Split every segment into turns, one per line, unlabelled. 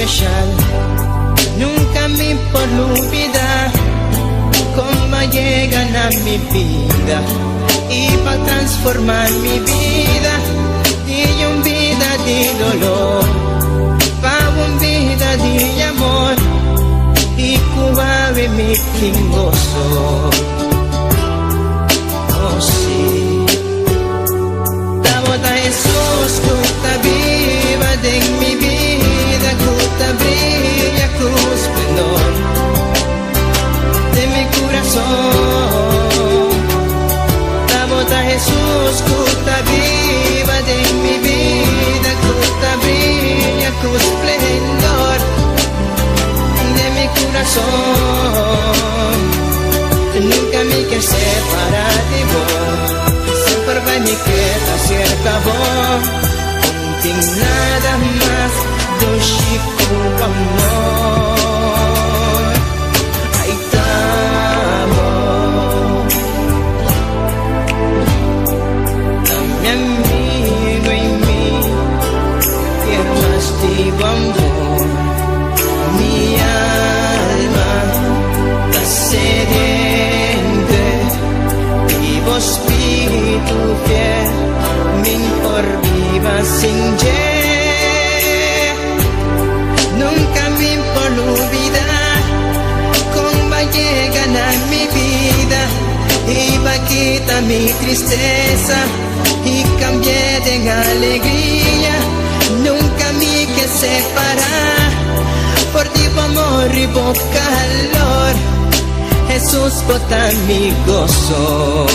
especial. Nunca me olvidar cómo llegan a mi vida y para transformar mi vida de una vida de dolor para una vida de amor y cuave mi gozo. Oh sí, Tabota Jesús, cuta viva de mi vida, cuta brilla con esplendor de mi corazón. Tabota Jesús, cuta viva de mi vida, cuta brilla con esplendor de mi corazón. Nunca me quise separar de vos, siempre vai me quedar cerca vos. Não tem nada mais do Chico amor. Aí estamos, a minha amigo em mim, quero mais de amor. Minha alma está sedienta, vivo espírito fiel, me por viva sin ye. Nunca me por olvidar cómo llegan a mi vida y va a quitar mi tristeza y cambié de alegría. Nunca me que separar por ti amor y por calor. Jesús bota mi gozo.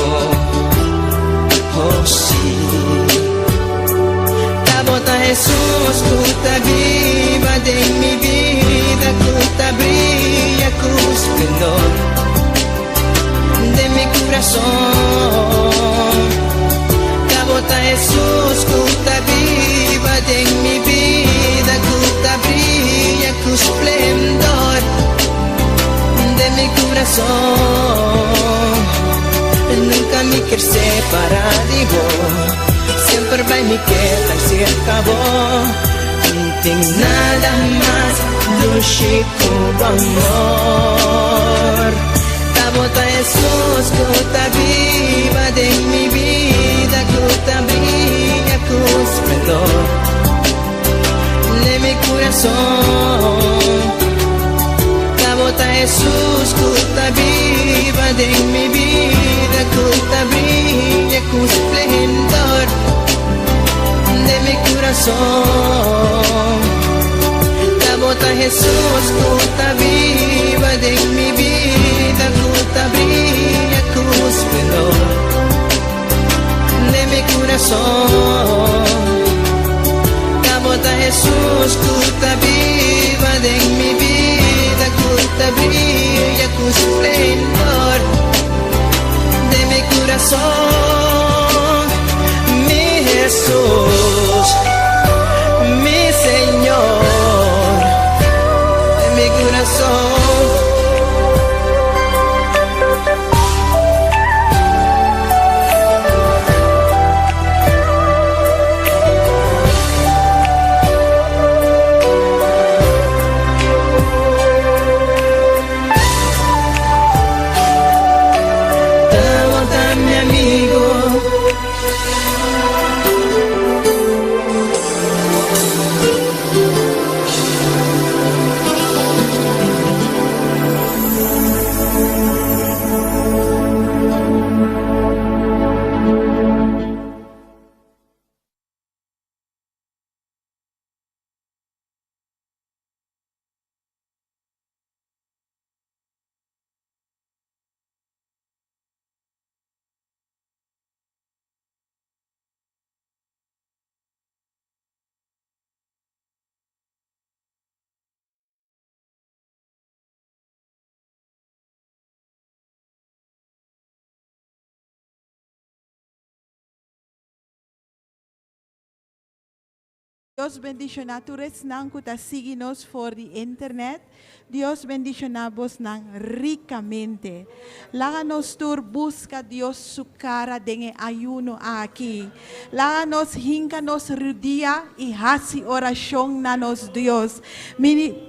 Oh sí, Tabota Jesús, cuta viva de mi vida, cuta brilla con esplendor de mi corazón. Tabota Jesús, cuta viva de mi vida, cuta brilla con esplendor de mi corazón. Nunca me quiero separar de vos, siempre vai me quedar cerca vos. Não tem nada mais do Chico amor. Tabota Jesús, cuta viva de mi vida, cuta brilla con esplendor de mi corazón. Tabota Jesús, cuta viva de mi vida, cuta brilla con esplendor de mi corazón. Tabota Jesús, cuta viva de mi vida, cuta brilla con esplendor de mi corazón. Tabota Jesús, cuta viva de mi vida, cuta brilla con esplendor de mi corazón. Mi Jesús, mi Señor, de mi corazón.
Dios bendiciona tu res nang kuta síguenos por the internet. Dios bendiciona vos nang ricamente. Láganos tur busca Dios su cara de ayuno aquí. Láganos hincanos rodilla y hasi oración nanos Dios.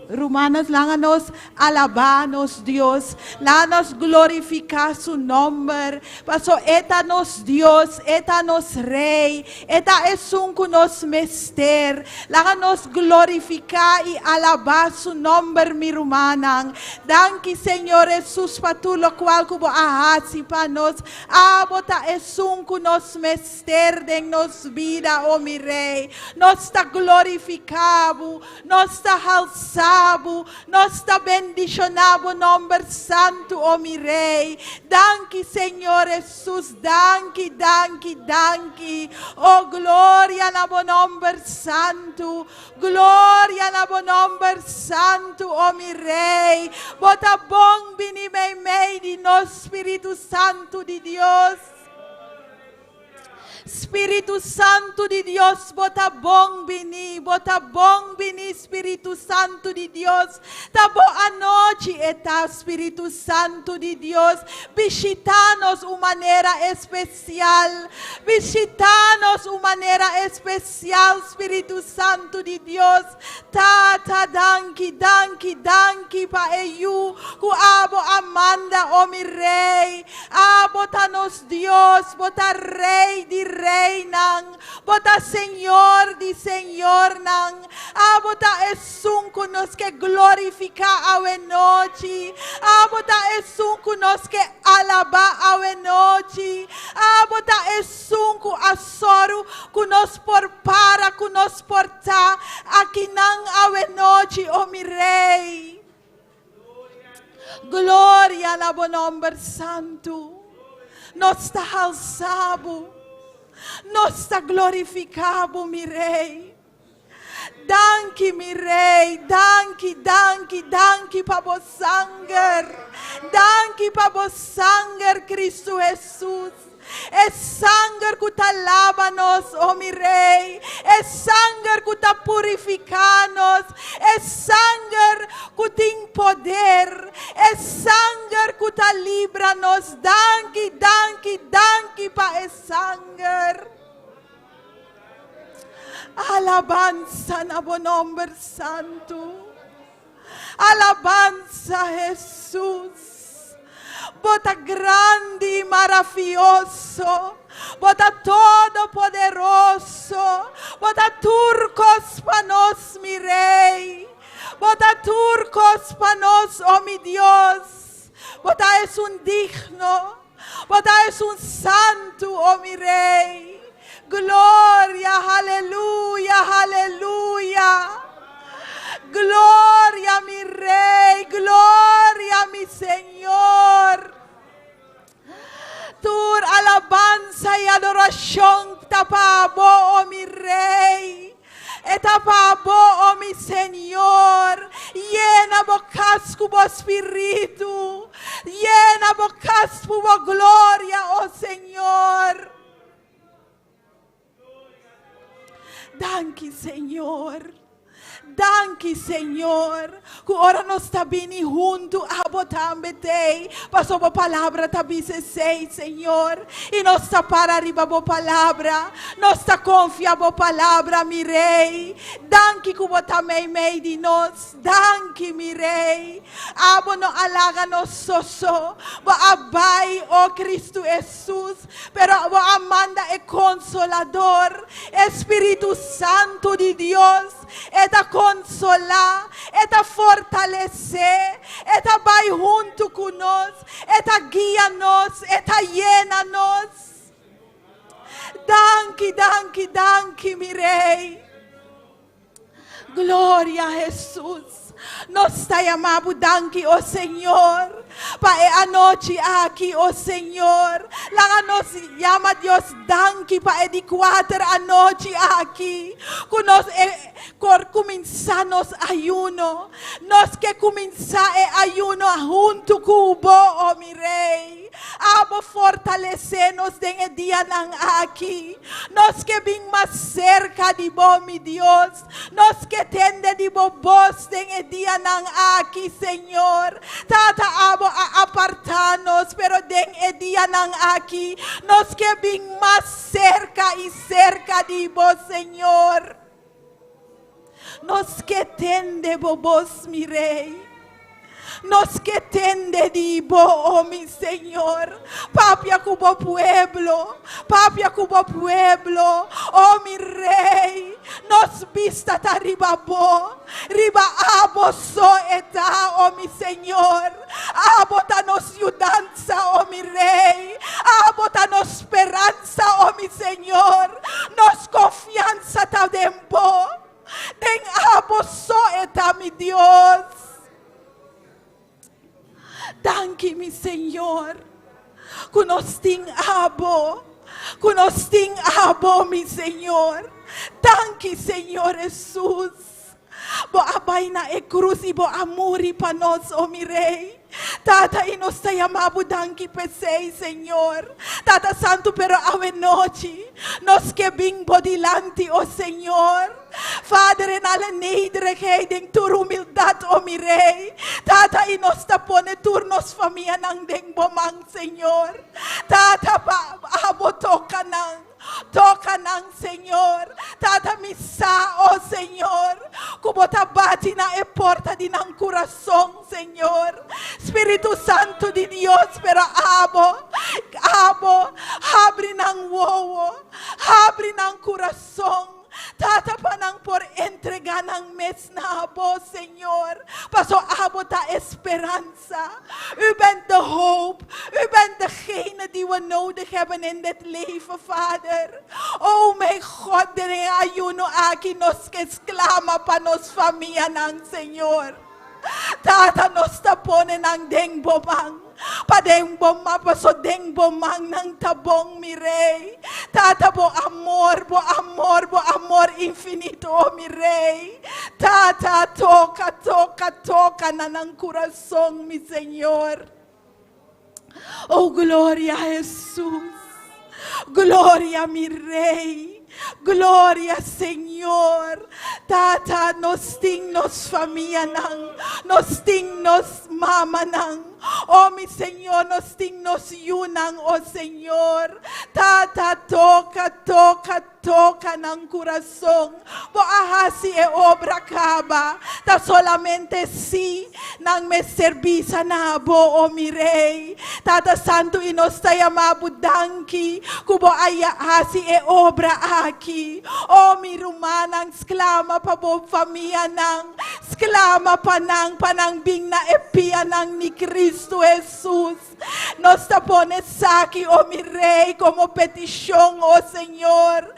Romanos, láganos alabanos Dios. Láganos glorificar su nombre. Paso etanos Dios, etanos Rey. Eta es un nos mester. Láganos glorificar y alabar su nombre, mi rumanang. Danki, Señor Jesús, para tu lo cual cubo ahasi pa nos. Abota es un nos mester de nos vida, oh mi Rey. Nos está glorificado, nos está alzado, nos está bendicionado nombre santo, oh mi Rey. Danki, Señor Jesús, danki, danki, danki. Oh, gloria a bo nombre santo, gloria a bo nombre santo, oh mi Rey. Bota bom bini mei di no Espíritu Santo de Dios. Espíritu Santo de Dios, bota bom bini, Espíritu Santo de Dios. Tá bom a noite, eta Espíritu Santo de Dios. Visita-nos de maneira especial. Visita-nos de maneira especial, Espíritu Santo de Dios. Tata, danki, danki, danki pa eu, ku abo Amanda, oh mi Rei. Bota-nos Dios, bota Rei de Rei nang, bota Senhor de Senhor nang, bota esum nos que glorifica a noite, bota esum nos que alaba a noite, bota esum a soro nos por para, nos porta aqui nang a noite, oh mi Rei. Glória a bo nombre santo, nos está alçado. Nos está glorificado, mi Rei. Danki, mi Rei. Danki, danki, danki para vos sangue. Danki para vos sangue, Cristo Jesus. É sangue que te lava-nos, oh mi Rei. É sangue que te purifica-nos. É sangue que tem poder. É sangue que te livra-nos. Danki, danki, danki para esse sangue. Alabanza na bo nombre santo. Alabanza Jesus. Bota grande e maravilhoso, bota todo poderoso, bota turcos para nós, mi Rei, bota turcos para nós, oh mi Deus, bota és digno, bota és santo, oh mi Rei, glória, aleluia, aleluia. Gloria, mi Rey, gloria, mi Señor. Tu alabanza y adoración tapabo, oh mi Rey. Etapabo, oh mi Señor. Llena bocas cubo espíritu. Llena bocas cubo gloria, oh Señor. Danke, Señor. Danke, Senhor, que ora nós está bem junto a botar betei, passou a palavra tá sei, Senhor, e nós está para arriba a palavra, nós está confiando a palavra, mi Rei. Danke que botar mei de nós, danke, mi Rei. Abo no alaga nos soso, bo abai, oh Cristo Jesus, pero bo Amanda é consolador, Espírito Santo de Deus, eta consolar, eta fortalecer, eta vai junto conosco, eta guia-nos, eta llena-nos. Danke, danke, danke, mi Rei. Glória a Jesus. Nós está chamando danke, oh Senhor, para a noite aqui, oh Senhor. Lá nós chama Deus danke para ediquar a noite aqui. Que nós começar nos ayuno. Nós que começar ayuno junto com o oh mi Rei. Abo, fortalecenos en el día ng aquí. Nos que bin más cerca de vos, mi Dios. Nos que tende de vos en el día ng aquí, Señor. Tata, abo a apartarnos, pero den el día ng aquí. Nos que bin más cerca y cerca de vos, Señor. Nos que tende vos, mi Rey. Nos que tende dibo, oh mi Señor. Papia cubo pueblo, oh mi Rey. Nos vista ta riba bo, riba abo so eta, oh mi Señor. Abo ta nos ayudanza, oh mi Rey. Abo ta nos esperanza, oh mi Señor. Nos confianza ta dembo. Den abo so eta, mi Dios. Danke, mi Señor. Kunosting abo, mi Señor. Danke, Señor Jesús. Bo abay na e cruz y bo amuri panos, oh mi Rey. Tata, y nos llamamos danke pesei, Señor. Tata Santo, pero ave noche nos que bimbo dilante, oh Señor. Vader, en alle nederigheid en tur humildad, oh mi Rey. Tata, y nos tapone turnos familia nang deng bomang, Señor. Tata, abo toka nang, Señor. Tata, misa, oh Señor. Kubota bati na e porta di nang corazón, Señor. Espíritu Santo de Dios, pero abo, abre nang wowo, abre nang corazón. Tata, panang por entregar ng mes na abo, Señor. Paso abo ta esperanza. U bent de hoop. U bent degene die we nodig hebben in dit leven, Vader. Oh, mijn God, de ayuno aquí nos que exclama pa nos familia ng Señor. Tata, nos tapone ng deng bomang. Padeng bomang, paso deng bomang ng tabong, mi Rey. Tata, bo amor infinito, oh mi Rey. Tata, toca na ng corazón, mi Señor. Oh, gloria a Jesús. Gloria, mi Rey. Gloria, Señor. Tata, nos ting nos familia nang, nos ting nos mama nang. Oh, mi Señor, nos ting nos yunang, oh Señor. Tata, toca ng corazón. Bo ahasi e obra kaba. Ta solamente si nang me servisa na bo, oh mi Rey. Tata Santo, y nos tayamabu danki. Kubo ayahasi e obra aki. Oh, mi rumanang sklama pa bo familia nang. Sklama panang bing na epia nang ni Cristo Jesús. Nos tapones aquí, oh mi Rey, como petición, oh Señor.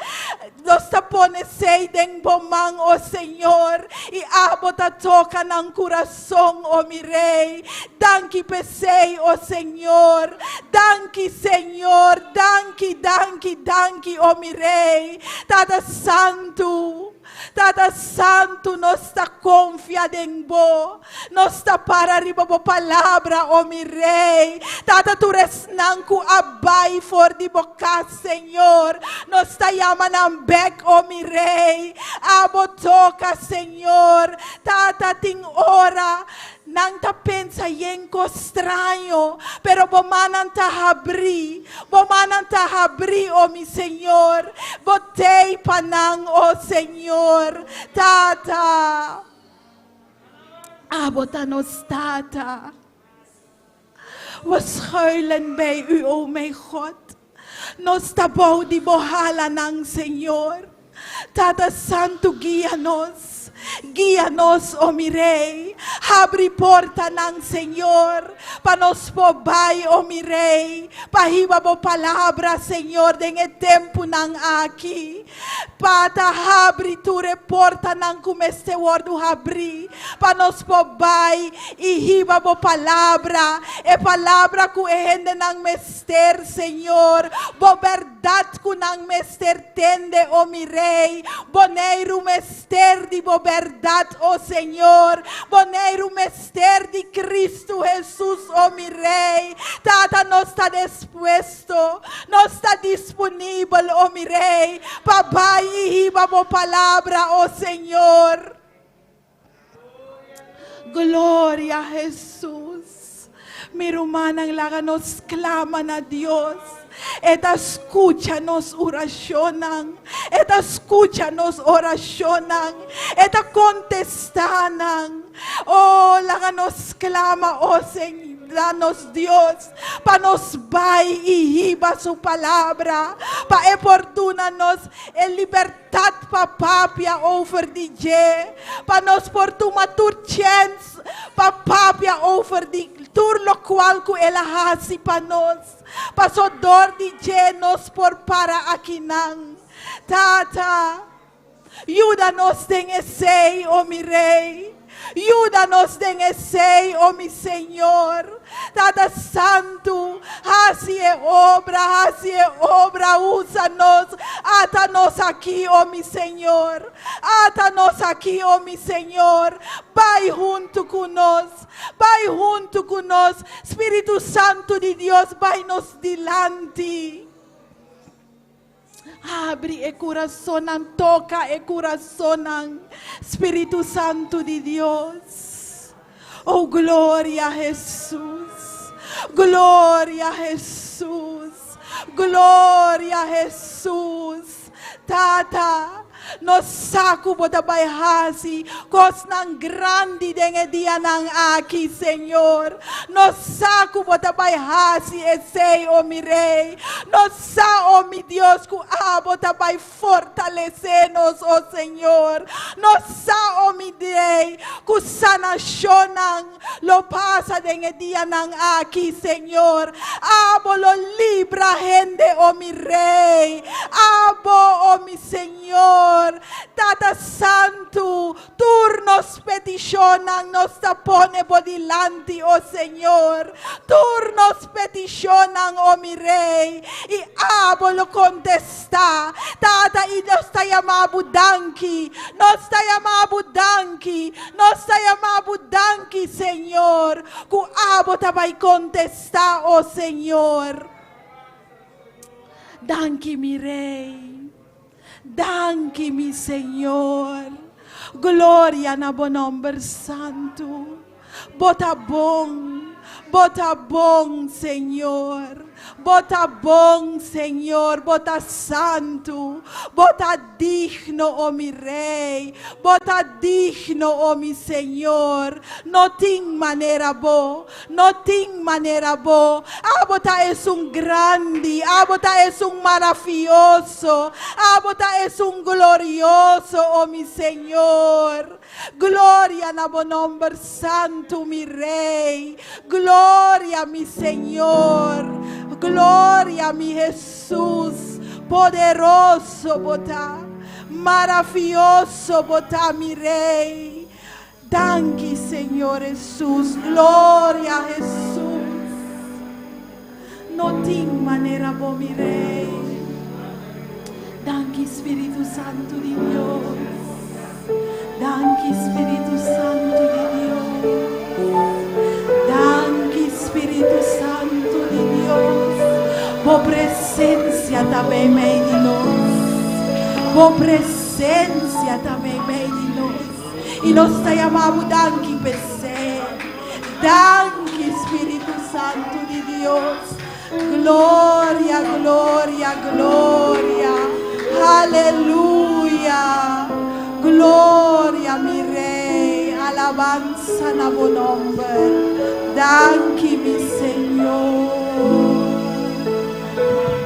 Nos tapones seiden bomang, oh Señor. Y abota toca ng corazón, oh mi Rey. Danki pesei, oh Señor. Danki, Señor. Danki, oh mi Rey. Tata Santo, nos ta confiado en vos. Nos ta para riba bo palabra, oh mi Rey. Tata, tu resnanku abay for di boca, Señor. Nos ta llaman ang bek, oh mi Rey. Abo toca, Señor. Tata, ting ora. Nang ta pensa yenko extraño, pero bomanan ta habri, oh mi Señor. Botei panang, oh Señor. Tata, abotanos, Tata. We schuilen bij u, oh mijn God. Nos tabaw di bohala ng Señor. Tata Santo, guíanos, oh mi Rey. Abre porta ng Señor. Panos po bay, oh mi Rey. Pahiba po palabra, Señor, den e tempo ng aki. Pata, abre tu reporta ng kumeste word abri. Panos po bay, ihiba po palabra. E palabra ku ehende ng mester, Señor. Bo verdad ku ng mester tende, oh mi Rey. Boneiru mester di bo verdad, oh Señor. Bon poner o mistério de Cristo Jesus, oh mi Rei. Tata, não está disposto, não está disponível, oh mi Rei. Papai, iba a palavra, oh Senhor. Glória a Jesus. Mi hermana, laga nos claman a Deus. Eta escucha-nos oracionan. Eta escucha-nos oracionan. Eta contestanan. Oh, laga nos clama, oh Senhor. Danos Dios, para nos vai e iba su palavra, para oportunar-nos em liberdade papapia over DJ, para nos portuma tur chance papapia over di tur lo qual que ela hasi para nós, para so dor DJ nos por para aqui não, Tata, ajuda-nos em esse, oh mi Rei. Ajuda-nos em esse, oh mi Senhor. Tata Santo, assim é obra, usa-nos, ata-nos aqui, oh mi Senhor. Ata-nos aqui, oh mi Senhor. Vai junto conosco, Espírito Santo de Deus, vai nos dilante. Abre o coração, toca o coração, Espírito Santo de Deus. Oh, glória a Jesus, glória a Jesus, glória a Jesus. Tata, nos saco bota baihasi, cos nang grande dengue dia nang aqui, Senhor. Nos saco bota baihasi, esse, oh mi Rei. Nos sa, oh mi Deus, que bota bai fortalecer-nos, oh Senhor. Nos sa, oh mi Rei, que sanação lo passa dengue dia nang aqui, Senhor. Abo lo libra gente, oh mi Rei. Abo, oh mi Senhor. Tata Santo, turnos peticionan, nos tapone por delante, oh Señor. Turnos peticionan, oh mi Rey, y abo lo contesta. Tata, y nos está llamando danki, Señor. Ku abo tabay contesta, oh Señor. Danki, mi Rey. Danke, mi Senhor. Glória na bom nome santo. Bota bom, Senhor. Bota bom, Senhor. Bota santo. Bota digno, oh mi Rei. Bota digno, oh mi Senhor. Não tem maneira boa. Bota é grande. Bota é maravilhoso. Bota é glorioso, oh mi Senhor. Glória na bom nome santo, mi Rei. Glória, mi Senhor. Glória, mi Jesus. Poderoso, bota. Maravilhoso, bota, mi Rei. Danke, Senhor Jesus. Glória a Jesus. Não tem maneira boa, mi Rei. Danke, Espírito Santo de Deus. Danke, Espírito Santo de Deus. Danke, Espírito Santo de Deus. Por presença também meio de nós. Por presença também meio de nós. E nós te amamos, danke, PC. Danke, Espírito Santo de Deus. Glória, glória, glória. Aleluia. Glória, mi Rei. Alabanza na bom nome. Danke, mi Senhor.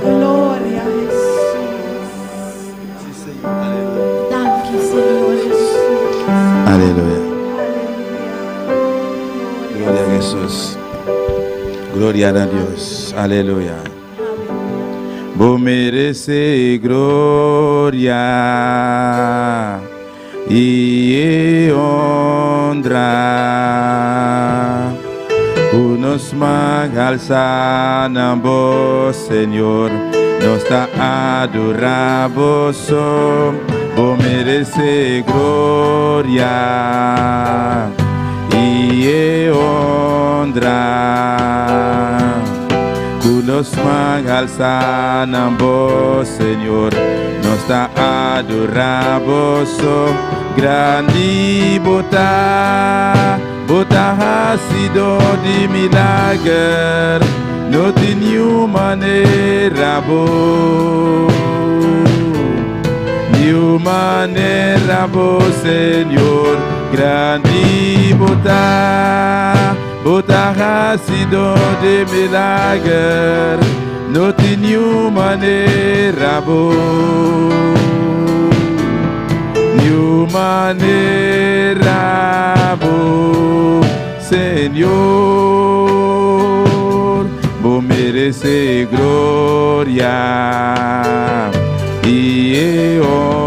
Glória a Jesus. Danke, Senhor Jesus.
Aleluia. Glória a Jesus. Glória a Deus. Aleluia. Vos mereces gloria y honra. Unos alzan vos, Señor, nos te adoramos. Vos mereces gloria y honra. Conosma alza nambo, Senhor, nós ta adoramos, grande bota, bota ha sido de milagre, no de nenhuma maneira boa. De maneira boa, Senhor, grande bota, bota ha sido de milagre, não tem nenhuma maneira boa, nenhuma maneira boa, Senhor, vou merecer glória e honra.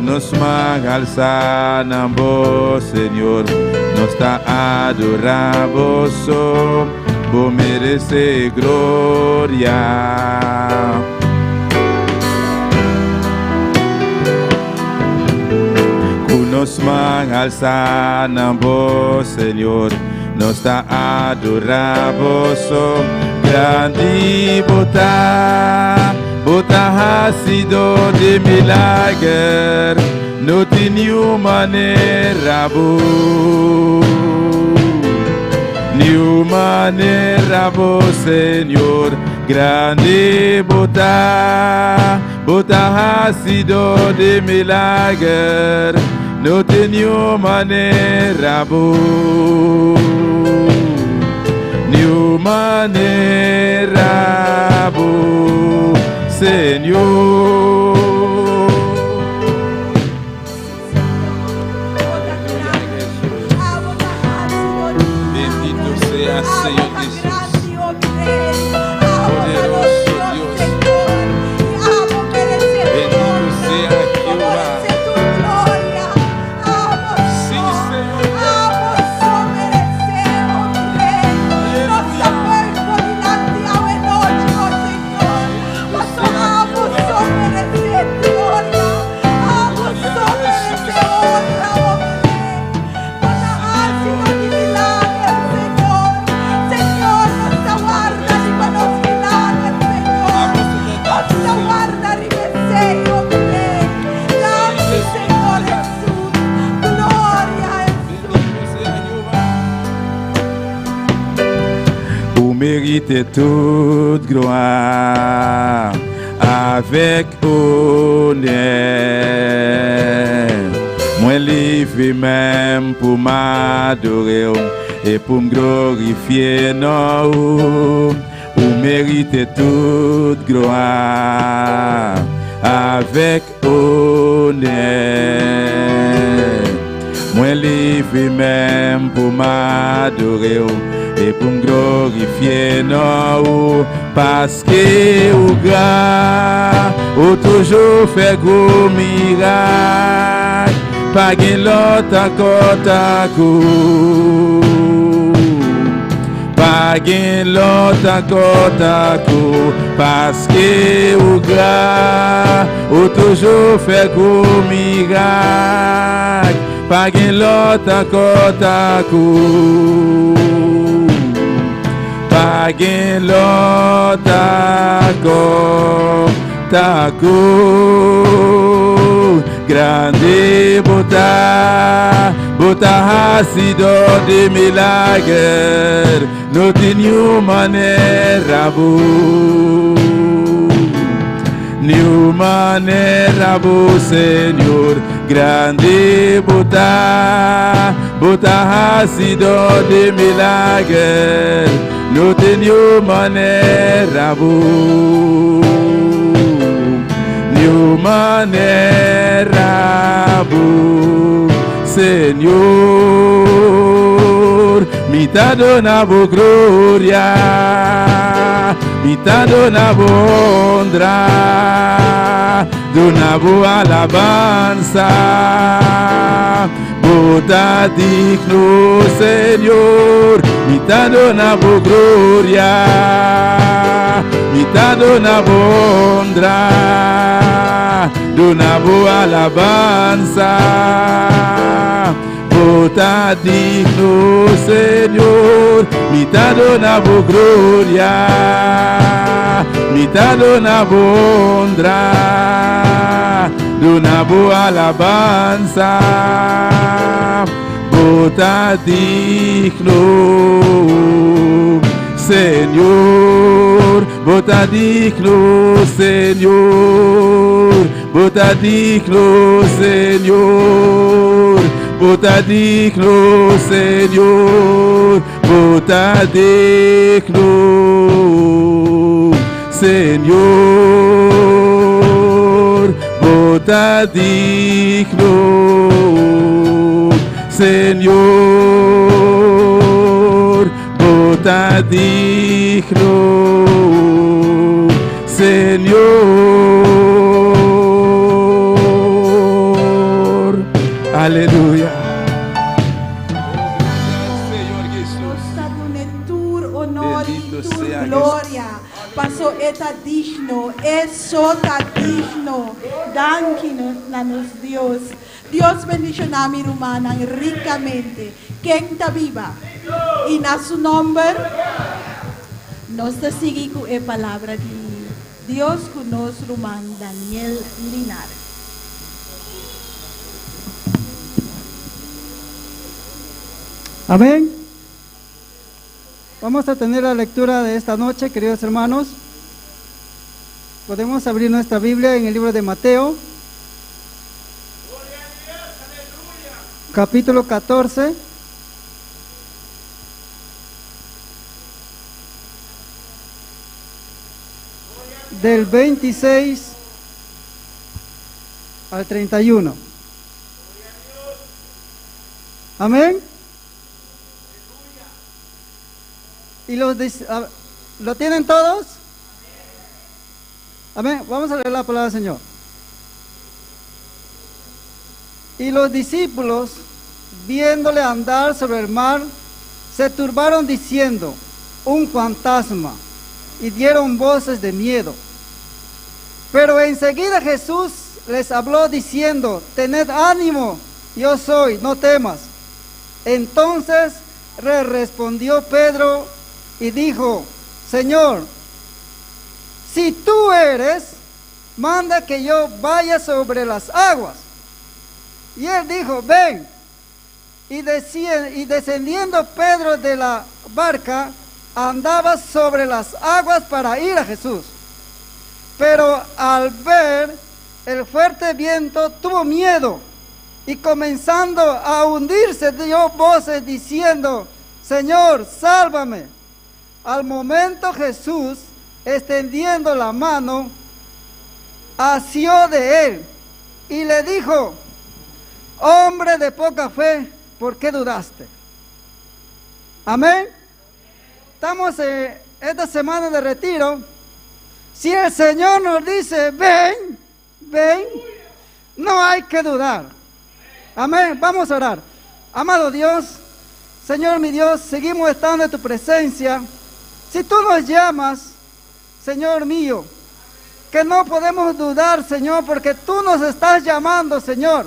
Nos alza nambo, Senhor, nós ta adoramos, vou merecer glória. Nos alza nambo, Senhor, nós ta adoramos, grande bota, bota ha sido de milagre, não tem nenhuma maneira boa, nenhuma maneira boa, Senhor, grande bota, bota ha sido de milagre, não tem nenhuma maneira boa, nenhuma maneira boa, Senhor. Bendito sea, Senhor Jesus. Poderoso Deus. Bendito sea Jehová. Sim, Senhor. Mérite toute gloire avec honneur. Moi livré même pour m'adorer et pour me glorifier, non. Vous méritez toute gloire avec honneur. Moi livré même pour m'adorer et pour me glorifier, non, parce que au grand, ou toujours fait gros miracle, pas gain l'autre encore ta coup, pas gain l'autre encore ta coup, parce que au grand, ou toujours fait gros miracle, pas gain l'autre encore ta coup. Pagin lo tako, grande bota, bota ha sido de milagre, no tem nenhuma maneira boa, nenhuma maneira boa, Senhor, grande bota, bota ha sido de milagre, não tem nenhuma maneira boa, nenhuma maneira boa, Senhor, me tá dando glória, me tá dando honra, dando alabança, bota digno, Senhor, me tá dando glória, me tá dando honra, dando alabança, bota bota digno, Señor, mitad na bo gloria, mitad na bo honra, una bo alabanza, bota digno, Señor, bota digno, Señor, bota digno, Señor, bota digno, Señor, bota digno, Señor, bota digno, Señor, bota digno, Señor. Aleluya. Señor Jesús.
Tur honor y
Bendito
tur
sea
gloria. Paso eta digno, sota digno. Dankinos Dios. Dios bendiga mi rumana ricamente. Quien está viva. Y na su nombre nos sigue con la palabra de Dios con nos rumán Daniel Linares.
Amén. Vamos a tener la lectura de esta noche, queridos hermanos. Podemos abrir nuestra Biblia en el libro de Mateo, capítulo 14. Del 26 al 31. Amén. ¿Y lo tienen todos? Amén. Vamos a leer la palabra del Señor. Y los discípulos, viéndole andar sobre el mar, se turbaron diciendo: un fantasma, y dieron voces de miedo. Pero enseguida Jesús les habló diciendo: tened ánimo, yo soy, no temas. Entonces respondió Pedro y dijo: Señor, si tú eres, manda que yo vaya sobre las aguas. Y él dijo: ven. Y descendiendo Pedro de la barca, andaba sobre las aguas para ir a Jesús. Pero al ver el fuerte viento tuvo miedo, y comenzando a hundirse dio voces diciendo: Señor, sálvame. Al momento Jesús, extendiendo la mano, asió de él y le dijo: hombre de poca fe, ¿por qué dudaste? Amén. Estamos en esta semana de retiro. Si el Señor nos dice: ven, ven, no hay que dudar. Amén. Vamos a orar. Amado Dios, Señor mi Dios, seguimos estando en tu presencia. Si tú nos llamas, Señor mío, que no podemos dudar, Señor, porque tú nos estás llamando, Señor.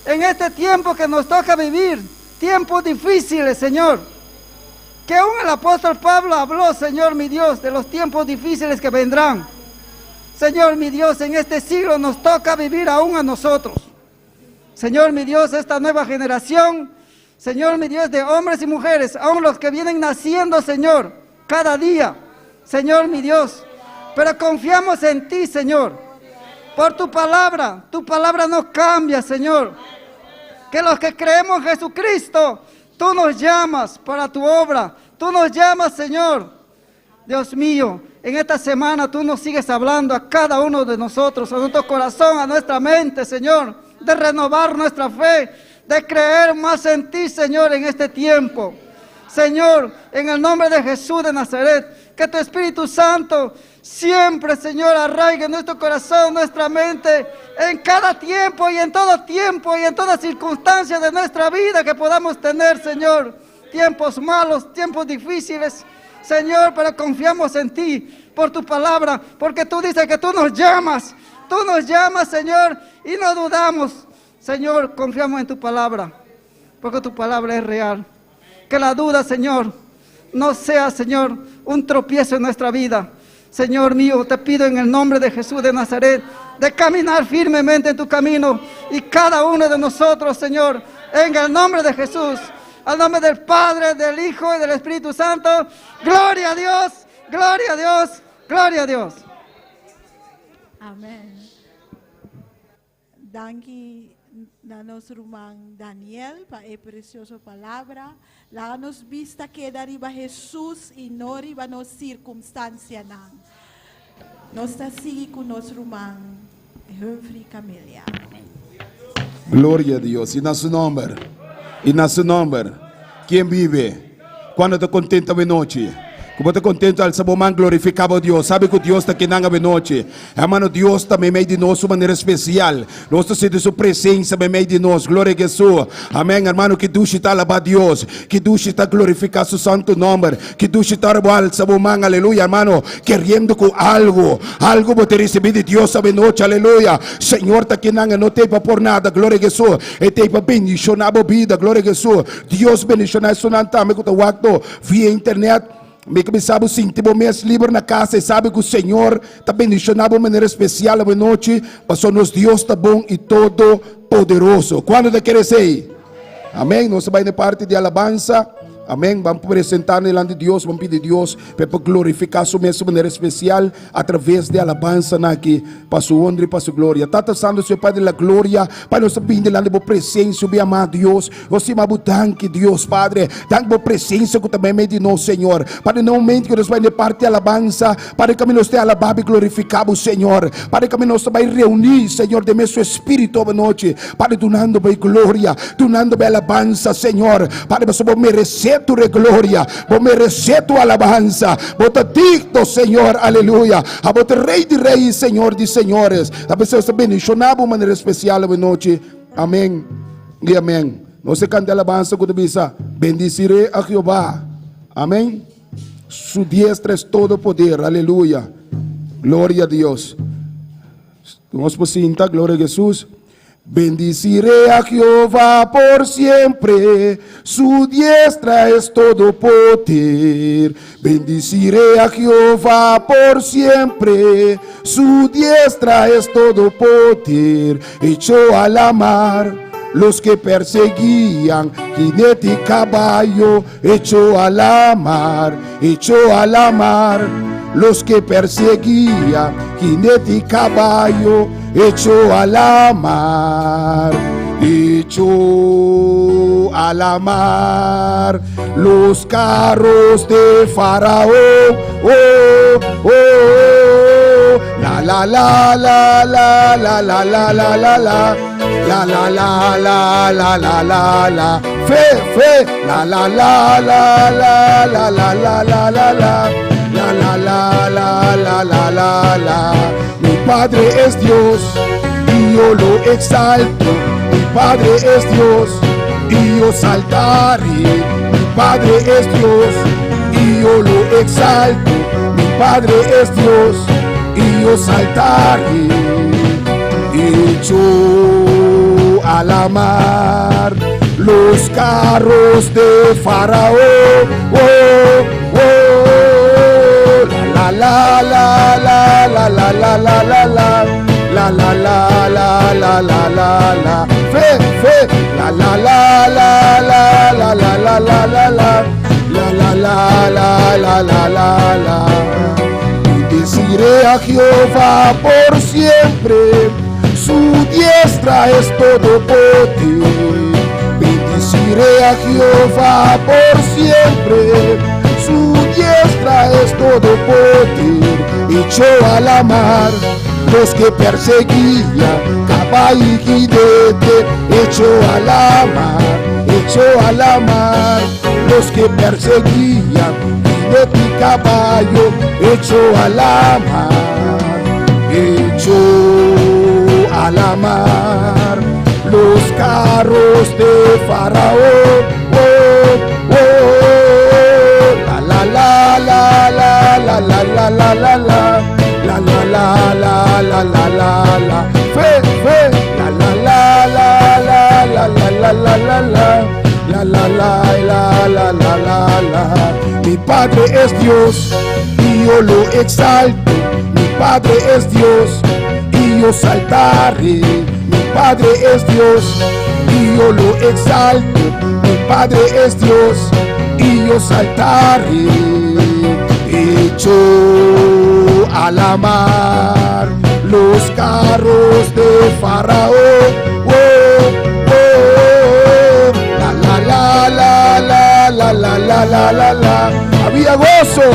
En este tiempo que nos toca vivir, tiempos difíciles, Señor. Que aún el apóstol Pablo habló, Señor mi Dios, de los tiempos difíciles que vendrán. Señor mi Dios, en este siglo nos toca vivir aún a nosotros. Señor mi Dios, esta nueva generación, Señor mi Dios, de hombres y mujeres, aún los que vienen naciendo, Señor, cada día, Señor mi Dios. Pero confiamos en ti, Señor, por tu palabra no cambia, Señor. Que los que creemos en Jesucristo, tú nos llamas para tu obra, tú nos llamas, Señor. Dios mío, en esta semana tú nos sigues hablando a cada uno de nosotros, a nuestro corazón, a nuestra mente, Señor, de renovar nuestra fe, de creer más en ti, Señor, en este tiempo. Señor, en el nombre de Jesús de Nazaret, que tu Espíritu Santo siempre, Señor, arraigue nuestro corazón, nuestra mente, en cada tiempo y en todo tiempo y en todas circunstancias de nuestra vida que podamos tener, Señor. Tiempos malos, tiempos difíciles, Señor, pero confiamos en ti por tu palabra, porque tú dices que tú nos llamas, Señor, y no dudamos, Señor, confiamos en tu palabra. porque tu palabra es real. Que la duda, Señor, no sea, Señor, un tropiezo en nuestra vida. Señor mío, te pido en el nombre de Jesús de Nazaret, de caminar firmemente en tu camino, y cada uno de nosotros, Señor, en el nombre de Jesús, al nombre del Padre, del Hijo y del Espíritu Santo. Gloria a Dios, gloria a Dios, gloria a Dios.
Amen. Danki nanos rumang Daniel pa e precioso palabra. La nos vista que dariba Jesús y no riba nos circunstancia nang. Nos está sigue con nos rumang Humphrey Camelia.
Gloria a Dios. Y na su nombre. Y na su nombre. ¿Quién vive? Cuando te contenta de noche. Como te contento al sabomán glorificaba a Dios. Sabe que Dios está aquí en la noche. Hermano, Dios está en medio de nosotros de manera especial. Nosotros sentimos su presencia en medio de nosotros. Gloria a Jesús. Amén, hermano. Que Dios está alabando a Dios. Que Dios está glorificando su santo nombre. Que Dios está alabando al sabomán. Aleluya, hermano. Queriendo con algo. Algo voy a recibir de Dios esta noche. Aleluya. Señor está aquí en la no te por nada. Gloria a Jesús. Y te bendicionar la vida. Gloria a Jesús. Dios bendicionar su nombre. Me gusta via internet. Me sabe sentir mês livre na casa e sabe que o Senhor está bendicionado de maneira especial a noite, mas nosso Deus está bom e todo poderoso. Quando te queres ir? Amém? Nós vamos na parte de alabança. Amém? Vamos apresentar diante de Deus, vamos pedir a Deus para glorificar sua mesa de maneira especial através de alabança aqui, para sua honra e para sua glória. Tata Santo, Senhor Pai da glória, Pai, nós pedimos diante da presença, bem amado Deus, nós te danke Deus, Padre, danke por presença que também é de nós, Senhor. Padre, no momento que nós vamos na parte de alabança, Padre, que nós te alabar e glorificar o Senhor, Padre, que nós vamos reunir, Senhor, de nosso espírito a noite, Padre, donando bem glória, donando bem alabança, Senhor, Padre, nós vamos merecer tu glória, vou merecer tu alabança, vou te dicto, Senhor, aleluia, vou te rei de reis, Senhor de senhores, a pessoa está bendicionada de maneira especial a noite, amém e amém. Nós cantamos alabança com a bisa, bendicirei a Jeová, amém, su diestra es todo poder, aleluia, glória a Deus. Vamos por cinta, glória a Jesus. Bendiciré a Jehová por siempre, su diestra es todo poder. Bendiciré a Jehová por siempre, su diestra es todo poder. Echó a la mar los que perseguían, jinete y caballo, echó a la mar, echó a la mar. Los que perseguían, jinete y caballo, echó a la mar, echó a la mar los carros de Faraón. Oh, oh, oh, la la la la la la la la la la la. La la la la la la la la, fe, la la la la la la la la la la la. La la la la la la la la. Mi Padre es Dios y yo lo exalto. Mi Padre es Dios y yo saltaré. Mi Padre es Dios y yo lo exalto. Mi Padre es Dios y yo saltaré. Echó a la mar los carros de Faraón. Oh, oh, oh. La la la la la la la la la la la la la la la la la la fe la la la la la la la la la la la la la la la la la la. Bendeciré a Jehová por siempre, su diestra es todo poder. Bendeciré a Jehová por siempre, su diestra es todo poder. Echó a la mar los que perseguían, caballo y jinete, echó a la mar, echó a la mar los que perseguían, jinete y caballo, echó a la mar, echó a la mar los carros de Faraón. Oh, oh, oh. La la la la la la la la la la la la la la la la la fe la la la la la la la la la la la la la la la la la la. Mi Padre es Dios y yo lo exalto. Mi Padre es Dios y yo saltaré. Mi Padre es Dios y yo lo exalto. Mi Padre es Dios y yo saltaré. Echó a la mar los carros de Faraón. La la la la la la la la la la. Había gozo,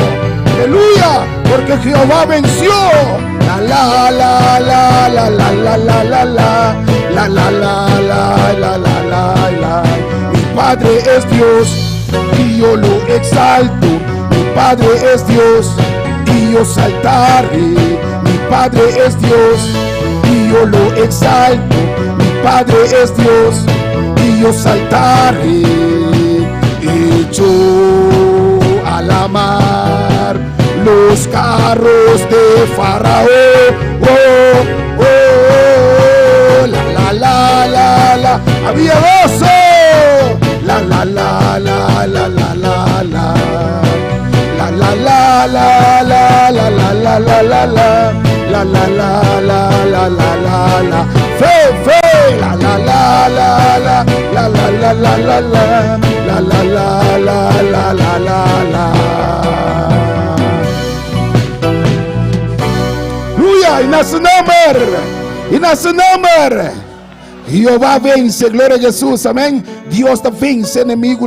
aleluya, porque Jehová venció. La la la la la la la la la la la la la la la la la. Mi Padre es Dios y yo lo exalto. Mi Padre es Dios y yo saltaré. Mi Padre es Dios y yo lo exalto. Mi Padre es Dios y yo saltaré. Echó a la mar los carros de Faraón. Oh, oh, la la la la. Había gozo. La la la la la la la la. La la la la la la la la la la la. La la la la la la la la. Fe, fe. La la la la la la la la la la la. La la la la la la la la. Aleluya, y nace nombre. Y nace nombre. Jehová vence, gloria a Jesús, amén. Dios te vence enemigo,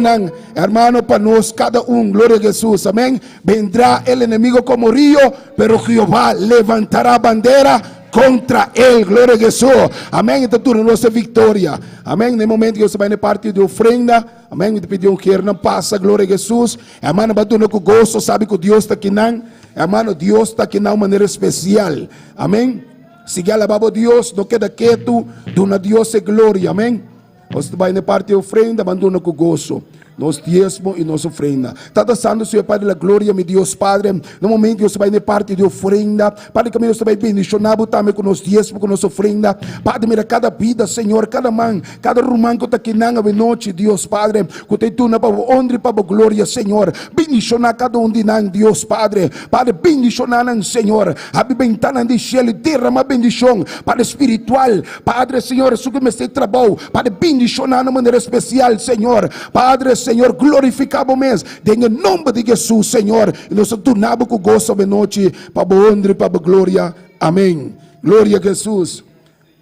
hermano, para nos cada uno, gloria a Jesús, amén. Vendrá el enemigo como río, pero Jehová levantará bandera contra él, gloria a Jesús, amén. Esta turno nuestra victoria, amén. En el momento que você vai na parte de ofrenda, amém, te pediu que não passa, glória a Jesus, hermano, batendo com gozo, sabe que Deus está aqui, não, hermano, Deus está aqui de uma maneira especial, amém. Siga alabando a Deus, não queda quieto, dona a Deus glória, amém. Você vai na parte de ofrenda, abandona com gozo. Nos diezmo e nossa ofrenda. Está dançando, Senhor Pai da glória, meu Deus Padre. No momento que você vai na parte de ofrenda, Padre, que você vai bendicionar também com nos diezmo, com nossa ofrenda. Padre, mira cada vida, Senhor, cada man, cada rumán que está aqui na noite, Deus Padre. Que tem tu na honra e para glória, Senhor. Bendicionar cada de nós, Deus Padre. Padre, bendicionar, Senhor. Abibentar de céu e derramar bendição, Padre espiritual. Padre, Senhor, isso que me sei trabalho. Padre, bendicionar de maneira especial, Senhor. Padre, Senhor, glorificamos mesmo, em nome de Jesus, Senhor, e nós tornamos com gozo de noite, para a honra e para a glória, amém. Glória a Jesus,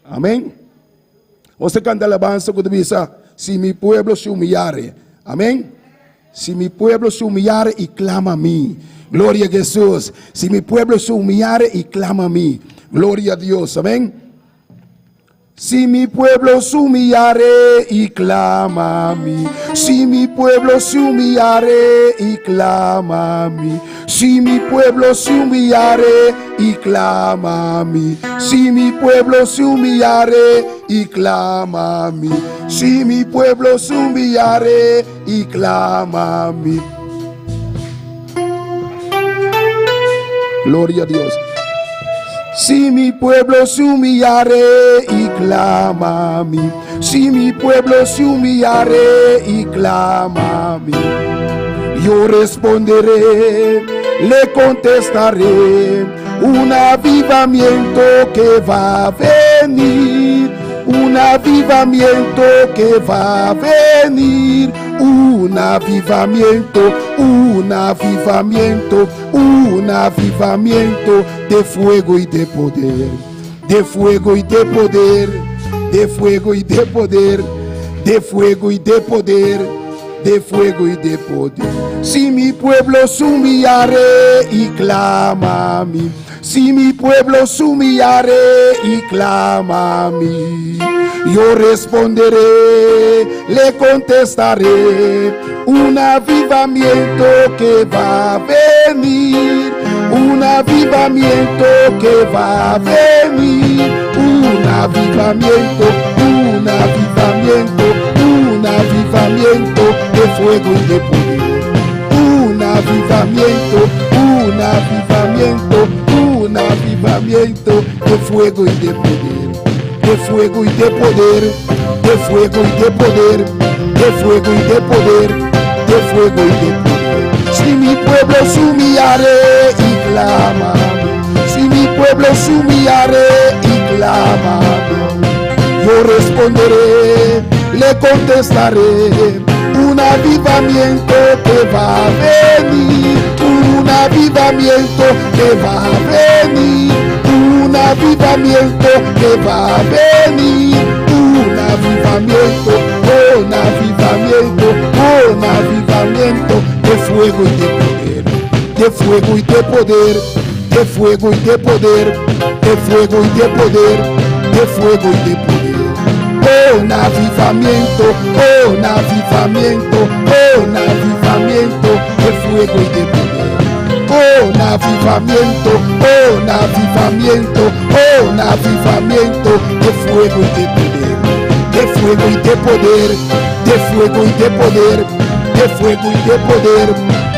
amém. Você canta alabança quando diz, se mi pueblo se humillare, amém. Se mi pueblo se humillare e clama a mim, glória a Jesus. Se mi pueblo se humillare e clama a mim, glória a Deus, amém. Si mi pueblo se humillare y clama a mí, si mi pueblo se humillare y clama a mí, si mi pueblo se humillare y clama a mí, si mi pueblo se humillare y clama a mí, si mi pueblo se humillare y clama a mí. Gloria a Dios. Si mi pueblo se humillare y clama a mí, si mi pueblo se humillare y clama a mí, yo responderé, le contestaré, un avivamiento que va a venir, un avivamiento que va a venir, un avivamiento, un avivamiento, un avivamiento de fuego y de poder, de fuego y de poder, de fuego y de poder, de fuego y de poder, de fuego y de poder. Si mi pueblo se humillare y clama a mí, si mi pueblo se humillare y clama a mí, yo responderé, le contestaré, un avivamiento que va a venir, un avivamiento que va a venir, un avivamiento, un avivamiento, un avivamiento de fuego y de poder, un avivamiento, un avivamiento, un avivamiento de fuego y de poder, de fuego y de poder, de fuego y de poder, de
de fuego y de poder, de fuego y de poder. Si mi pueblo se humillare y clama, si mi pueblo se humillare y clama, yo responderé, le contestaré. Un avivamiento que va a venir, un avivamiento que va a venir, un avivamiento que va a venir, un avivamiento, un avivamiento, un avivamiento de fuego y de poder, de fuego y de poder, de fuego y de poder, de fuego y de poder, de fuego y de poder. Un avivamiento, un avivamiento, un avivamiento de fuego y de poder. Un avivamiento, un avivamiento, un avivamiento de fuego y de poder. De fuego y de poder, de fuego y de poder, de fuego y de poder,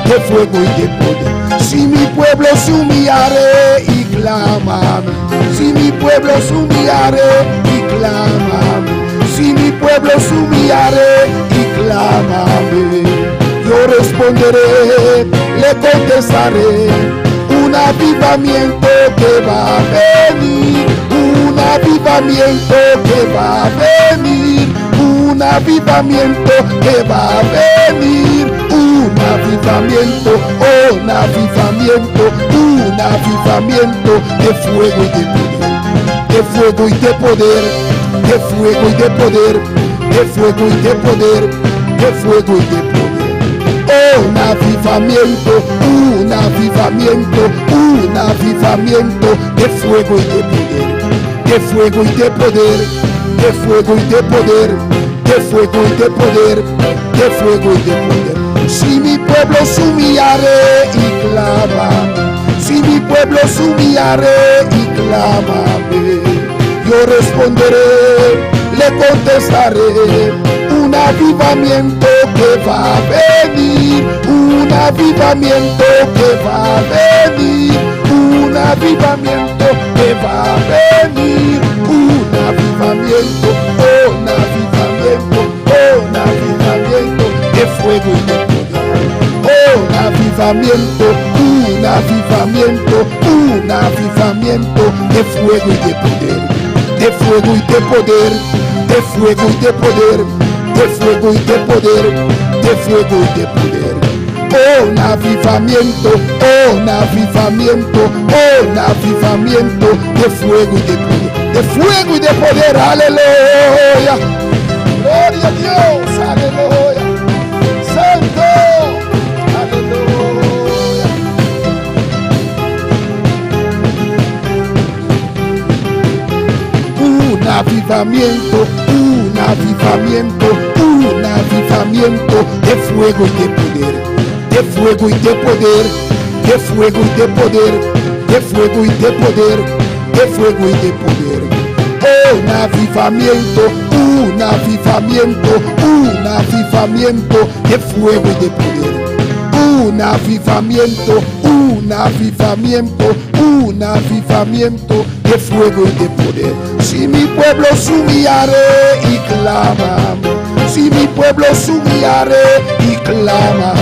de fuego y de poder. Si mi pueblo se humillare y clama, si mi pueblo se humillare y clama, si mi pueblo se humillare y clama, yo responderé, le contestaré. Un avivamiento que va a venir, un avivamiento que va a venir, un avivamiento que va a venir, un avivamiento, un avivamiento, un avivamiento de fuego y de poder, de fuego y de poder, de fuego y de poder, de fuego y de poder, de fuego y de poder. Un avivamiento, un avivamiento, un avivamiento de fuego y de poder, de fuego y de poder, de fuego y de poder, de fuego y de poder, de fuego y de poder. Si mi pueblo se humillare y clama, si mi pueblo se humillare y clama, yo responderé, le contestaré. Un avivamiento que va a venir, un avivamiento que va a venir, un avivamiento que va a venir, un avivamiento, un avivamiento, un avivamiento de fuego y de poder. Un avivamiento, un avivamiento, un avivamiento de fuego y de poder, de fuego y de poder, de fuego y de poder, de fuego y de poder, de fuego y de poder. Un avivamiento, un avivamiento, un avivamiento de fuego y de poder, de fuego y de poder. Aleluya, gloria a Dios, aleluya, santo, aleluya. Un avivamiento, un avivamiento, un avivamiento de fuego y de poder, de fuego y de poder, de fuego y de poder, de fuego y de poder, de fuego y de poder. Un avivamiento, un avivamiento, un avivamiento de fuego y de poder. Un avivamiento, un avivamiento, un avivamiento de fuego y de poder. Si mi pueblo se humillare y clama, si mi pueblo se humillare y clama,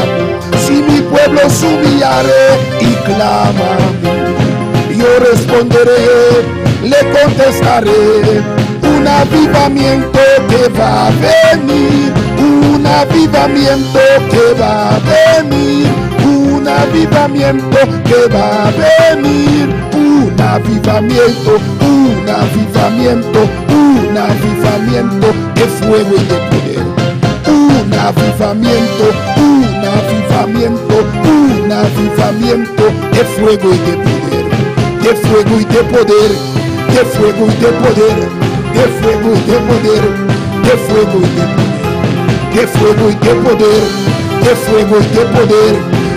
si mi pueblo se humillare y clama, yo responderé, le contestaré. Un avivamiento que va a venir, un avivamiento que va a venir, un avivamiento que va a venir, un avivamiento, un avivamiento, un avivamiento de fuego y de poder. Un avivamiento, un avivamiento, un avivamiento de fuego y de poder, de fuego y de poder, de fuego y de poder, de fuego y de poder, de fuego y de poder, de fuego y de poder, de fuego y de poder,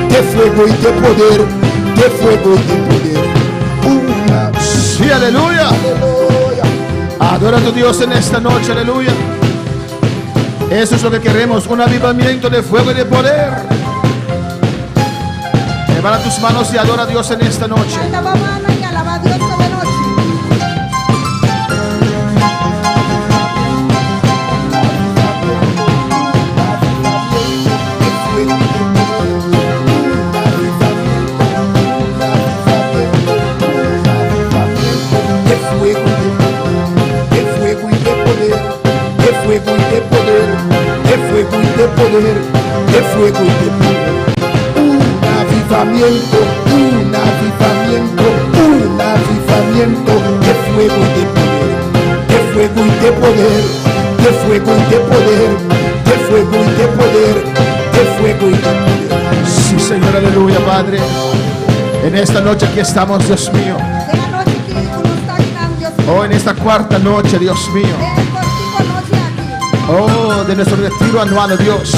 de fuego y de poder, de fuego y de poder. Una.
Sí, aleluya.
Aleluya.
Adora a tu Dios en esta noche, aleluya. Eso es lo que queremos, un avivamiento de fuego y de poder. Levanta tus manos y adora a Dios en esta noche.
Alaba mano y alaba a Dios toda noche.
de poder, de fuego y de poder. Un avivamiento, un avivamiento, un avivamiento de fuego y de poder, de fuego y de poder, de fuego y de poder, de fuego y de poder, de fuego y de poder. Sí, Señor, aleluya, Padre. En esta noche aquí estamos, Dios mío. Oh, en esta cuarta noche, Dios mío. Oh, de nuestro retiro anual, Dios.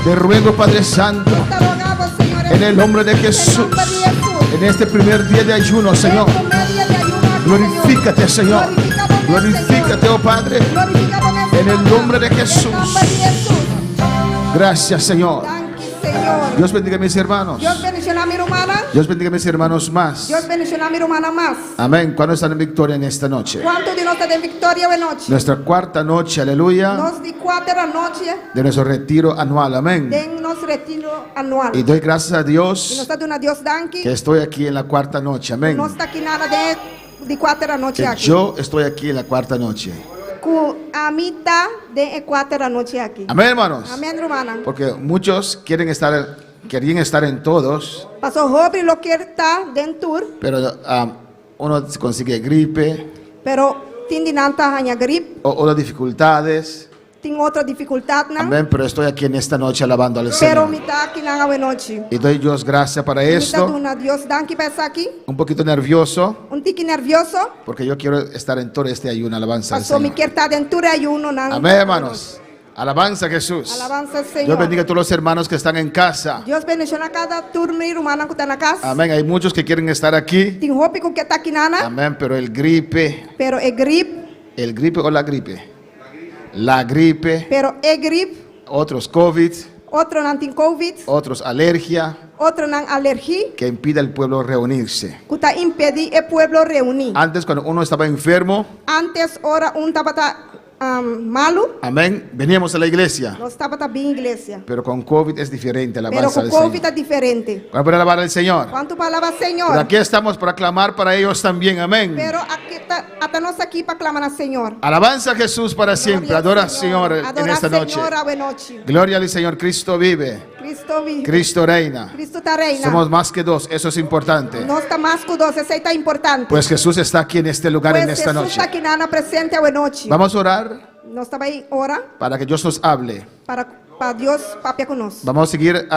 Te ruego, Padre Santo, en el nombre de Jesús, en este primer día de ayuno, Señor, glorifícate, Señor. Glorifícate, oh Padre, en el nombre de Jesús. Gracias, Señor. Dios bendiga a mis hermanos.
Dios bendiga a mi hermana.
Dios bendiga a mis hermanos más.
Dios bendiga a mi hermana más.
Amén. ¿Cuándo están en victoria en esta noche?
¿Cuánto de nosotros en victoria hoy noche?
Nuestra cuarta noche, aleluya,
Nos di cuarta noche
de nuestro retiro anual. Amén.
de nuestro retiro anual.
Y doy gracias a
Y
Dios
nos está dando a Dios danki.
que estoy aquí en la cuarta noche. Amén.
No está aquí nada de cuarta noche
Que
aquí.
yo estoy aquí en la cuarta noche.
A mitad de cuarta noche aquí.
Amén, hermanos.
Amén, hermana.
Porque muchos querían estar en todos,
Pasó Job lo que está dentro,
pero uno consigue gripe
pero tiene nanta hanya grip,
o otras dificultades.
tiene otra dificultad, ¿no?
Amén, pero estoy aquí en esta noche alabando al
Pero
Señor.
mitad aquí nada hoy noche.
Y doy Dios gracias para
Mitad
esto.
una Dios danki pasa aquí.
Un poquito nervioso,
Un tiki nervioso.
porque yo quiero estar en todo este ayuno, alabanza al
Pasó mi
Señor.
que está dentro de ayuno, ¿no?
Amén, hermanos. Alabanza a Jesús.
Alabanza al Señor.
Dios bendiga a todos los hermanos que están en casa.
Dios bendiga a cada turno y hermana que está en la casa.
Amén. Hay muchos que quieren estar aquí.
Tiene hopi que está aquí nana,
Amén. Pero el gripe
pero
o la gripe,
pero grip,
otros COVID,
otro no tiene COVID,
otros alergia,
otro no alergia,
que impide al pueblo reunirse.
que está impedi el pueblo reunir.
Antes, cuando uno estaba enfermo,
Antes, ahora, un estaba malo,
amén, veníamos a la iglesia.
no estaba bien iglesia.
Pero con COVID es diferente,
Pero
alabanza
con
al
COVID
Señor.
es diferente.
¿Cuál puede alabar al Señor?
¿Cuánto palabra, Señor?
Pero aquí estamos para clamar para ellos también, amén.
Pero aquí está, hasta nos aquí para clamar al Señor.
Alabanza a Jesús para siempre. Adora al Señor en
Adora
esta
al
noche.
Señor a buena noche.
Gloria al Señor. Cristo vive.
Cristo vive.
Cristo reina.
Cristo está reina.
Somos más que dos. Eso es importante.
No está más que dos, eso está importante.
Pues Jesús está aquí en este lugar
Pues
en esta
Jesús
noche.
está aquí nana presente a buena noche.
Vamos a orar
No estaba ahí ahora
para que Dios nos hable.
para Dios papia con nos.
Vamos a seguir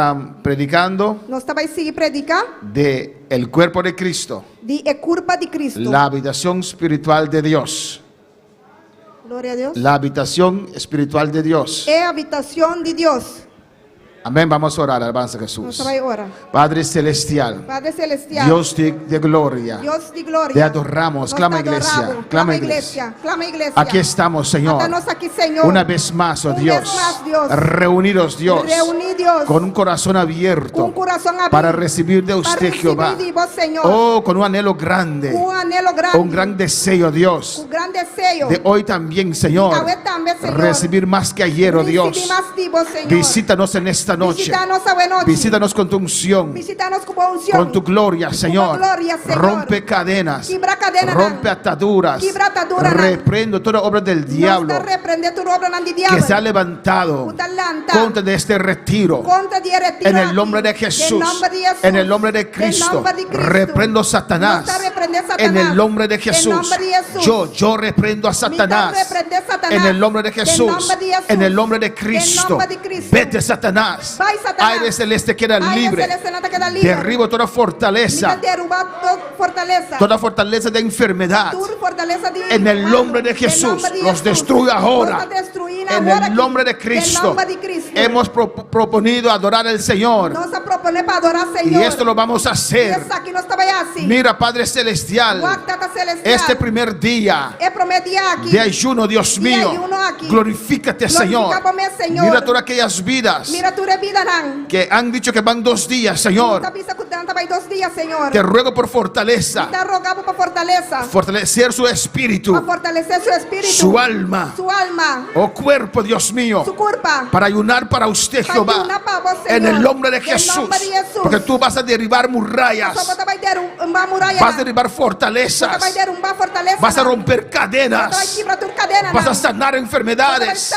predicando
No estaba ahí sigue predicar
de el cuerpo de Cristo,
de culpa de Cristo.
la habitación espiritual de Dios.
Gloria a Dios.
La habitación espiritual de Dios.
Es habitación de Dios.
Amén. Vamos a orar. Alabanza a
No
Jesús.
estaba ahí ahora.
Padre celestial,
Padre celestial.
Dios de gloria.
Dios de gloria.
Te adoramos.
Nos
Clama,
te adoramos.
iglesia. Clama,
iglesia. Clama, iglesia.
Aquí estamos, Señor.
Átanos aquí, Señor.
Una vez más, oh
Una
Dios.
vez más, Dios.
Reunidos, Dios.
Reunid, Dios.
Con un corazón abierto.
Con un corazón abierto.
Para recibir de
Para
usted,
recibir
Jehová.
de vos, Señor.
Oh, con un anhelo grande.
Un anhelo grande.
Un gran deseo, Dios.
Un gran deseo.
De hoy también, Señor.
De hoy también, Señor.
Recibir más que ayer, oh Dios.
Recibir más de vos, Señor.
Visítanos en esta noche.
Visítanos a buena noche.
Visítanos con tu unción.
Visítanos con unción.
Con tu gloria, Señor.
gloria, Señor.
Rompe cadenas.
Quibra cadenas.
Rompe ataduras.
Quibra ataduras.
Reprendo toda obra del diablo
No está reprende tu obra del diablo.
que se ha levantado
Utalanta.
contra de este retiro.
Contra de retiro
En el
aquí.
nombre de Jesús.
nombre de Jesús.
En el nombre de Cristo.
nombre de Cristo.
Reprendo Satanás.
No está reprende Satanás.
En el nombre de Jesús.
nombre de Jesús.
Yo reprendo a Satanás.
reprende a Satanás.
En el nombre de Jesús.
nombre de Jesús.
En el nombre de Cristo.
nombre de Cristo.
Vete, Satanás.
Vai, Satanás.
Aire celeste queda
Aire
libre.
celeste no te queda libre.
Derribo toda fortaleza.
Mira, derruba toda fortaleza.
Toda fortaleza de enfermedad.
Tu fortaleza de
En el
mal.
nombre de
En
Jesús.
nombre de
Los
Jesús.
destruyo ahora.
Los destruyen
En
ahora
el
aquí.
nombre de
En
Cristo.
nombre de Cristo.
Hemos proponido adorar al Señor.
Nos propone para adorar al
Y
Señor.
esto lo vamos a
Y
hacer.
es aquí no estaba ya así.
Mira, Padre Celestial,
Guárdate, celestial.
este primer día
El primer día aquí.
de ayuno, Dios
De
mío,
ayuno aquí.
glorifícate, Señor.
Glorifícame, Señor.
Mira todas aquellas vidas
Mira tu vida, Nan.
que han dicho que van 2 días, Señor.
Estaba 2 días, Señor.
Te ruego por fortaleza,
Te rogamos por fortaleza.
fortalecer su espíritu,
Para fortalecer su espíritu.
su alma,
Su alma.
oh cuerpo, Dios mío,
Su culpa.
para ayunar para usted,
Para
Jehová,
ayunar para vos,
en
Señor.
el nombre de
En
Jesús,
nombre de Jesús.
porque tú vas a derribar murallas,
Somos te vai dar uma muralha.
vas a derribar
Te
fortalezas,
vai dar uma fortaleza.
vas a romper
Te vai
cadenas,
quebrar tu cadena.
vas a sanar enfermedades.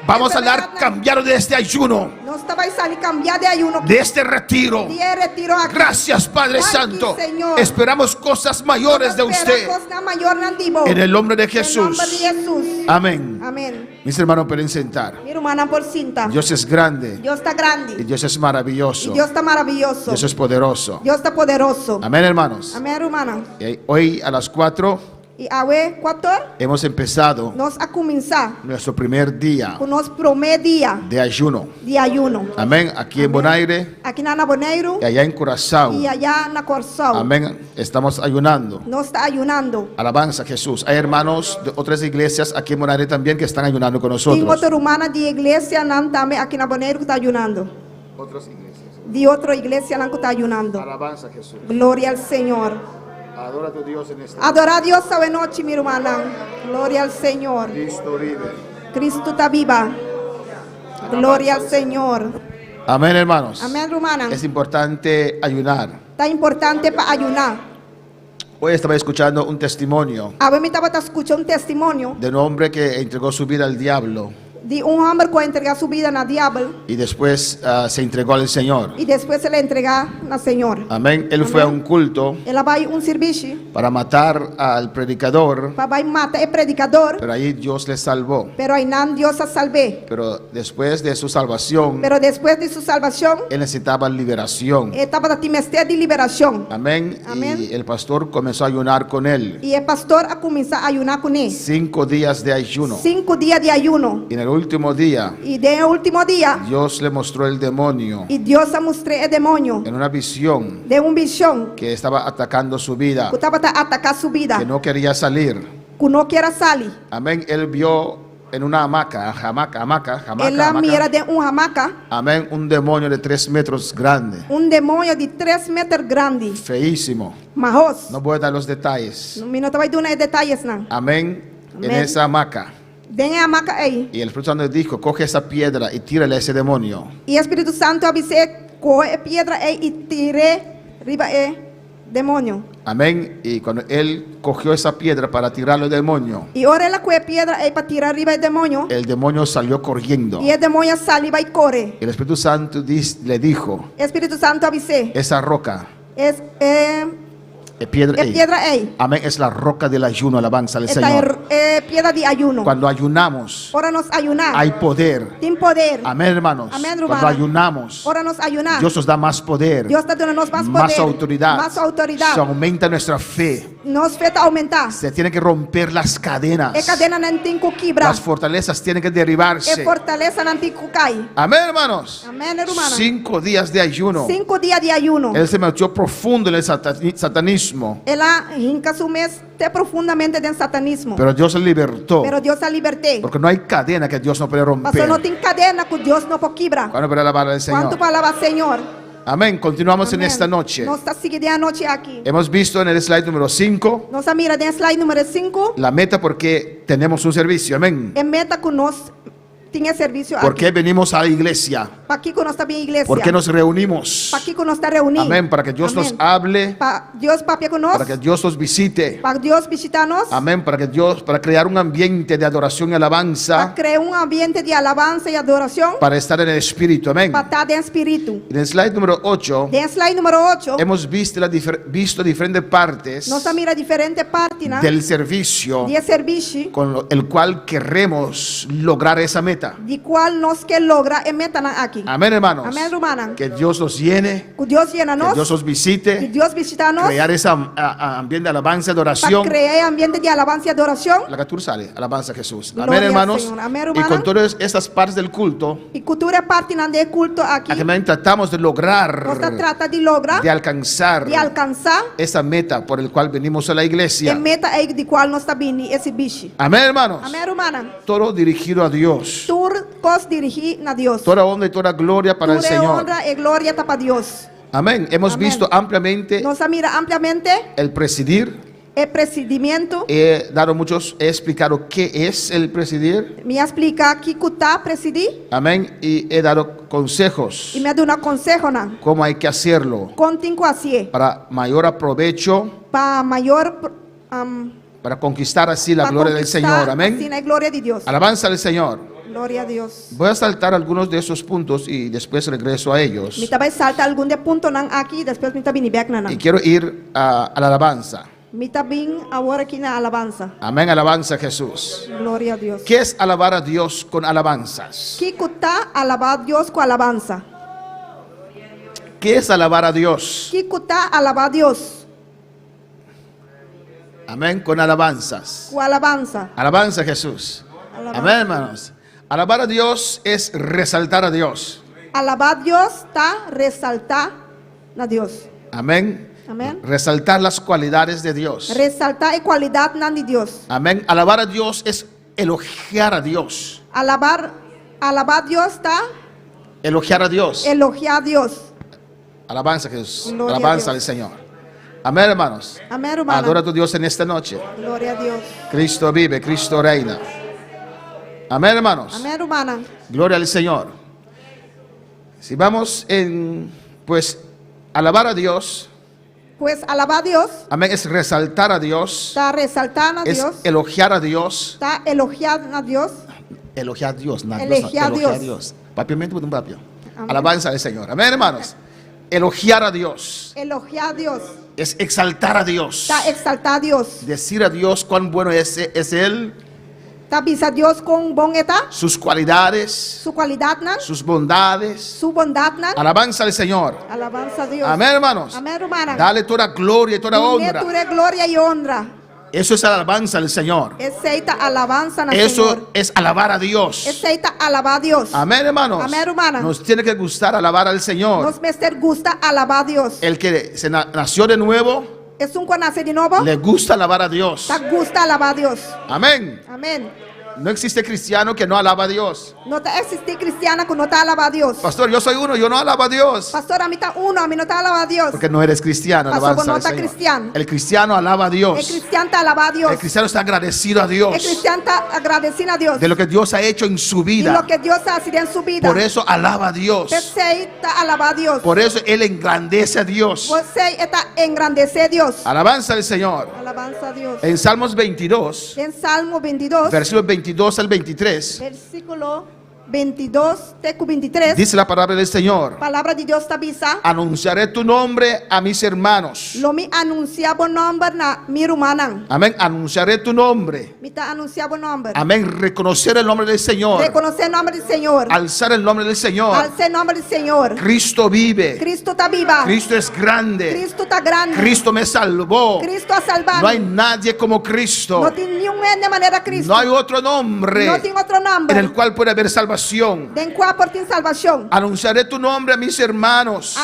Vamos a dar cambiar de este ayuno,
Nós vai sair cambiar de ayuno.
de este retiro.
De retiro aqui.
Gracias, Padre
Aquí,
Santo.
Señor.
Esperamos cosas mayores de usted.
Coisa maior na dibo.
En el nombre de
Em
Jesús.
nome de Jesus.
Amén.
Amém.
Mis hermanos pueden sentar.
Minha irmã por cinta.
Dios es grande
Deus está
y
grande.
Dios es maravilloso.
E Deus está maravilhoso.
Dios es poderoso.
Deus está poderoso.
Amén, hermanos.
Amém, irmã.
Y hoy a las 4
E awe 4
hemos empezado
nós a começar
nuestro primer día
com nosso primeiro dia
de ayuno.
de ayuno.
Amén. Aquí en Bonaire
Aqui na Bonaire
y allá en Curazao.
e allá na Corsol.
Amén. Estamos ayunando.
Nós está ayunando.
Alabanza a Jesús. Hay hermanos de otras iglesias aquí en Bonaire también que están ayunando con
Tem
nosotros.
outra irmã de igreja não também aqui na Bonaire que está ayunando.
Otras iglesias.
De outra igreja não que está ayunando.
Alabanza a Jesús.
Glória ao Senhor.
Adora a tu Dios en esta
Adorar a Deus esta noite, minha irmã. Glória ao Senhor.
Cristo vive.
Cristo está viva. Glória ao Senhor.
Amén, hermanos.
Amém, irmã.
Es importante ayunar.
Está importante para ayunar.
Hoy estaba escuchando un testimonio
Agora me estava escutando testemunho
de un hombre que entregó su vida al diablo
de homem que entregou sua vida na diabo
y después se entregó al Señor.
e depois ele entregar na Senhor.
Amén. Él fue a un culto
Ela vai serviço
para matar al predicador,
para vai matar o predicador,
pero ahí Dios le salvó.
pero aí não Deus a salve.
Pero después de su salvación,
Pero depois de sua salvação,
él necesitaba liberación.
estava de mistério de liberação.
Amén.
Amén.
Y el pastor comenzó a ayunar con él.
E o pastor a começar a ayunar com ele.
5 días de ayuno.
5 dias de ayuno.
Y en el último día,
E de último dia,
Dios le mostró el demonio
e Deus a mostrou o demônio
en una visión
de visão
que estaba atacando su vida,
que estava a atacar sua vida,
que no quería salir.
que não quer sair.
Amén. Él vio en una hamaca.
Ela mira de hamaca,
Amén. Un demonio de 3 metros grande.
demônio de 3 metros grande,
Feísimo.
marros.
No voy a dar los detalles.
Não me vai dar detalhes não.
Amén. En
Amén.
esa hamaca.
Den a hamaca aí.
Y el Espíritu Santo dijo, coge esa piedra y tírale a ese demonio.
E o Espírito Santo avisou, coge a pedra aí e tire riba o demônio.
Amén. Y cuando él cogió esa piedra para tirarle al demonio,
E ora ela coge a pedra aí para tirar riba o demônio.
el demonio salió corriendo.
E o demônio sai e vai correr.
El Espíritu Santo le dijo,
O Espírito Santo avisou,
esa roca,
é pedra aí.
amén, es la roca del ayuno, alabanza al
Esta
Señor.
é pedra de ayuno.
Cuando ayunamos,
Ora nos ayunar.
hay poder.
Tem poder.
Amén, hermanos.
Amén,
Cuando
hermana.
ayunamos,
Ora nos ayunar.
Dios nos da más poder,
Deus está dando más poder.
más autoridad.
Más autoridade.
Se aumenta nuestra fe.
Nos fez aumentar.
Se tienen que romper las cadenas.
E cadena não tem que quebrar.
Las fortalezas tienen que
E
derribarse.
fortaleza não tem que cair.
Amén, hermanos.
Amém, irmã.
5 días de ayuno.
5 dias de ayuno.
Él se metió profundo en el satanismo,
Ela rinca su mês profundamente dentro do satanismo.
pero Dios le libertó.
Pero Deus a libertou.
Porque no hay cadena que Dios no puede
Pastor, não
romper.
tem cadena que Deus não pode quebrar.
¿Cuándo puede alabar al
Quanto
Señor?
palavra, Senhor.
Amén. Continuamos en
Amém.
esta noche.
Nós está seguindo a noite aqui.
Hemos visto en el slide número 5
Nossa mira dentro do slide número 5.
la meta porque tenemos un servicio. Amén.
É meta que nós tinha serviço
¿Por
aqui.
qué venimos a la iglesia?
Para que nós está bem igreja.
¿Por qué nos reunimos?
Para que nós está reunidos.
Amén. Para que Dios nos hable,
Para Deus papia conosco.
para que Dios nos visite.
Para Deus visitar-nos.
Amén. Para crear un ambiente de adoración y
Para
alabanza,
criar ambiente de alabança e adoração.
para estar en el Espíritu. Amén.
Para estar dentro do Espírito.
En el slide número 8
Dentro do slide número 8.
hemos visto, visto diferentes partes
Nós mira diferente parte, né?
del servicio
De serviço.
con el cual queremos lograr esa meta.
De qual nós que logra e meta aqui.
Amén, hermanos.
Amém, irmã.
Que Dios nos llene,
Que Deus llena
que
nós.
Dios nos
Que
visite,
Deus visitar-nos.
crear ese ambiente de alabanza y
Para
adoración.
criar ambiente de alabança e adoração.
La captura sale, alabanza a Jesús.
Gloria
Amén,
al
hermanos.
Señor. Amén,
Y
hermana.
con todas estas partes del culto,
E cultura é parte do culto aqui.
también tratamos de lograr,
Nós trata de lograr,
de alcanzar
de alcançar
esa meta por el cual venimos a la
e
iglesia.
meta é de qual nós está vindo esse bicho.
Amén, hermanos.
Amém, irmã.
Todo dirigido a Dios.
Tur cos dirigir na Deus.
Toda honra y toda gloria para el
Tur é
Señor.
honra e glória para Deus.
Amén. Hemos
Amén.
visto ampliamente
Nós mira ampliamente
el presidir.
o procedimento.
He explicado qué es el presidir.
Me explica que está presidir
Amén. Y he dado consejos
e me dá um conselho não.
cómo hay que hacerlo
Continue assim
para mayor aprovecho,
para maior
para conquistar así la
para
gloria del
conquistar,
Señor.
assim,
Amén.
a glória de Deus.
Alabanza al Señor.
Gloria a Dios.
Voy a saltar algunos de esos puntos y después regreso a ellos.
Mita bay salta algún de punto nang aquí, después mita binibek na
Y
nang.
quiero ir a la alabanza.
Mita bing ahora aquí na alabanza.
Amén, alabanza a Jesús.
Gloria a Dios.
¿Qué es alabar a Dios con alabanzas?
Kikuta alabar a Dios con alabanza.
¿Qué es alabar a Dios?
Kikuta alabar a Dios
Amén, con alabanzas.
con alabanza.
Alabanza a Jesús.
Alabanza.
Amén, hermanos. Alabar a Dios es resaltar a Dios.
Alabar a Dios está resaltar a Dios.
Amén.
Amén.
Resaltar las cualidades de Dios.
Resaltar la cualidad de Dios.
Amén. Alabar a Dios es elogiar a Dios.
Alabar a Dios está
Elogiar a Dios.
elogiar a Dios.
Alabanza a Jesús.
Gloria a
Alabanza al
Dios.
Señor. Amén, hermanos.
Amén, hermana.
Adora a tu Dios en esta noche.
Gloria a Dios.
Cristo vive, Cristo reina. Amén, hermanos.
Amén, hermana.
Gloria al Señor. Si vamos en, pues, alabar a Dios,
Pues alabar a Dios
amén, es resaltar a Dios,
está resaltar a
es
Dios.
elogiar a Dios,
Está elogiar a Dios.
elogiar a Dios, no,
Elogiar a
elogiar a
Dios.
Dios. Papi, mente un papi.
Amén.
Alabanza al Señor. Amén, hermanos. Elogiar a Dios
Elogiar a Dios.
es exaltar a Dios,
Está exaltar a Dios.
decir a Dios cuán bueno es Él,
Está bisa Dios con bon eta.
sus cualidades,
Su cualidad nan.
sus bondades.
Su bondad nan.
Alabanza al Señor.
Alabanza a Dios.
Amén, hermanos.
Amén, hermana.
Dale toda gloria y toda
Dile
honra.
tu de gloria y honra.
Eso es alabanza al Señor.
Esa alabanza al
Eso
Señor.
es alabar a Dios.
Esa alabar a Dios.
Amén, hermanos.
Amén, hermana.
Nos tiene que gustar alabar al Señor.
Nos mester gusta alabar a Dios.
El que se nació de nuevo,
Es un cuando nace de nuevo.
le gusta alabar a Dios.
Te gusta alabar a Dios.
Amén.
Amén.
No existe cristiano que no alaba a Dios.
No te existe cristiana que no te alaba a Dios.
Pastor, yo soy uno, yo no alabo a Dios.
Pastor, a mí está uno, a mí no te alaba a Dios.
Porque no eres cristiano.
Pastor,
Alabanza
no
al
está
Señor.
cristiano.
El cristiano alaba a
El
Dios.
cristiano te alaba a Dios.
El cristiano está agradecido a
El
Dios
cristiano está agradecido a Dios.
de lo que Dios ha hecho en su
Y
vida.
lo que Dios hace en su vida.
Por eso alaba a Dios.
Você está alaba a Dios.
Por eso Él engrandece a Dios.
Você está engrandece a Dios.
Alabanza al Señor.
Alabanza a Dios.
En Salmos 22,
En Salmo 22,
versículos 22 al 23,
versículo 22, teco 23.
dice la palabra del Señor:
Palavra de Deus tabisa.
anunciaré tu nombre a mis hermanos.
Lo mi anunciaba nombre na miru manang.
Amén. Anunciaré tu nombre.
Mi ta anunciaba nombre.
Amén. Reconocer el nombre del Señor.
Reconocer el nombre del Señor.
Alzar el nombre del Señor.
Alce el nombre del Señor.
Cristo vive.
Cristo está viva.
Cristo es grande.
Cristo está grande.
Cristo me salvó.
Cristo ha salvado.
No hay nadie como Cristo.
No tiene ni un de manera Cristo.
No hay otro nombre
No tiene otro nombre.
en el cual puede haber salvación.
Den cual por ti salvación.
Anunciaré tu nombre a mis hermanos.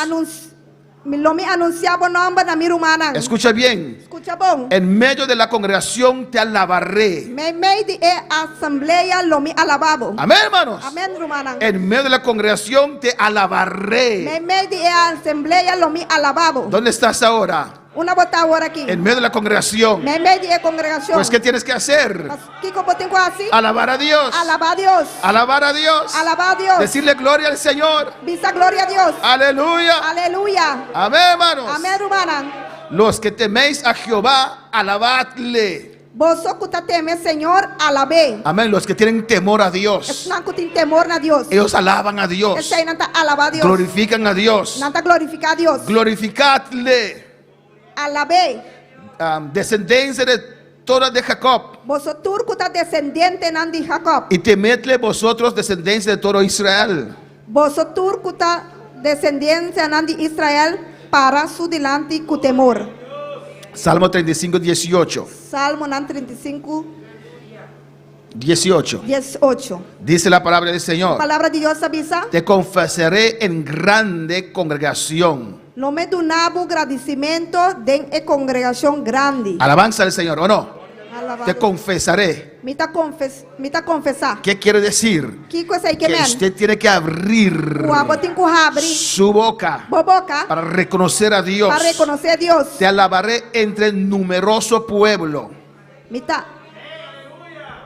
Lo mi anunciaba nombre na miru manang.
Escucha bien.
Escucha bon.
En medio de la congregación te alabaré.
Me de asamblea lo mi alababo.
Amén, hermanos.
Amén, rumanang.
En medio de la congregación te alabaré.
Me de asamblea lo mi alababo.
¿Dónde estás ahora?
Una bota ahora aquí.
En medio de la congregación.
Me de congregación.
Pues ¿qué tienes que hacer?
Kiko botenko así.
Alabar a Dios.
Alabar a Dios.
Alabar a Dios.
Alabar a Dios.
Decirle gloria al Señor.
Visa gloria a Dios.
Aleluya.
Aleluya.
Amén, hermanos.
Amén, rumanang.
Los que teméis a Jehová, alabadle.
Vos teme, Señor, alabé.
Amén. Los que tienen temor a
Es
Dios,
nanco tin temor na Dios.
ellos alaban a Dios.
Esa nanta alaba a Dios.
Glorifican a Dios.
Nanta glorifica a Dios.
Glorificadle.
Alabé.
Descendencia de toda de Jacob.
Vosotros kuta descendiente nandi Jacob.
Y temedle vosotros, descendencia de todo Israel.
Vosotros kuta descendencia nandi Israel para su delante cu temor.
Salmo 35, 18.
Salmo 35,
18.
18.
Dice la palabra del Señor:
Palabra de Dios avisa.
te confesaré en grande congregación.
No me donabo agradecimiento de e congregación grande.
Alabanza al Señor, ¿o no?
Alabado.
Te confesaré.
Mita confesar.
¿Qué quiere decir?
¿Qué cosa hay que
Que
men?
usted tiene que abrir
Kuabotin kuhabri.
su boca
Boboca.
para reconocer a Dios.
Para reconocer a Dios.
Te alabaré entre numeroso pueblo.
Mita.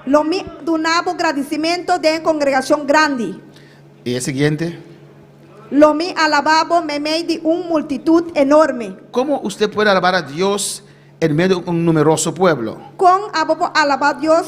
Lo mi donabo agradecimiento de congregación grande.
Y el siguiente:
Lo mi alababo me de un multitud enorme.
¿cómo usted puede alabar a Dios en medio de un numeroso pueblo?
Con abobo alabar Dios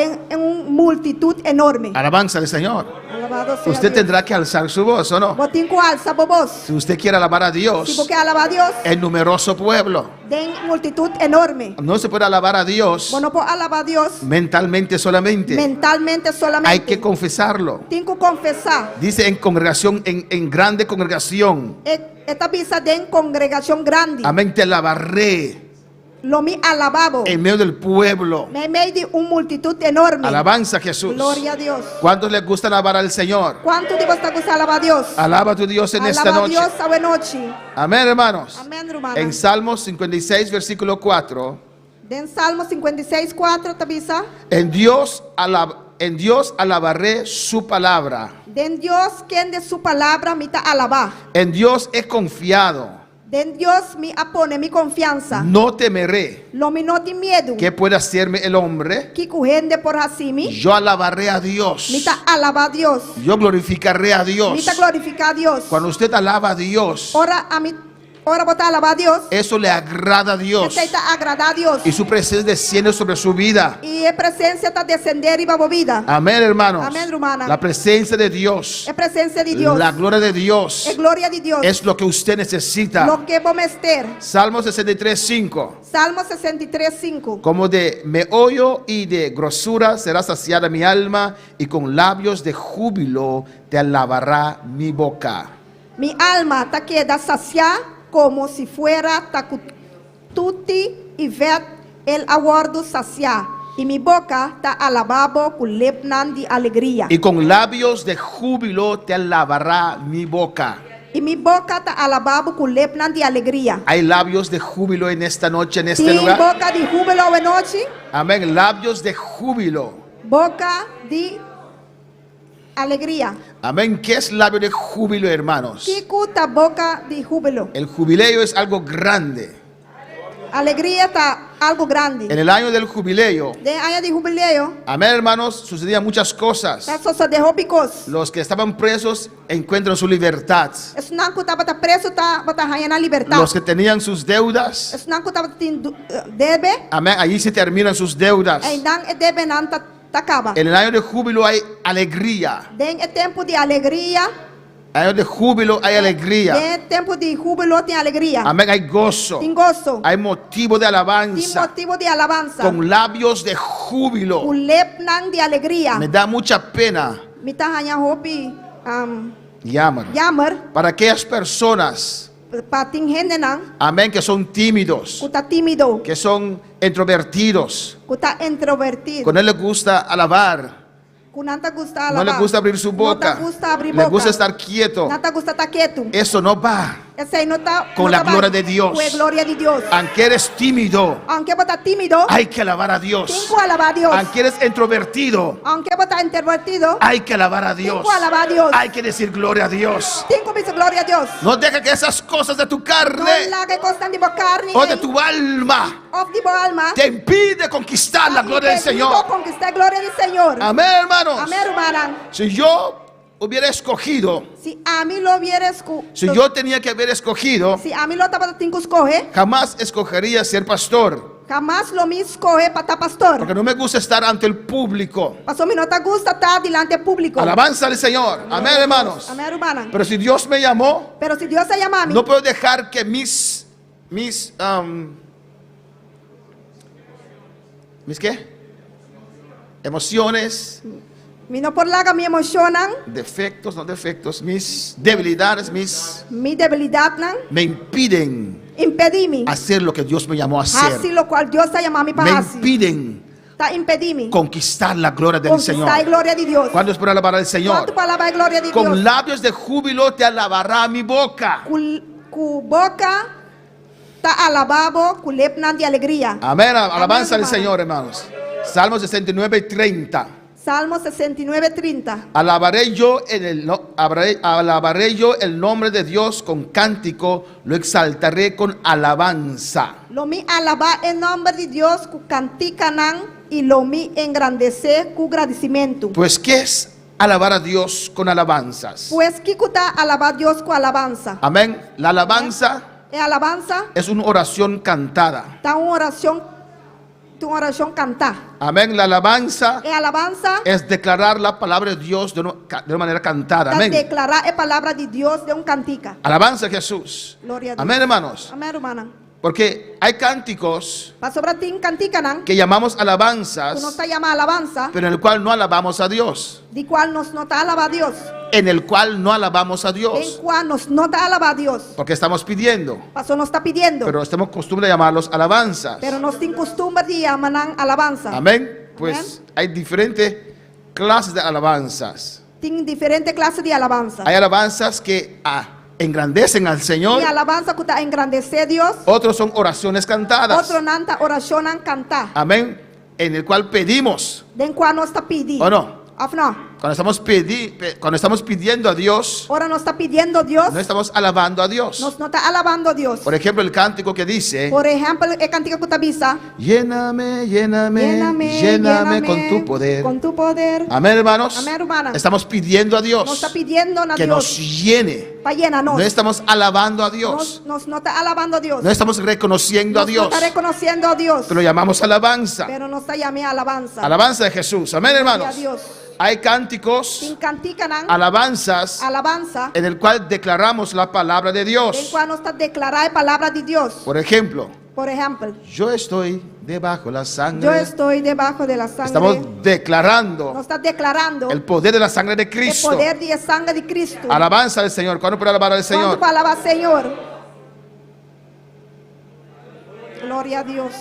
en una multitud enorme.
Alabanza al Señor.
Alabado sea
Usted
Dios.
tendrá que alzar su voz, ¿o no?
Botinco alza bobos.
Si usted quiere alabar a
Si
Dios
porque alaba a Dios,
en numeroso pueblo,
den multitud enorme.
no se puede alabar a Dios
Bueno, por alabar a Dios
mentalmente solamente.
mentalmente solamente.
Hay que confesarlo.
Tengo que confesar.
Dice en congregación, en grande congregación.
Esta visa de congregación grande.
Amén, te alabaré
Lo mi alababo.
en medio del pueblo.
Me made una multitud enorme.
Alabanza a Jesús.
Gloria a Dios.
¿Cuántos les gusta alabar al Señor?
¿Cuánto de vosotros gusta alabar a Dios?
Alaba a tu Dios en esta
Alaba a
noche.
Dios esta noche.
Amén, hermanos.
Amén, hermana.
En Salmos 56, versículo 4.
Den Salmo 56:4 tabisa.
En Dios alabaré su palabra.
Den Dios quien de su palabra me ta alaba.
En Dios he confiado.
Den Dios me apone mi confianza.
No temeré.
Lo mi no ti miedo.
¿Qué puede hacerme el hombre?
Que cugende por asimi.
Yo alabaré a Dios.
Me ta alaba a Dios.
Yo glorificaré a
Me
Dios.
ta glorifica a Dios.
Cuando usted alaba a Dios,
Ora bota alaba a Dios.
eso le agrada a Dios.
Esta está agrada a Dios.
Y su presencia desciende sobre su vida.
Y la presencia está descender y va vida.
Amén, hermanos.
Amén, hermana.
La presencia de Dios,
La presencia de Dios.
la gloria de Dios,
Es gloria de Dios.
es lo que usted necesita.
Lo que vamos a estar.
Salmo 63:5.
Salmo 63:5.
Como de meollo y de grosura será saciada mi alma, y con labios de júbilo te alabará mi boca.
Mi alma ta queda saciada como si fuera tacututi y ver el aguardo saciar. Y mi boca ta alababo con lepnan de alegría.
Y con labios de júbilo te alabará mi boca.
Y mi boca ta alababo con lepnan de alegría.
Hay labios de júbilo en esta noche, en este
Sin
lugar.
boca de júbilo de noche.
Amén. Labios de júbilo.
Boca de alegría.
Amén. ¿Qué es labio de júbilo, hermanos?
Kikuta boca de júbilo.
El jubileo es algo grande.
Alegría está algo grande.
En el año del jubileo,
De año de jubileo,
amén, hermanos, sucedían muchas cosas.
eso se dejó picos.
Los que estaban presos encuentran su libertad.
Es nanco estaba preso, estaba na libertad.
Los que tenían sus deudas,
Es nanco estaba debe,
amén, allí se terminan sus deudas.
e dan debe nanta acaba.
En el año de júbilo hay alegría.
Den el tiempo de alegría,
En el año de júbilo hay alegría.
den el tiempo de júbilo tem alegría.
Amén, hay gozo.
Tem gozo,
Hay motivo de
tem
alabanza.
motivo de alabanza.
Con labios de júbilo.
Ulepnan de alegría.
Me da mucha pena.
Mita hanya hopi
Llamar.
yammer
Para aquellas personas,
pating hendenan,
amén, que son tímidos,
kuta tímido,
que son introvertidos.
kuta introvertido.
Con él le gusta alabar.
Kunanta gusta
No le
alabar.
gusta abrir su boca.
No te gusta abrir
Le
boca.
gusta estar quieto.
No te gusta estar quieto.
Eso no va
Ese ahí no está
con
no
la
está
gloria
mal.
de Dios.
Con la gloria de Dios.
Aunque eres tímido,
Aunque vos estás tímido,
hay que alabar a Dios.
tengo que alabar a Dios.
Aunque eres introvertido,
Aunque vos estás introvertido,
hay que alabar a Dios.
tengo que alabar a Dios.
Hay que decir gloria a Dios.
Tengo que decir gloria a Dios.
No deja que esas cosas de tu
No
carne
la que costan de carne
o de tu alma
of de alma.
te impide conquistar la gloria del Señor.
Conquistar gloria del Señor.
Amén, hermanos.
Amén, hermana.
Si yo hubiera escogido,
Si a mí lo hubieras
si yo tenía que haber escogido,
si a mí lo estaba tengo que escoger,
jamás escogería ser pastor.
jamás lo me escoger para estar pastor.
Porque no me gusta estar ante el público.
Pastor, me no te gusta estar delante del público.
Alabanza al Señor. Amén, hermanos.
Amén, hermana.
Pero si Dios me llamó,
Pero si Dios se llama a mí,
no puedo dejar que ¿mis qué? Emociones,
mi no por laga me emocionan,
defectos, no defectos, mis debilidades,
mi debilidad, ¿no?
me impiden
Impedime.
hacer lo que Dios me llamó a hacer.
Así lo cual Dios te llama a mí
Me
para hacer.
impiden
Está impedime.
conquistar la gloria del
Conquistar la
Señor.
gloria de Dios.
¿Cuándo es por alabar al
¿Cuánto
Señor?
palabra de gloria de
Con
Dios?
labios de júbilo te alabará mi boca.
Cu boca está alabado, cu lepnan de alegría.
Amén. Alabanza al
hermano.
Señor, hermanos. Salmos 69:30.
Salmo 69:30.
Alabaré yo el nombre de Dios con cántico, lo exaltaré con alabanza.
Lo mi alaba el nombre de Dios, cu canticanan y lo mi engrandece cu agradecimiento.
Pues, ¿qué es alabar a Dios con alabanzas?
Pues kikuta alaba a Dios con alabanza.
Amén. La alabanza
E alabanza
es una oración cantada.
está una oración tu oración cantar.
Amén. La alabanza
E alabanza
es declarar la palabra de Dios de una manera cantada.
ta
Amén.
declarar a palavra de Dios de un cantica.
Alabanza a Jesús.
Gloria a Dios.
Amén, hermanos.
Amén, hermana.
Porque hay cánticos
Pa sobre ti cantica nan,
que llamamos
tu no
alabanzas,
está llama alabanza,
pero en el cual no alabamos a Dios.
de cual nos no te alaba a Dios.
En el cual no alabamos a
En
Dios.
cual nos no te alaba a Dios.
Porque estamos pidiendo.
Paso nos está pidiendo.
Pero tenemos costumbre de llamarlos alabanzas.
Pero nos tiene costumbre de llamar alabanza.
Amén. Pues hay diferentes clases de alabanzas.
Tiene diferentes clases de alabanza.
Hay alabanzas que engrandecen al Señor.
Y alabanza que te engrandece a Dios.
Otros son oraciones cantadas.
Otro nanta oración an cantar.
Amén. En el cual pedimos.
Den cual nos está pidiendo.
¿O no?
Of no.
Cuando estamos pidiendo a Dios,
Ahora nos está pidiendo Dios.
no estamos alabando a Dios.
Nos no está alabando a Dios.
Por ejemplo, el cántico que dice:
Por ejemplo, el cántico que te avisa.
lléname, lléname, lléname con tu poder.
Con tu poder.
Amén, hermanos.
Amén, hermana.
Estamos pidiendo a Dios
Nos está pidiendo a
que
Dios.
nos llene.
Pa llénanos.
No estamos alabando a Dios.
Nos no está alabando a Dios.
No estamos reconociendo a
Nos no
Dios.
está reconociendo a Dios.
Pero lo llamamos alabanza.
Pero no está llamando alabanza.
Alabanza de Jesús. Amén,
Gloria a
hermanos.
Dios.
Hay cánticos,
Sin cantica nan,
alabanzas,
alabanza.
en el cual declaramos la palabra de
En
Dios.
cual nos está declarada la palabra de Dios.
Por ejemplo,
Por ejemplo,
yo estoy debajo de la sangre.
yo estoy debajo de la sangre.
Estamos declarando
Nos está declarando
el poder de la sangre de
el
Cristo.
poder de la sangre de Cristo.
Alabanza al Señor. ¿Cuándo puede alabar al
¿Cuánto
Señor?
palabra Señor? Gloria a Dios.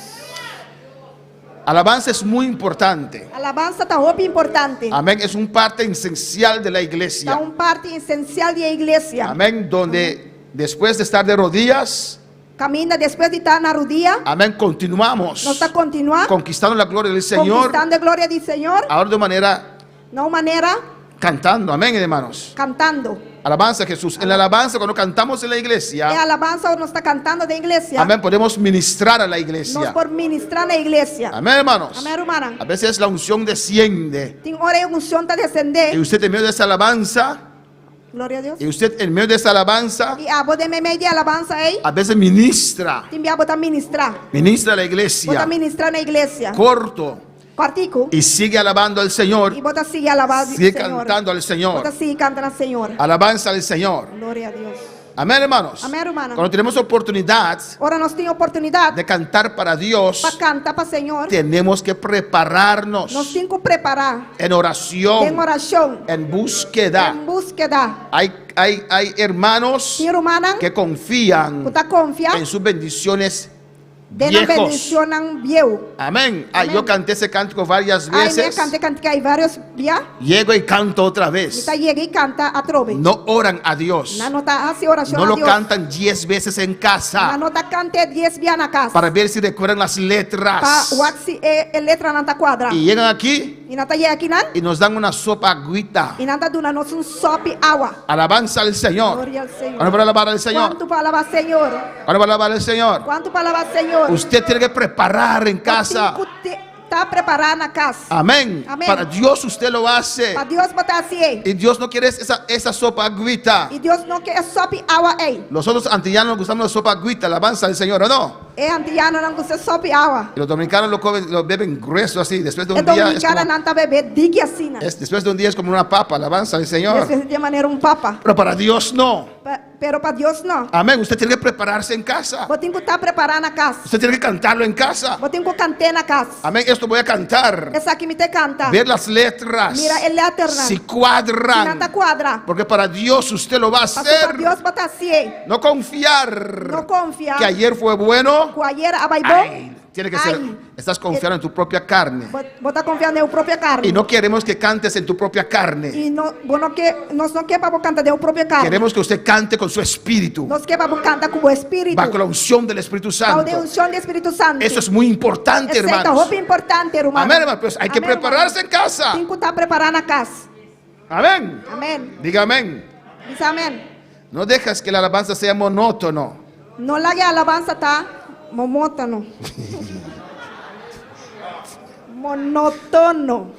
Alabanza es muy importante.
Alabanza está muy importante.
Amén. Es un parte esencial de la
Está
iglesia.
un parte esencial de la iglesia.
Amén. Donde después de estar de rodillas,
Camina después de estar en la rodilla.
amén, continuamos
Nos está continuando.
conquistando la gloria del Señor.
Conquistando la gloria del Señor.
Ahora de manera
No manera
cantando. Amén, hermanos.
cantando.
Alabanza a Jesús. En la alabanza, cuando cantamos en la
La
iglesia,
alabanza nos está cantando de iglesia.
amén, podemos ministrar a la
Nos
iglesia.
por ministrar na iglesia.
Amén, hermanos.
Amén, hermana.
A veces la unción desciende.
Tem hora e unção tá
Y
descender.
usted en medio de esa alabanza,
Glória a Deus.
y usted en medio de esa alabanza,
E a boda meio de alabança aí.
a veces ministra.
Tem a botar ministrar.
Ministra a la
Botar
iglesia.
ministrar na iglesia.
Corto.
Quartico.
Y sigue alabando al Señor.
E botar seguir alabar
Sigue
Senhor.
cantando al Señor.
Botar seguir cantando ao Senhor.
Alabanza al Señor.
Glória a Deus.
Amén, hermanos.
Amém, hermana.
Cuando tenemos oportunidad
Ora nós temos oportunidade
de cantar para Dios,
para cantar para Senhor.
tenemos que prepararnos
Nós temos que preparar.
en
Tem
oración,
oração.
en búsqueda.
Em búsqueda.
Hay hermanos
Tem humana
que confían
que tá confia.
en sus bendiciones
De na
viejos.
bendição não viu.
Amén.
Amén.
Yo canté ese cántico varias
Ai, me
veces.
cante aí vários dias.
Llego y canto otra
E
vez.
tá chega e canta a trove.
No oran a Dios.
Na tá assim oração
No
a
lo
Deus.
cantan 10 veces en
Na
casa
nota cante 10 dias na casa.
para ver si recuerdan las
Pa
letras.
watsi e letra na tá quadra.
Y llegan aquí
E na tá chega aqui nan.
y nos dan una sopa agüita.
E na tá duna nos sope água.
Alabanza al Señor.
Glória ao Senhor.
¿Cuándo para alabar al Señor?
Quanto palavra Senhor?
¿Cuándo para alabar al Señor?
Quanto palavra Senhor?
Usted tiene que preparar en casa.
Tá preparado na casa.
Amén.
Amén.
Para Dios usted lo hace.
Para Deus botar assim.
Y Dios no quiere esa sopa agüita.
E Deus não quer sope água aí.
Nosotros antillanos nos gustamos la sopa agüita, alabanza al Señor, ¿o no?
E antiano não gosta sope água.
Y los dominicanos lo beben grueso así. Después de
E
un día es
dominicana
como,
não tá beber digue assim.
después de un día es como una papa, alabanza al Señor.
De maneira papa.
Pero para Dios no.
Pero para Deus não.
Amén. Usted tiene que prepararse en casa.
Vou ter que estar preparado na casa.
Usted tiene que cantarlo en casa.
Vou ter que cantar na casa.
Amén. Esto voy a cantar.
Essa aqui me te canta.
Ver las letras.
Mira el letra.
Si
Si
cuadran.
nada quadra.
Porque para Dios usted lo va a
Para
hacer.
Deus botar assim.
No confiar
Não confia.
que ayer fue bueno.
Que ayer abaibou.
Ay, tiene que ser.
Ay.
Estás confiando en tu propia carne.
Botar confiando na própria carne.
Y no queremos que cantes en tu propia carne.
E não, nós não quer para cantar da própria carne.
Queremos que usted cante con su espíritu.
Nós quer para cantar com o Espírito.
Bajo la unción del Espíritu
A
Santo.
unção do Espírito Santo.
Eso es muy importante,
Essa é
hermanos.
roupa importante, hermano.
Amén, hermano. Pues hay que
Amén,
prepararse en
hermano.
casa.
Tem que estar preparado na casa.
Amén.
Amém.
Diga amén.
Diz amém.
No dejas que la alabanza sea monótono.
Não largue a alabança, tá? Monótono. Monótono.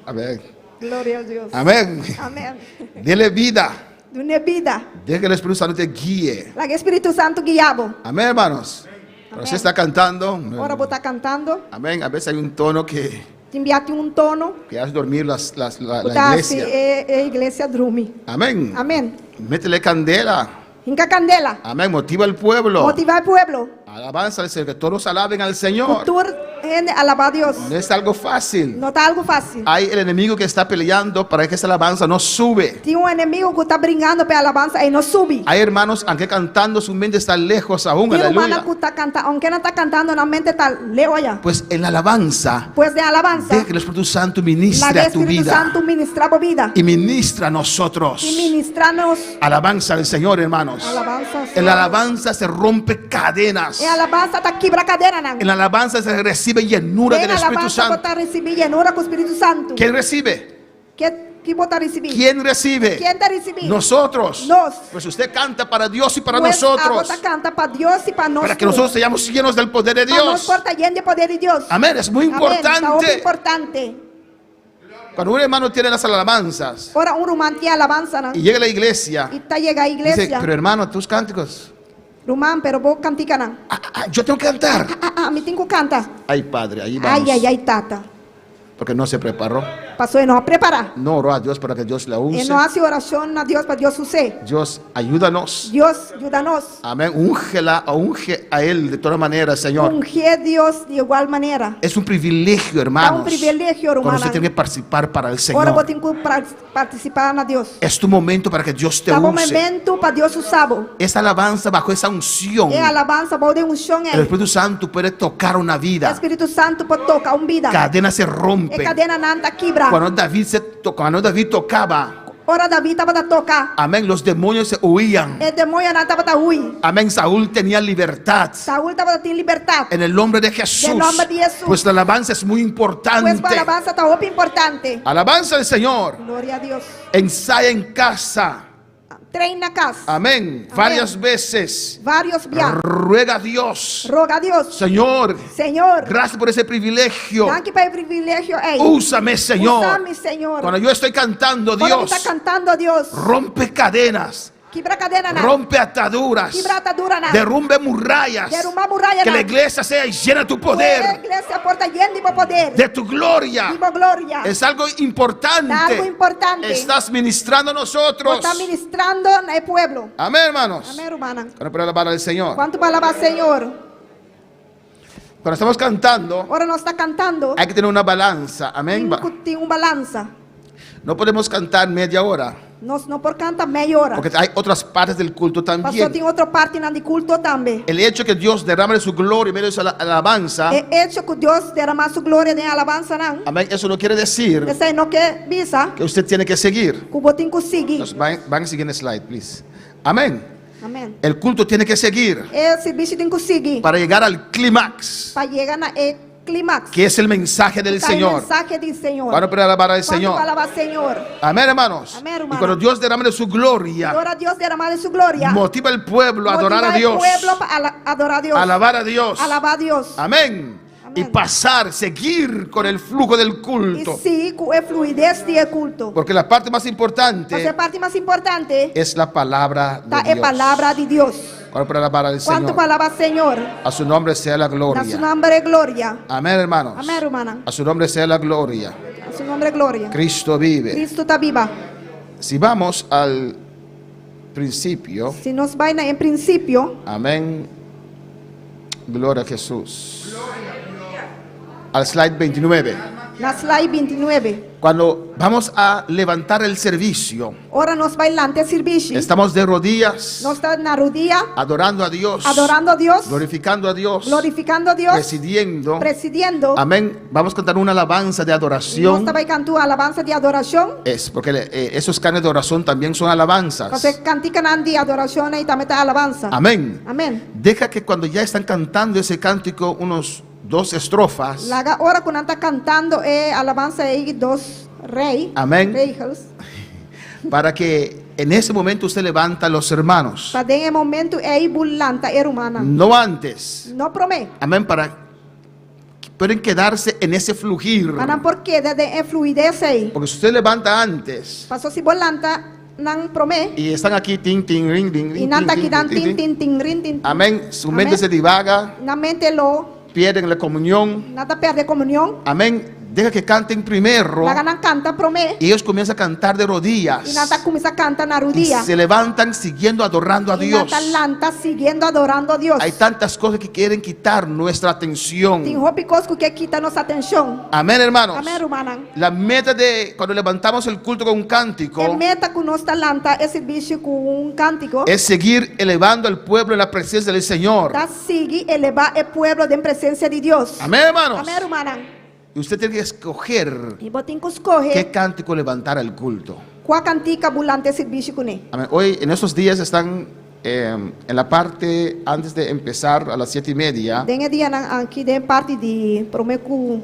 Amén.
Glória a Deus.
Amén.
Amém.
Dele vida.
Dune vida.
Deja que el Espíritu Santo te guíe.
Largue Espírito Santo guiabo.
Amén, hermanos.
Cuando usted está cantando,
Ora você está cantando,
amén, a veces hay un tono que
te enviate tono,
hace dormir la
a
iglesia.
igreja dorme.
Amén.
Amém.
Métele candela.
Hinca candela.
Amén. Motiva al pueblo.
Motivar o pueblo.
Alabanza al Señor. Que todos alaben al Señor.
Cultura gente alabar a Deus.
No es algo fácil.
Não está algo fácil.
Hay el enemigo que está peleando para que esa alabanza no sube.
Tem inimigo que está brincando para alabanza e não sube.
Hay hermanos, aunque cantando, su mente está lejos aún.
Tem humana
Aleluya.
que está cantando, aunque não está cantando, na mente está lejos allá.
Pues en la alabanza,
Pues de alabanza,
deja que el Espíritu Santo
la
ministre
de
a tu
Espíritu
vida.
Santo ministra a vida.
Y ministra a nosotros.
Y ministranos
Alabanza al Señor, hermanos.
alabanza.
En la alabanza se rompe cadenas.
E alabanza está quebra cadeira, não.
En la alabanza se recibe llenura
Em
del Espíritu
alabanza
Santo.
botar receber llenura com o Espírito Santo.
¿Quién recibe?
Que botar receber?
¿Quién recibe?
Quem está recebendo?
Nosotros.
Nos.
Pues usted canta para Dios y para
Pues,
nosotros.
a botar canta para Deus e para nós.
Para que nosotros seamos llenos del poder de
Para nós
Dios.
porta lleno de poder de Deus.
Amén. Es muy
Amém. Tá muito
importante.
importante.
Cuando un hermano tiene las alabanzas
Ora rumano tem alabanza, não?
y llega a la iglesia,
E está chega a
dice,
igreja.
pero hermano, tus cánticos.
Rumano, pero vou cantica, não.
Yo tengo que cantar.
Me tenho que cantar.
Ay, Padre, ahí vamos.
Ai, tata.
Porque no se preparó.
Passou e não a preparar.
No oró a Dios para que Dios la
E
use.
não hace oração a Deus para Deus usar.
Dios, ayúdanos.
Deus ajuda-nos.
Amén. Úngela o unge a Él de todas maneras, Señor.
Ungir Deus de igual maneira.
Es un privilegio,
É
hermanos.
privilégio,
Cuando
humana.
usted tiene que participar para el
Ora vou
Señor.
ter que participar na Deus.
Es tu momento para que Dios te
Tá bom
use.
momento para Deus usar.
Esa alabanza bajo esa unción.
É alabança, vou de unção
El
é.
Espíritu Santo puede tocar una
O
vida.
Espírito Santo pode tocar vida.
Cadenas se
E
rompen.
cadena nanta quebra.
Cuando David tocaba,
Ora Davi estava a tocar.
amén, los demonios se huían.
E demônio não estava a huir.
Amén, Saúl tenía libertad.
Saúl estava a ter liberdade.
En el nombre de Jesús.
En el nombre de Jesús.
Pues la alabanza es muy
Pois
importante.
a alabança está muito importante.
Alabanza al Señor.
Glória a Deus.
Ensaya en casa.
Treina na casa.
Amén. Varias veces.
Vários viajes.
Ruega a Dios.
Roga a Deus.
Señor,
Senhor,
gracias por ese privilegio.
danke para o privilégio. Ei.
Úsame, Señor.
Usa-me, Senhor.
Cuando yo estoy cantando,
Quando
Dios,
está cantando a Deus.
rompe cadenas,
Quebra cadena na.
rompe ataduras,
Quebra atadura na.
derrumbe murallas.
Derrubar muralha
Que
na.
la iglesia sea llena de tu
A
poder,
igreja porta llena de poder.
de tu gloria.
Viva glória.
Es algo importante.
Algo importante.
Estás ministrando a nosotros.
Está ministrando no pueblo.
Amén, hermanos.
Amém, hermana.
Para poder alabar al Señor.
Quanto palavra, Senhor?
Cuando estamos cantando,
Ora nós está cantando.
hay que tener una balanza. Amén.
Tem balança.
No podemos cantar media hora,
Nós não por canta meia hora.
porque hay otras partes del culto
Pastor
también.
tem outra parte na de culto também.
El hecho que Dios derrame de su gloria en medio de su alabanza,
É hecho que Deus derramar sua glória em alabança não.
amén, eso no quiere decir
Esse aí não quer visa.
que usted tiene que seguir.
Que o tem que seguir.
Van a siguiente slide, please. Amén.
Amém.
El culto tiene que seguir
Esse bicho tem que seguir.
para llegar al clímax,
Para chegar na clímax.
que es el mensaje del
Tá o
Señor.
mensaje do Senhor.
Para poder alabar al
Quanto
Señor.
palavra, Senhor?
Amén, hermanos.
Amén, hermano.
Y cuando Dios derrame de su gloria,
Ora a Deus derramar de sua glória.
motiva al pueblo a adorar a
Motivar
Dios,
o pueblo para adorar a Deus.
alabar a Dios.
Alabar a Deus.
Amén. Y
Amén.
pasar, seguir con el flujo del
E
culto.
sim, com a fluidez do culto.
Porque la parte más
Mas a
importante
parte mais importante
es la palabra
tá
de
a
Dios.
palavra de Deus.
Ahora para alabar al
Quanto
Señor.
palavra, Senhor?
A su nombre sea la
Na seu
gloria.
nome é glória.
Amén, hermanos.
Amém, irmã.
A su nombre sea la gloria.
Na seu nome é glória.
Cristo vive.
Cristo está viva.
Si vamos al principio,
Se nós vai em princípio,
amén. Gloria a Jesús. Al slide 29.
na slide 29.
Cuando vamos a levantar el servicio,
Ora nós vai lá ter serviço.
estamos de rodillas,
Nós está na rodilha,
adorando a Dios,
adorando a Deus,
glorificando a Dios,
glorificando a Deus,
presidiendo.
presidindo.
Amén. Vamos a cantar una alabanza de
Nós
adoración.
também cantamos alabança de adoração.
Es porque esos canes de oración también son alabanzas.
Você cantica de adoração e também está alabança.
Amén.
Amém.
Deja que cuando ya están cantando ese cántico unos 2 estrofas,
Laga ora quando está cantando alabança aí dos reis.
Amén.
Reis.
para que en ese momento usted levanta a los hermanos.
Para em momento aí bulanta humana.
No antes.
Não promete.
Amén. Para que pueden quedarse en ese flujir.
Mas não porque de fluidez aí.
Porque si usted levanta antes,
Passou se bolanta nang prome.
y están aquí, ting, ting, ring, ding,
Y
ring,
nanta
ting, ting,
kidan
ting,
tin
ting.
tin ting rin tin.
Amén. Su mente
Amén.
se divaga,
Na mente lo
pierden la comunión.
nata perde comunión.
Amén. Deja que canten primero
Naga nang canta prome.
y ellos comienzan a cantar de rodillas.
Y nata kumisa canta na
Y
rodilla.
se levantan siguiendo adorando a
Y
Dios.
nata lanta siguiendo adorando a Dios.
Hay tantas cosas que quieren quitar nuestra
Tin
atención.
hopi cosco que quita nossa atenção.
Amén, hermanos.
Amém, rumanang.
La meta de cuando levantamos el culto con un cántico
E meta com nossa lanta esse bicho com cântico.
es seguir elevando al pueblo en la presencia del Señor.
Da sigue elevar o pueblo em presença de Deus.
Amén, hermanos.
Amém, rumanang.
Y usted tiene que escoger
E botin que escorre
qué cántico levantar al culto.
qual cantica bulante esse bicho com ele.
Amén. Hoy, en estos días, están en la parte antes de empezar a las 7:30.
Dengue dia aqui de parte de promeco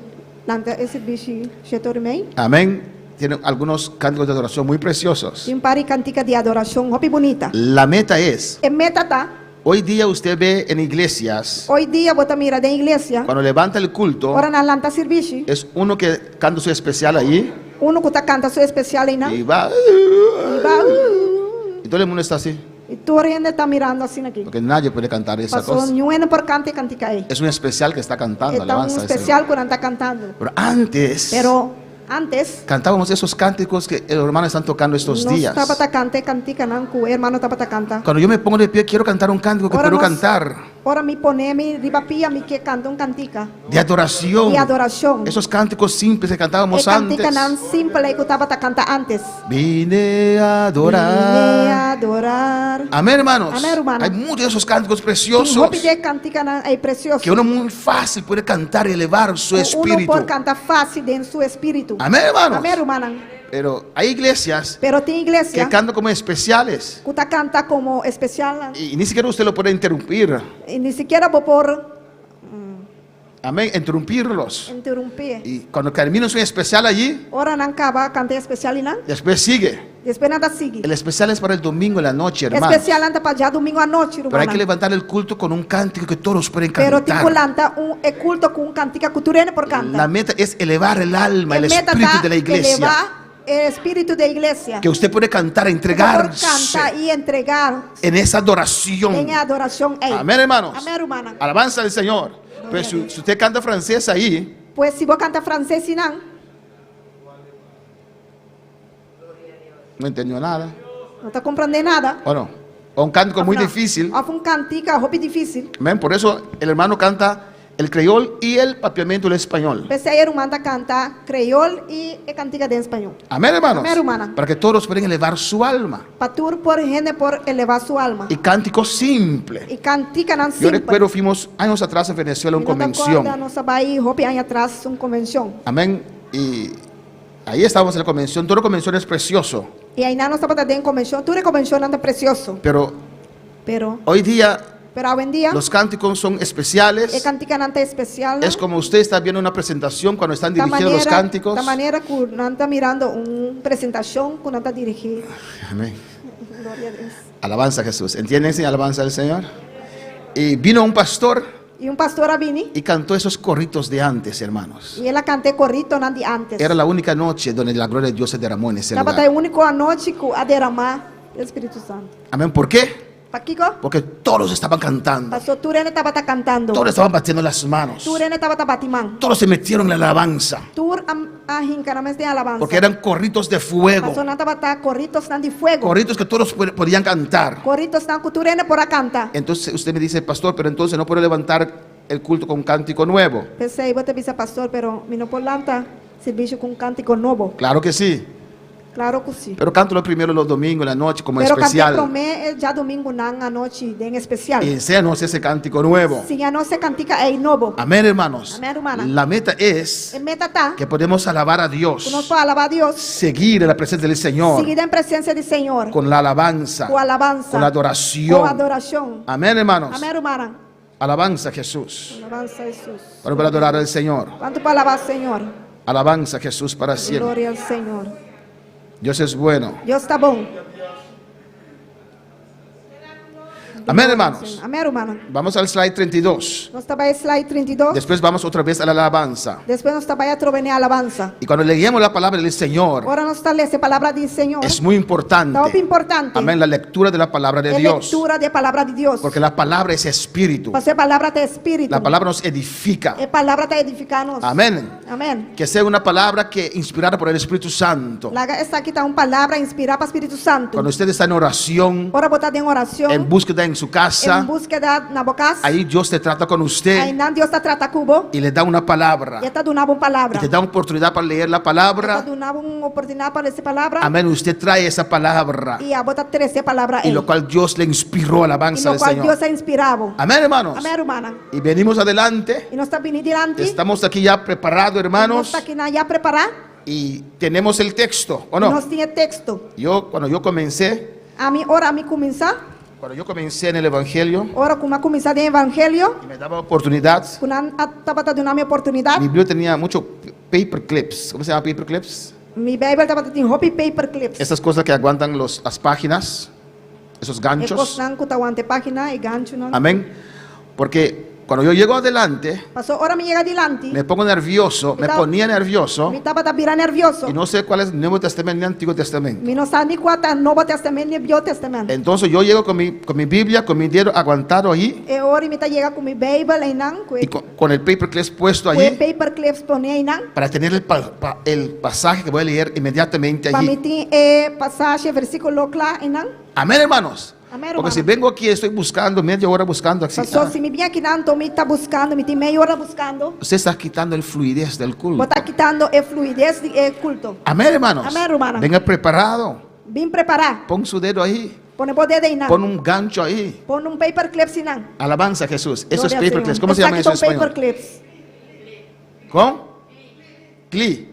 lanta esse bicho setor mei.
Amén. Tienen algunos cánticos de adoración muy preciosos.
Tem pari cantica de adoração hopi bonita.
La meta es,
E meta tá.
hoy día usted ve en iglesias,
Hoje dia bota mira de igreja.
cuando levanta el culto,
Ora na lanta serviço.
es uno que canta su especial ahí
Uno que tá canta seu especial aí, não?
y va.
E vai.
Y todo el mundo está así,
E tu ainda tá mirando assim aqui.
porque nadie puede cantar esa
Passou
cosa.
nenhum por cante cantica aí.
Es un especial que está cantando,
Então um
alabanza al Señor.
especial quando tá cantando.
Pero antes
Pero antes
cantábamos esos cánticos que los hermanos están tocando estos
nós
días.
tava tá cante cantica não, que o hermano tava tá canta.
Cuando yo me pongo de pie, quiero cantar un cántico que
Ahora
puedo
nos-
cantar
Ora me poneme riba pia me que canta cantica.
de adoración.
De adoración.
Esos cánticos simples que
E
cantábamos
cantica
antes.
não simple que tava tá canta antes.
Vine a
Vine
adorar.
a adorar.
Amén, hermanos.
Amén, hermano.
Hay muchos de esos cánticos
Tem
preciosos
roupa de cantica não é precioso.
que uno muy fácil puede cantar y elevar su
Uno
espíritu.
por cantar fácil dentro do espírito.
Amén, hermanos.
Amém, irmã.
Pero hay iglesias
Pero tem
que
igreja
cantan como especiales
que tá canta como especial
y ni siquiera usted lo puede interrumpir.
e nem sequer vou por
Amén, interrumpirlos.
interromper.
Y cuando termina su especial allí,
Ora não acaba cantar especial não.
después sigue.
Depois nada sigue.
El especial es para el domingo en la noche, hermanos.
Especial anda para já domingo à noite,
Pero hay que
irmã.
levantar el culto con un cántico que todos pueden
Pero tipo
cantar.
lanta é culto com cantica culturena por
La
canta.
meta es elevar el alma, el
meta
espíritu
tá
de la iglesia.
elevar o espírito da igreja.
Que usted puede cantar,
Por
entregarse
cantar e entregar
en esa adoración.
em adoração. Ei.
Amén, hermanos.
Amém, irmã.
Alabanza al Señor. Pues si usted canta francés ahí,
Pois se vou cantar francês não,
no entendió nada.
não está compreendendo nada.
¿O no? O un cántico muy
Não.
difícil.
Há um cantica, roupa difícil.
Amén. Por eso el hermano canta el creol y el papiamento el español.
Pensei ir manda cantar creol e cantica de espanhol.
Amén, hermanos.
Amén, hermana.
Para que todos puedan elevar su alma.
Patur por gente por elevar sua alma.
Y cántico simple.
E cantica não
Yo
simples.
recuerdo, fuimos años atrás en Venezuela a una convención.
Nossa Bahia, roupa aí atrás, uma convenção.
Amén. Y ahí estábamos en la convención. Toda la convención es precioso.
E aí na nossa batata em convenção, tudo é convenção anda precioso.
Pero
Pero
hoy día
hoje em dia,
los cánticos son especiales.
é cantica não especial.
Es como usted está viendo una presentación cuando están dirigiendo los cánticos.
Da maneira que não está mirando uma apresentação, que não está dirigindo.
Amén.
Glória a Deus.
Alabanza a Jesús. ¿Entienden esa alabanza del Señor? Y vino un pastor
E pastor Avini,
y cantó esos corritos de antes, hermanos.
e ela cantou corrito não de antes.
Era la única noche donde la gloria de Dios se derramó en ese
Estava
lugar.
a única noite que a derramar o Espírito Santo.
Amén. ¿Por qué?
Paquico,
Porque todos estaban cantando.
pastor Turene estava cantando.
Todos estaban batiendo las manos.
Turene estava batimando.
Todos se metieron en la alabanza.
Tur a hincaramento de alabanza.
Porque eran corritos de fuego.
Pastor não estava corritos não de fuego.
Corritos que todos podían cantar.
Corritos não que Turene por a canta.
Entonces usted me dice, pastor, pero entonces no puedo levantar el culto con un cántico nuevo.
Pensei, vou te avisar pastor, pero mi no por lanta serviço com cântico novo.
Claro que sí.
Claro que sim.
Pero cántalo primero los domingos, en la noche, como
Pero cantei
especial.
promé já domingo não a noite em especial.
Y enséñanos ese cántico nuevo.
Se a nossa cantica é novo.
Amén, hermanos.
Amén, hermana.
La meta es
E meta tá.
que podemos alabar a Dios.
Que nós podemos alabar a Deus.
Seguir en la presencia del Señor.
Seguir em presença do Senhor.
Con la alabanza.
Com alabança.
Con la adoración.
Com adoração.
Amén, hermanos.
Amém, irmã.
Alabanza a Jesús.
Alabança a Jesus.
Para poder adorar al Señor.
Quanto para alabar ao Senhor?
Alabanza a Jesús para siempre.
Glória ao Senhor.
Dios es bueno.
Deus está bom.
Amén, hermanos.
Amén, hermano.
Vamos al slide 32.
Nós trabalhamos slide 32.
Después vamos otra vez a la alabanza.
Depois nós trabalhamos a alabanza.
Y cuando leíamos la palabra del Señor,
Agora nós está lendo a palavra do Senhor.
es muy importante.
Muito importante.
Amén, la lectura de la palabra de
É
Dios.
leitura da palavra de Deus.
Porque la palabra es espíritu.
Porque a palavra é espírito.
La palabra nos edifica.
A palavra está edificando.
Amén.
Amém.
Que sea una palabra que inspirada por el Espíritu Santo.
Laga esta aqui está uma palavra inspirada para o Espírito Santo.
Cuando usted está en oración,
Ora botar em oração.
en búsqueda en su
Em
casa,
búsqueda na boca.
ahí Dios te trata con
Aí
usted
não Deus está tratando cubo.
y le da una palabra.
E está dando uma palavra.
Y te da oportunidad para leer la
Está
palabra.
dando uma oportunidade para essa palavra.
Amén. Usted trae esa palabra.
E a botar 13 palavras
Y
aí.
lo cual Dios le inspiró
E
alabanza
no
al
qual
Señor.
Deus é inspirado.
Amén, hermanos.
Amém, hermana.
Y venimos adelante.
E nós está vindo diante.
Estamos aquí ya preparados,
Nós
hermanos.
está aqui na já preparar.
Y tenemos el texto, ¿o
E
no?
nós tinha texto.
Cuando yo comencé
Ora a mim começar.
en el Evangelio,
Ora como começar de evangelho.
y me daba oportunidad.
Quando estava dando uma oportunidade.
Mi Biblia tenía muchos paper clips. ¿Cómo se llama paper clips?
Mi Bíblia estava dando hobby paper clips.
Esas cosas que aguantan las páginas, esos
E
ganchos.
cosnan que tawante página e gancho não.
Amén. Porque cuando yo llego adelante,
Passou ora me chega adiante.
me pongo nervioso, me ponía nervioso,
Me estava virar nervioso.
y no sé cuál es el Nuevo Testamento ni Antiguo Testamento.
Me não sabe nem qual é o Novo Testamento nem o Velho Testamento.
Entonces yo llego con mi Biblia, con mi dedo aguantado ahí,
E ora me tá chega com mi Bíblia aí não.
y con el paper clips puesto
O
allí,
paper clips pone aí não.
para tener el pasaje que voy a leer inmediatamente
Para me
allí.
ter passagem, versículo claro aí não.
Amén, hermanos.
Amén,
Porque
hermano.
si vengo aquí, estoy buscando, media hora buscando así.
Passou se me vem aqui não, me tá buscando, me tem meia hora buscando.
Usted está quitando el fluidez del culto.
Vou tá quitando a fluidez do culto.
Amén, hermanos.
Amén, hermano.
Venga preparado.
Vim preparar.
Pon su dedo ahí.
Pone o dedo aí não.
Pon un gancho ahí.
Pon paper clips aí não.
Alabanza a Jesús. Eso es
Glória ao
paper clips.
Senhor.
¿Cómo se llama eso en
Está aqui
español?
paper clips.
¿Cómo? Cli.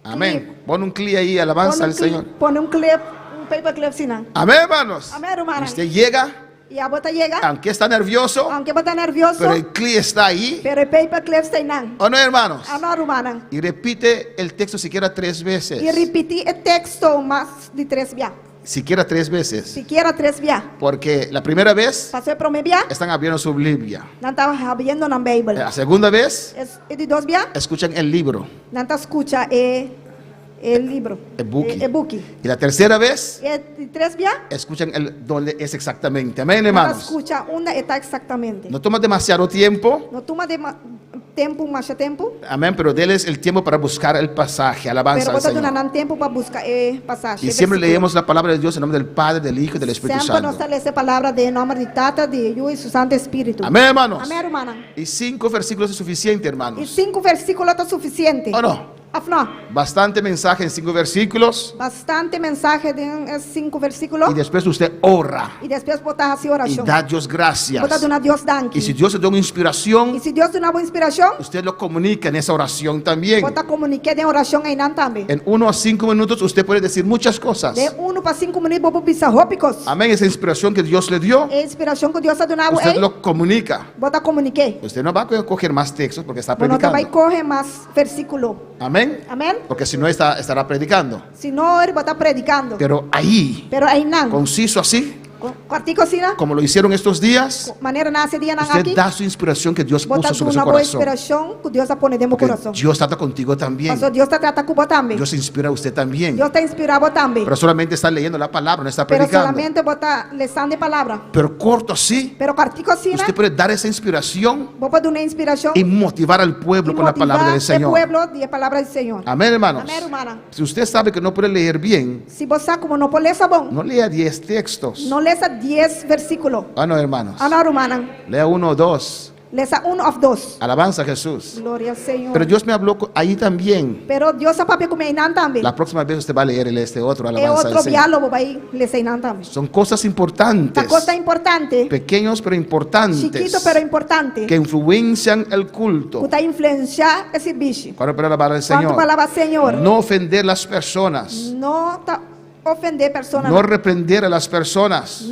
Amén. Pon un cli ahí. Alabanza al Señor.
Pone um clip, paper clip assim não.
Amén, hermanos.
Amén, hermano.
Usted llega,
E a bota chega,
aunque está nervioso,
aunque bota nervioso,
pero el cli está ahí.
pero o paper clips tem não.
¿O no, hermanos?
A não, hermana.
Y repite el texto siquiera 3 veces.
E repetir o texto mais de 3 vezes.
Siquiera 3 veces.
Siquiera 3 vezes.
Porque la primera vez
Passou para mim vez,
están abriendo su Biblia.
não estava abrindo na Bíblia.
La segunda vez
E de 2 vezes,
escuchan el libro,
não está escuta o livro.
E-book.
E-book.
y la tercera vez
E de 3 vezes,
escuchan dónde es exactamente. Amén,
não
hermanos.
escuta onde está exatamente.
No toma demasiado tiempo.
Não toma tempo, mais tempo,
Amén, pero déles el tiempo para buscar el pasaje. Alabanza
pero
al
bota
Señor.
dando tempo para buscar passagem.
Y siempre
versículo.
leemos la palabra de Dios en nombre del Padre, del Hijo y del Espíritu
Sempre nós
Santo.
lemos essa palavra de nome de Tata, de Yu e do Santo Espírito.
Amén, hermanos.
Amém, hermana.
Y 5 versículos es suficiente,
E
hermanos.
5 versículos está suficiente.
¿O no?
Afno,
Bastante mensaje en 5 versículos.
bastante mensagem de 5 versículos.
Y después usted ora
E depois botar assim
y
oração.
da a Dios gracias.
Botar a Deus danke.
Y si Dios le da una
E
inspiración,
se Deus te dá uma inspiração,
usted lo comunica en esa oración también.
bota comunique de oração aí não também.
En 1 a 5 minutos usted puede decir muchas cosas.
De 1 para 5 minutos, vou pensar rópicos.
Amén. Esa inspiración que Dios le dio,
É a inspiração que Deus está dando
usted
aí.
lo comunica.
Bota comunique.
Usted no va a coger más textos porque está
Bueno, te vai
predicando.
correr mais versículo.
Amén.
Amém?
Porque si no estará predicando.
Se não, ele vai estar predicando.
Pero ahí,
Pero aí não.
conciso así,
Quartico assim, não.
como lo hicieron estos días,
Maneira nasce dia não
usted
aqui.
da su inspiración que Dios
Bota
puso sobre
uma
su
boa
corazón.
inspiração que Deus está pondo dentro do
Porque
coração.
Dios trata contigo también.
Mas Deus está tratando com você também.
Dios inspira a usted también.
Deus está inspirado também.
Pero solamente está leyendo la palabra, no está
Pero
predicando.
solamente bota lição de palavra.
Pero corto así,
Pero quartico assim,
usted
né?
puede dar esa inspiración
Vou dar uma inspiração
y motivar al pueblo
e
con la palabra del
motivar o
Señor.
pueblo de palavra do Senhor.
Amén, hermanos.
Amém, hermana.
Si usted sabe que no puede leer bien,
Se você como não pode ler bom,
no lea 10 textos.
não leia 10 versículos.
Ah, no, hermanos.
Ah, não, hermana.
Lea 1 o 2.
Leia 1 ou 2.
Alabanza a Jesús.
Glória ao Senhor.
Pero Dios me habló ahí también.
Pero Deus está para comer não também.
La próxima vez usted va a leer este otro
É
alabanza
outro
al Señor.
diálogo vai ler não também.
Son cosas importantes,
Esta coisa importante,
pequeños pero importantes,
chiquito pero importante,
que influencian el culto.
que está influenciar esse bicho.
Cuando para la palabra del
Quanto
Señor,
palavra Senhor,
no ofender las personas,
não tá ofender persona,
no reprender a las personas.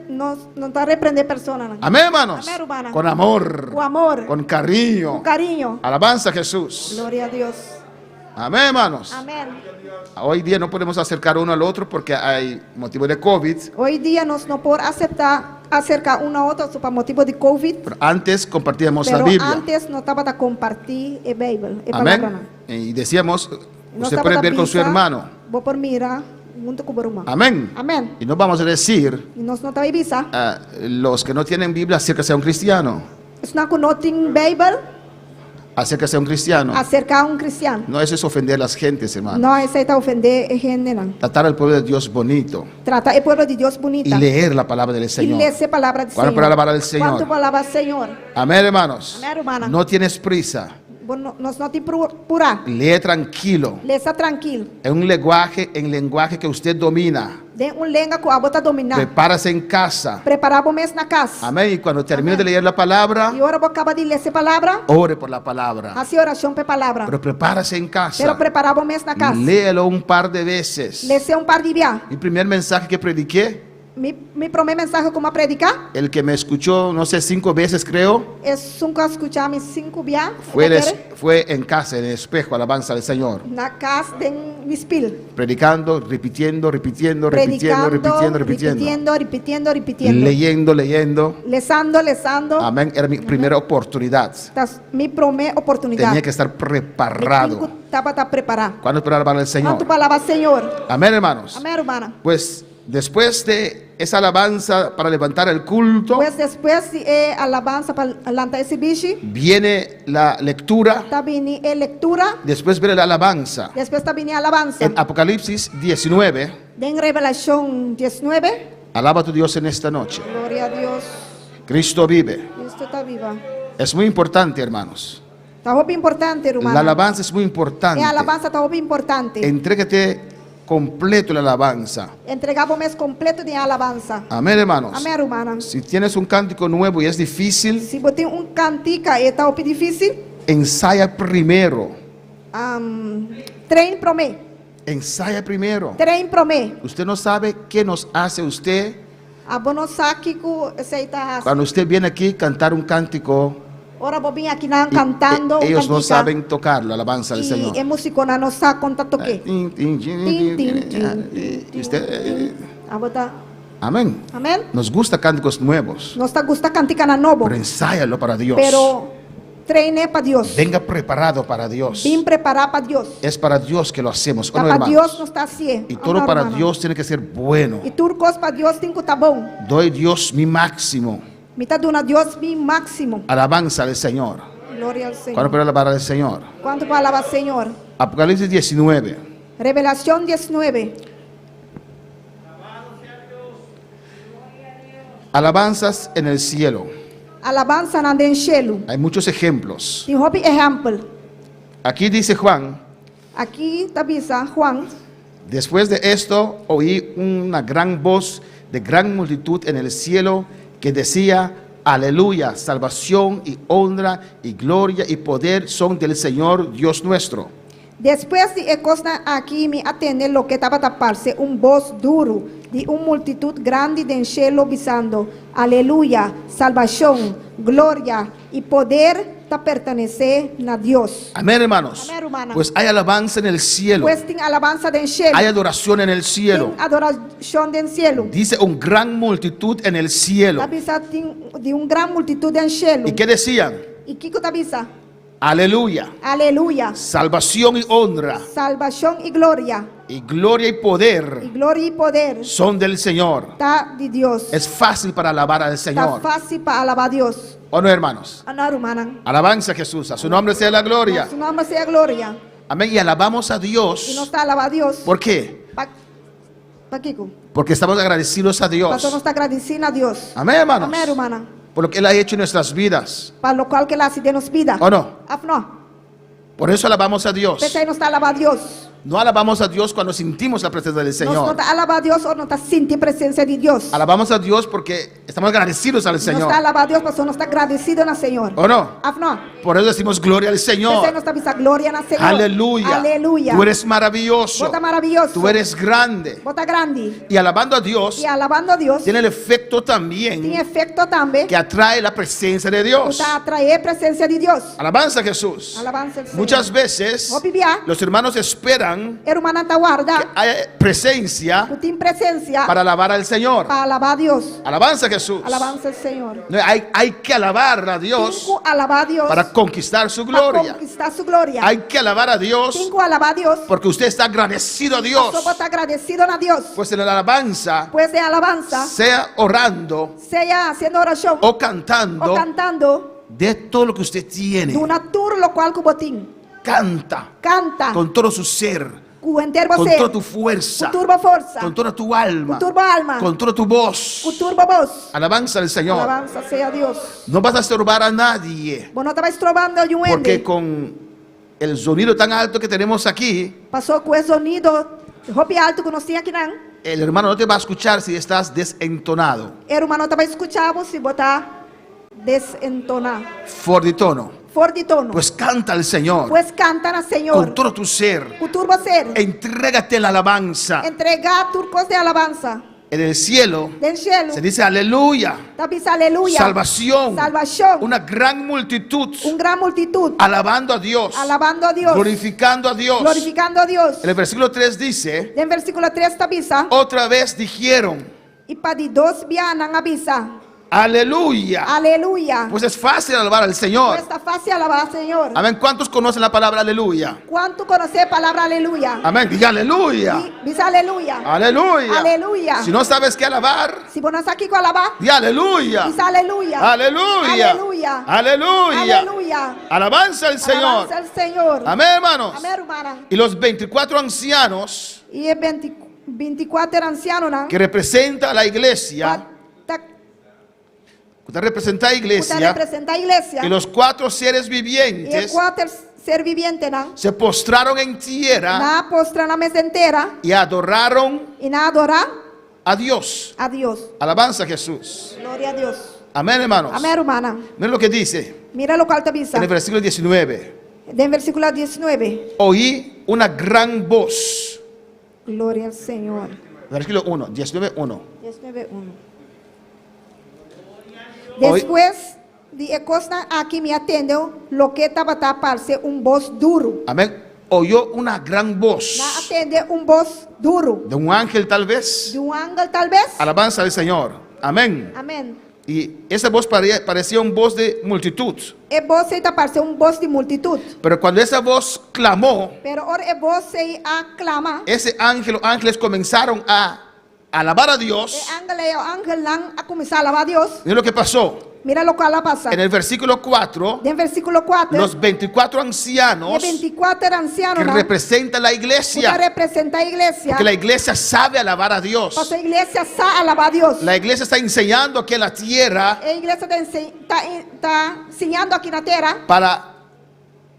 não tá repreender persona, não.
Amén, hermanos.
Amén, hermana.
Con amor,
Com amor,
con cariño.
com carinho.
Alabanza a Jesús.
Glória a Deus.
Amén, hermanos.
Amém.
Hoy día no podemos acercar uno al otro porque hay motivo de COVID.
Hoje dia nós não podemos aceitar acerca uno a otro por motivo de COVID.
Pero antes compartíamos la
Pero
Biblia.
antes no estaba a compartir el Bible, el palabra.
Amén. Y decíamos,
No
usted
estaba
puede
a
ver con su
pisar,
hermano.
vos por mira, junto con Boruma.
Amén.
Amén.
Y no vamos a decir,
Y nos no estaba visa.
los que no tienen Biblia, acerca sea un cristiano.
Es una que no tiene Bible,
Acerca sea un cristiano.
acerca a un cristiano.
No, eso es ofender a las gentes, hermano.
No es esta ofender en general.
Tratar al pueblo de Dios bonito.
Trata el pueblo de Dios
Y
bonita.
leer la palabra del
Y
Señor.
leer palabra del
¿Cuánto
Señor.
por la palabra del Señor?
¿Cuánto palabra del Señor?
Amén, hermanos.
Amén, hermana.
No tienes prisa.
Bueno, nos no te pura.
Lee tranquilo.
Lee tranquilo.
En lenguaje que usted domina.
De un lengua que a bota dominar.
Prepárase en casa.
Preparamos mes na casa.
Amén. Y cuando termine
Amén.
de leer la palabra,
Y ahora vos acaba de leer esa palabra.
ore por la palabra.
Hace oración por palabra.
Pero prepárase en
Pero
casa.
preparamos mes na casa.
Léelo un par de veces.
Lese un par de días.
Mi primer mensaje que prediqué,
Mi primer mensaje como a predicar
el que me escuchó, no sé, 5 veces creo,
es un que escuchar mis 5 días.
fue en casa, en el espejo, alabanza al Señor.
Na casa de mis pil.
Predicando, repitiendo.
Predicando, repitiendo.
Leyendo.
Lesando.
Amén. Era mi primera oportunidad.
Tas mi primer oportunidad.
Tenía que estar preparado.
Estaba preparado.
¿Cuándo esperar para el Señor?
¿Cuánto palabra Señor?
Amén, hermanos.
Amén, hermana.
Pues después de esa alabanza para levantar el culto,
Pues después de alabanza para levantar ese bichi,
viene la lectura.
está viene lectura,
Después viene la alabanza.
después está viene alabanza.
En Apocalipsis 19,
En Revelación 19,
alaba a tu Dios en esta noche.
gloria a Dios,
Cristo vive.
Cristo está viva.
Es muy importante, hermanos.
Está muy importante, hermano.
La alabanza es muy importante.
La alabanza está muy importante.
Entrégate completo la alabanza.
Entregamos mes completo de alabanza.
Amén, hermanos.
Amén, hermana.
Si tienes un cántico nuevo y es difícil,
Si vos tienes un cantica y está muy difícil,
ensaya primero.
trein promé.
Ensaya primero.
Trein promé.
Usted no sabe qué nos hace usted
Abono sakiku seita.
cuando usted viene aquí a cantar un cántico.
Ahora vos vienes aquí cantando.
Ellos no
cantica.
saben tocar la alabanza del Señor.
Y el músico no sabe contar toque.
Y usted,
Abota.
amén.
Amén.
Nos gusta cánticos nuevos,
Nos gusta cantica na novo.
pero ensáyalo para Dios.
Pero treine para Dios.
Venga preparado para Dios.
Bien preparado para Dios.
Es para Dios que lo hacemos. ¿O no,
Para
hermanos?
Dios no está así.
Y todo para Dios tiene que ser bueno.
Y turcos para Dios tiene que estar bon.
Doy Dios mi máximo.
Mitad de una Dios mi máximo.
Alabanza al Señor.
Gloria al
¿Cuándo
Señor.
puedo alabar al Señor?
¿Cuánto palabra Señor?
Apocalipsis 19.
Revelación 19.
Alabanzas en el cielo.
Alabanza na den cielo.
Hay muchos ejemplos.
Tem hobby ejemplo.
Aquí dice Juan,
Aquí tabisa Juan.
después de esto oí una gran voz de gran multitud en el cielo que decía, aleluya, salvación y honra y gloria y poder son del Señor Dios nuestro.
Después de cosa aquí me atende lo que estaba taparse un voz duro de una multitud grande del cielo bisando, aleluya, salvación, gloria y poder te pertenece a Dios.
Amén, hermanos.
Amén, hermana.
Pues hay alabanza en el cielo.
Pues tiene alabanza del cielo,
Hay adoración en el cielo.
tiene adoración del cielo.
Dice un gran multitud en el cielo.
Tabisa de una gran multitud del cielo.
¿Y qué decían?
¿Y qué tabisa?
Aleluya.
Aleluya,
Salvación y honra
salvación y gloria
y poder
y poder
son del Señor.
está de Dios.
Es fácil para alabar al
Está
Señor.
fácil para alabar a Dios.
¿O no, hermanos?
Ana hermana.
Alabanza a Jesús. A su nombre sea la gloria.
Su nombre sea gloria.
Amén. Y alabamos a
Y no
Dios.
está alabado a Dios.
¿Por qué?
Pa Kiko.
Porque estamos agradecidos a
Pastor no
Dios.
está agradecido a Dios.
Amén, hermanos.
Amén, hermana.
Por lo que Él ha hecho en nuestras vidas.
Para lo cual que la de nos vida.
¿O no?
No.
Por eso alabamos a Dios.
Pese no está alabado a Dios.
No alabamos a Dios cuando sentimos la presencia del
No
Señor.
está alabado a Dios o no está sintiendo presencia de Dios.
Alabamos a Dios porque estamos agradecidos al
No
Señor.
está alabado a Dios, pastor no está agradecido al Señor.
¿O no?
No.
Por eso decimos gloria al
Pese
Señor.
no está visa gloria al Señor.
Aleluya.
Aleluya.
Tú eres maravilloso.
Bota maravilloso.
Tú eres grande.
Bota grande.
Y alabando a Dios
Y alabando a Dios.
tiene el efecto
Tiene
también
efecto también.
que atrae la presencia de Dios.
Está atraer presencia de Dios.
Alabanza a Jesús.
Alabanza al Señor.
Muchas veces
Vos vivía.
los hermanos esperan guardan
Hermana ta guarda.
que haya presencia
Putin presencia.
para alabar al Señor.
Para alabar a Dios.
Alabanza a Jesús.
Alabanza al Señor.
No, hay que alabar a Dios
Cinco alabar a Dios.
para conquistar su
Para
gloria.
conquistar su gloria.
Hay que alabar a Dios
Cinco alabar a Dios.
porque usted está agradecido a Dios.
Somos agradecidos a Dios.
Pues en la alabanza,
Pues de alabanza,
sea orando
sea haciendo oración
o cantando,
o cantando,
de todo lo que usted tiene.
de una tour lo cual cubotín.
Canta
Canta.
con todo su ser,
Cu entero
con
ser.
toda tu fuerza,
Cu turbo forza.
con toda tu alma,
Cu turbo alma.
con toda tu voz.
Cu turbo voz.
Alabanza al Señor.
Alabanza sea Dios.
No vas a estorbar a nadie,
Vos no te vas trobando de un
porque
ende.
con el sonido tan alto que tenemos aquí,
Pasó con el sonido hopi alto que nos tiene aquí.
el hermano no te va a escuchar si estás desentonado,
El hermano te va a escuchar vos si vota desentonar.
fuera de tono.
For de tono.
Pues canta al Señor
Pues cantan al
con
Señor.
todo tu ser.
Cu turbo ser.
Entrégate la alabanza.
Entregar turcos de alabanza.
En el cielo
Del cielo.
se dice aleluya,
Tapis aleluya.
salvación,
Salvación.
una gran multitud
Un gran multitud.
alabando a Dios,
Alabando a Dios.
glorificando a Dios.
Glorificando a Dios.
En el versículo 3 dice,
En versículo 3 avisa.
otra vez dijeron,
Y para de dos vianan avisa.
aleluya.
Aleluya.
Pues es fácil alabar al
No
Señor.
está fácil alabar al Señor.
Amén. ¿Cuántos conocen la palabra aleluya?
¿Cuánto conoce palabra aleluya?
Amén. Diga aleluya.
Dice aleluya.
Aleluya.
Aleluya.
Si no sabes qué alabar,
Si vos no estás aquí con alabar,
di aleluya.
dice aleluya.
Aleluya.
Aleluya.
Aleluya.
Aleluya.
Alabanza al Señor.
Alabanza al Señor.
Amén, hermanos.
Amén, hermana.
Y los 24 ancianos
Y el 24 ancianos, ¿no?
que representa a la iglesia, usted representa a la
Usted
iglesia,
representa a iglesia.
y los 4 seres
Y el
vivientes
cuatro ser viviente, ¿no?
se postraron en tierra
Na postra la mesa entera
y adoraron
y na adorar
a Dios.
a Dios.
Alabanza a Jesús.
Gloria a Dios.
Amén, hermanos.
Amén, hermana.
Miren lo que dice
Mira lo cual te avisa.
en el versículo 19.
En versículo 19.
Oí una gran voz.
Gloria al Señor.
Versículo 1, 19:1.
19:1.
Hoy-
Después de cosa aquí me atendeu, lo que estaba taparse un voz duro.
Amén. Oyó una gran voz
Na atende un voz duro.
de un ángel tal vez.
De un ángel tal vez.
Alabanza al Señor. Amén.
Amén.
Y esa voz parecía una voz de multitud.
E voz se taparse un voz de multitud.
Pero cuando esa voz clamó,
Pero ahora e voz se aclama.
ese ángel o ángeles comenzaron a alabar a
E
Dios.
ángel lang a começar a alabar a Dios.
Miren lo que pasó.
Mira lo que ela passa.
En el versículo 4,
En versículo 4.
los 24
E
ancianos
24 ancianos.
que representan la
Que
iglesia,
representa a iglesia.
porque la iglesia sabe alabar a Dios.
Porque a iglesia sabe alabar a Dios.
La iglesia está enseñando que en la tierra
A iglesia está ensinando aqui na terra
para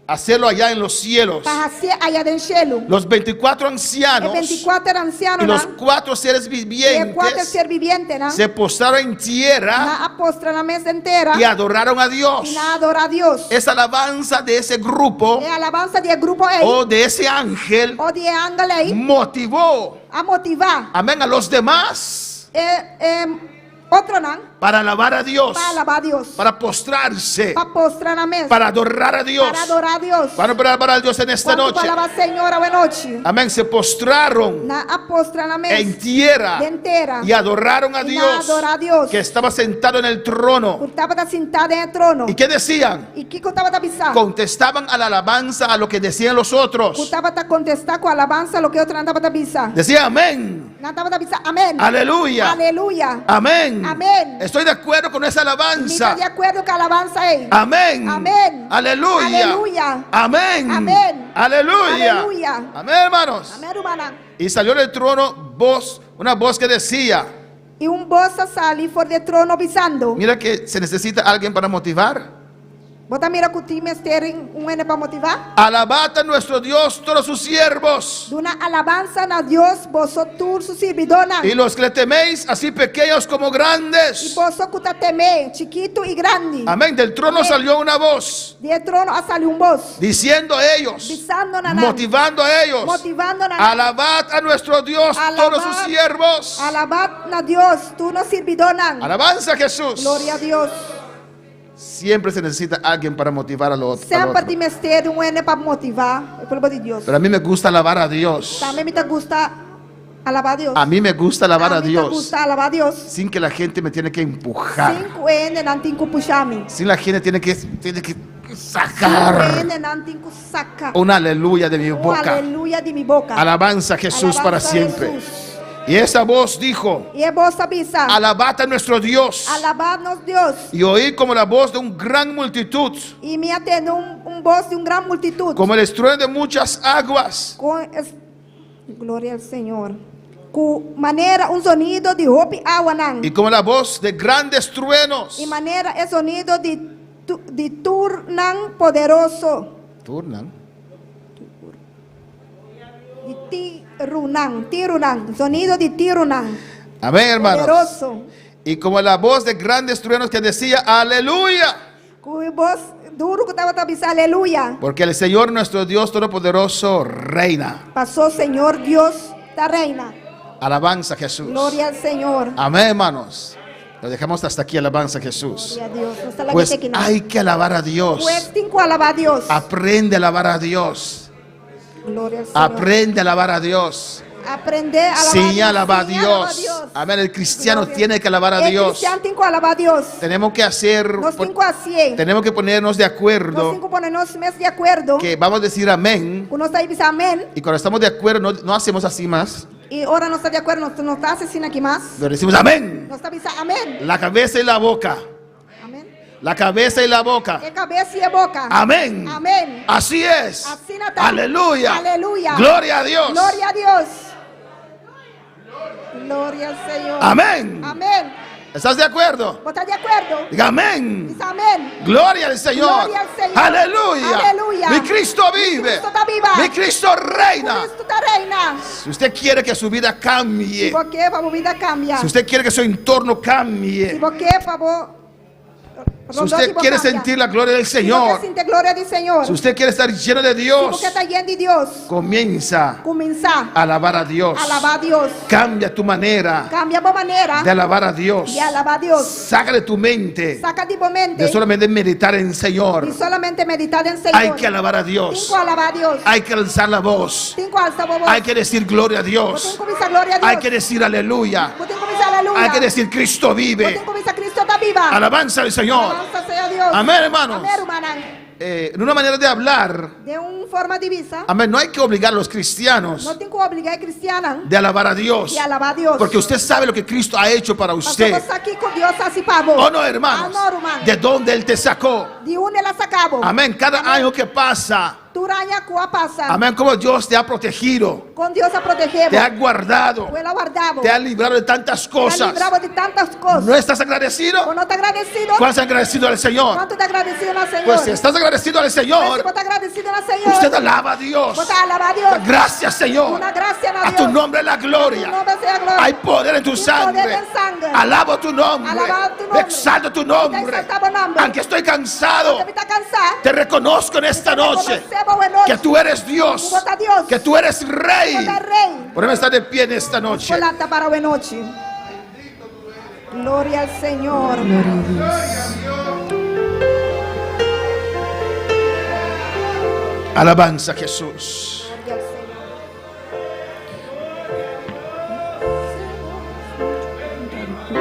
hacerlo allá en los cielos.
para ser allá del cielo.
Los 24
E
ancianos
24 ancianos
y los
lá,
4 seres
e 4
vivientes
ser viviente lá,
se postraron en tierra
na apostra na mesa inteira
y adoraron a Dios.
e na adora a Deus.
Esa alabanza de ese grupo
E a alabança de grupo aí,
o de ese ángel
ou de ángel aí,
motivó,
a motivar
amén, a los demás
outro não,
para alabar a Dios,
para alabar a Deus,
para postrarse,
para postrar na mesa,
para adorar a Dios.
para adorar a Deus.
Para alabar a Dios en esta
Quando
noche.
para alabar Senhor a noite,
Amén, se postraron
na apostra na mesa
en tierra
de inteira,
y adoraron a
e na
Dios
adorar a Deus.
que estaba sentado en el trono.
Estava sentado em trono.
¿Y qué decían?
E que estava a pisar?
Contestaban a la alabanza a lo que decían los otros.
Estava a contestar com alabança o que outro não estava a pisar.
Decía amén,
Não estava a pisar. Amém.
aleluya,
Aleluia.
amén.
Amén.
Estoy de acuerdo con esa
Está
alabanza.
de acordo com a alabança aí.
Amén.
Amén.
Aleluya.
Aleluya.
Amén.
Amén.
Aleluya.
Aleluya.
Amén, hermanos.
Amém, irmã.
Y salió del trono una voz que decía,
E bolsa sali for de trono pisando.
mira que se necesita alguien para motivar.
Bota mira que o time terem ene para motivar.
Alabad a nuestro Dios todos sus siervos.
Duna alabança na Deus, boso tur su sibidona.
Y los que le teméis, así pequeños como
E
grandes.
boso kuta teme, chiquito e grande.
Amén. Del trono
Amén.
salió una voz
De trono a sali voz.
diciendo a ellos,
Pisando na
motivando a ellos,
motivando na
alabad a nuestro Dios todos sus siervos.
Alabat na Deus, tu no sirvidonan.
Alabanza a Jesús.
Gloria a Dios.
Siempre se necesita alguien para motivar al otro.
Sempre te mestre um ene para motivar o povo de Deus.
Pero a mí me gusta alabar a Dios.
Também me gusta alabar a Deus.
A mí me gusta alabar a
mí me
Dios
gusta alabar a Deus.
sin que la gente me tiene que empujar.
Cinco ene não tem que puxar-me.
Sin la gente tiene que
Cinco
sacar
ene não tem que sacar.
un aleluya de mi
Um
boca.
aleluia de minha boca.
Alabanza a Jesús
Alabanza
para
a
siempre.
Jesus.
Y esa voz dijo:
E é bom saber isso.
alabad a nuestro Dios.
Alabar-nos Deus.
Y oí como la voz de una gran multitud,
E me atendeu voz de grande multitud.
como el estruendo de muchas aguas.
Glória ao Senhor. Com maneira sonido de roupa e água não.
Y como la voz de grandes truenos.
E maneira sonido de turnan poderoso.
Turnan.
De tirunan, sonido de tirunan.
Amén, hermanos.
Poderoso.
Y como la voz de grandes truenos que decía: aleluya.
Com voz duro que estava avisando aleluia.
Porque el Señor nuestro Dios Todopoderoso reina.
Passou Senhor Deus da reina.
Alabanza a Jesús.
Glória ao Senhor.
Amén, hermanos. Lo dejamos hasta aquí, alabanza a Jesús.
Glória a Deus. Não está lá
Pues
que não.
hay que alabar a Dios.
Pues tem que alabar a Deus.
Aprende a alabar a Dios.
Glória ao Senhor.
Aprende a alabar a Dios.
Aprender a alabar
Sí,
a
alaba a
Deus. Sim, alabar
Dios. Amén. El cristiano
Glória.
tiene que alabar a
El
Dios.
cristiano tem que alabar a Deus.
Tenemos que hacer,
Nós temos que fazer.
tenemos que ponernos de
Nós
acuerdo
temos que ponernos mesmo de acordo.
que vamos a decir amén.
Quando nós estamos amém.
Y cuando estamos de acuerdo, no hacemos así más.
E ora nós estamos de acordo, nós não estamos assistindo aqui mais.
Pero decimos amén.
Nós estamos amém.
La cabeza y la boca.
Amém.
La cabeza y la boca.
É cabeça e é boca.
Amén.
Amém.
Así es.
Así não está.
Aleluya.
Aleluya.
Gloria a Dios.
Glória a Deus. Glória ao Senhor.
Amén.
Amém.
¿Estás de acuerdo?
¿Vos estás de acuerdo?
Diga amén.
Dice amén.
Gloria al Señor.
Gloria al Señor.
Aleluya.
Aleluya.
Mi Cristo vive.
Cristo está viva.
Mi Cristo reina.
Cristo está reina.
Si usted quiere que su vida cambie,
Porque a vida cambia.
si usted quiere que su entorno cambie,
Porque, por favor,
si usted quiere sentir la gloria del Señor,
sentir gloria del Señor.
si usted quiere estar lleno de Dios,
Porque está lleno de Dios.
comienza
Comienza
a alabar a Dios.
a alabar a Dios.
Cambia tu manera
Cambia a manera
de alabar a Dios.
de alabar a Dios.
Saca de tu mente
Saca de tu mente
de solamente meditar en el Señor.
y solamente meditar en Señor.
Hay que alabar a Dios.
Tengo que alabar a Dios.
Hay que alzar la voz.
Tengo que alzar la voz.
Hay que decir gloria a
Tengo
Dios.
que decir gloria a Dios.
Hay que decir aleluya.
Tengo que decir aleluya.
Hay que decir Cristo vive.
Tengo que decir Cristo está viva.
Alabanza al Señor.
Alabanza sea Dios.
Amén, hermanos.
Amén, hermana.
En una manera de hablar,
De una forma divisa.
amén, no hay que obligar a los cristianos
No tengo que obligar a cristiana
de alabar a Dios.
y alabar a Dios.
Porque usted sabe lo que Cristo ha hecho para usted.
Estamos aquí con Dios así pavo.
¿O no, hermanos?
Ah, no, hermano.
De dónde Él te sacó.
De una la sacamos.
Amén. Cada año que pasa,
Turaña cua pasa.
amén, como Dios te ha protegido,
Con Dios a proteger.
te ha guardado,
Pues la guardamos.
te ha librado de tantas
Te ha
cosas.
librado de tantas cosas.
¿No estás agradecido?
¿O no te agradecido?
¿Cuál es agradecido al Señor?
¿Cuánto te agradecido al Señor?
Pues si estás agradecido al
Pues si
Señor,
vos te agradecido al Señor.
usted alaba a Dios.
Vos te alaba a Dios.
Gracias, Señor.
Una gracia a
A
Dios.
tu nombre la
A tu
gloria.
nombre sea gloria.
Hay poder en tu
Hay
sangre.
poder en sangre.
Alabo tu nombre.
Alaba tu nombre.
Exalto tu
Te
nombre.
exaltamos nombre.
Aunque estoy cansado,
Porque me está cansada.
te reconozco en esta noche que tú eres Dios,
Dios.
que tú eres Rey.
Tú eres Rey.
Por eso está de pie en esta noche.
Volata para hoy noche. Gloria al Señor.
Alabanza a Jesús.
Gloria al